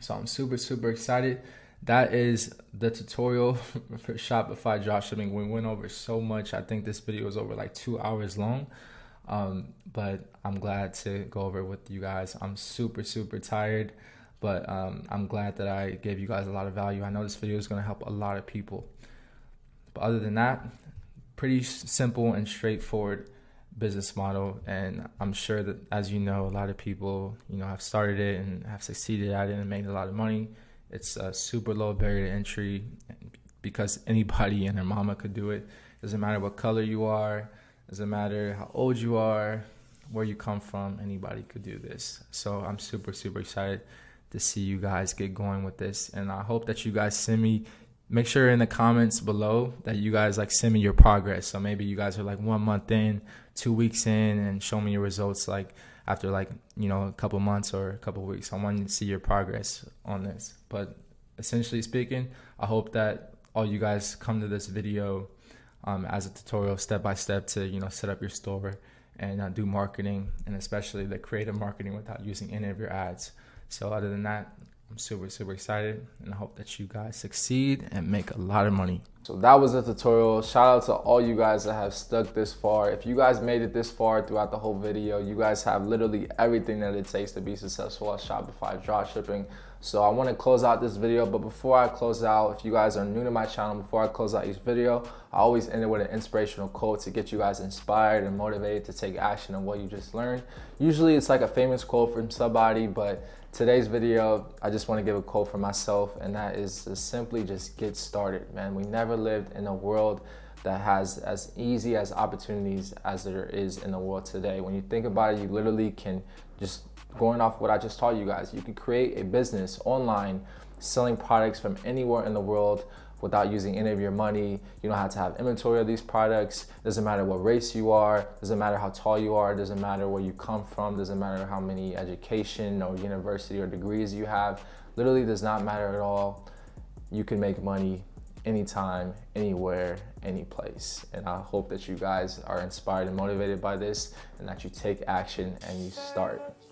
So I'm super, super excited. That is the tutorial for Shopify dropshipping. We went over so much. I think this video is over like 2 hours long, but I'm glad to go over it with you guys. I'm super, super tired, but I'm glad that I gave you guys a lot of value. I know this video is going to help a lot of people. But other than that, pretty simple and straightforward business model, and I'm sure that, as a lot of people have started it and have succeeded at it and made a lot of money. It's a super low barrier to entry, because anybody and their mama could do it. Doesn't matter what color you are, doesn't matter how old you are, where you come from, anybody could do this. So I'm super, super excited to see you guys get going with this, and I hope that you guys send me make sure in the comments below that you guys like send me your progress. So maybe you guys are like 1 month in, 2 weeks in, and show me your results like after like, you know, a couple months or a couple weeks. I want to see your progress on this. But essentially speaking, I hope that all you guys come to this video as a tutorial step by step to, you know, set up your store and do marketing, and especially the creative marketing without using any of your ads. So other than that, I'm super excited, and I hope that you guys succeed and make a lot of money. So that was the tutorial. Shout out to all you guys that have stuck this far. If you guys made it this far throughout the whole video, you guys have literally everything that it takes to be successful at Shopify dropshipping. So I want to close out this video, but before I close out, if you guys are new to my channel, before I close out each video, I always end it with an inspirational quote to get you guys inspired and motivated to take action on what you just learned. Usually it's like a famous quote from somebody, but today's video, I just want to give a quote for myself, and that is to simply just get started, man. We never lived in a world that has as easy as opportunities as there is in the world today. When you think about it, you literally can just, going off what I just taught you guys, you can create a business online selling products from anywhere in the world without using any of your money. You don't have to have inventory of these products. Doesn't matter what race you are, doesn't matter how tall you are, doesn't matter where you come from, doesn't matter how many education or university or degrees you have. Literally does not matter at all. You can make money anytime, anywhere, any place. And I hope that you guys are inspired and motivated by this, and that you take action and you start.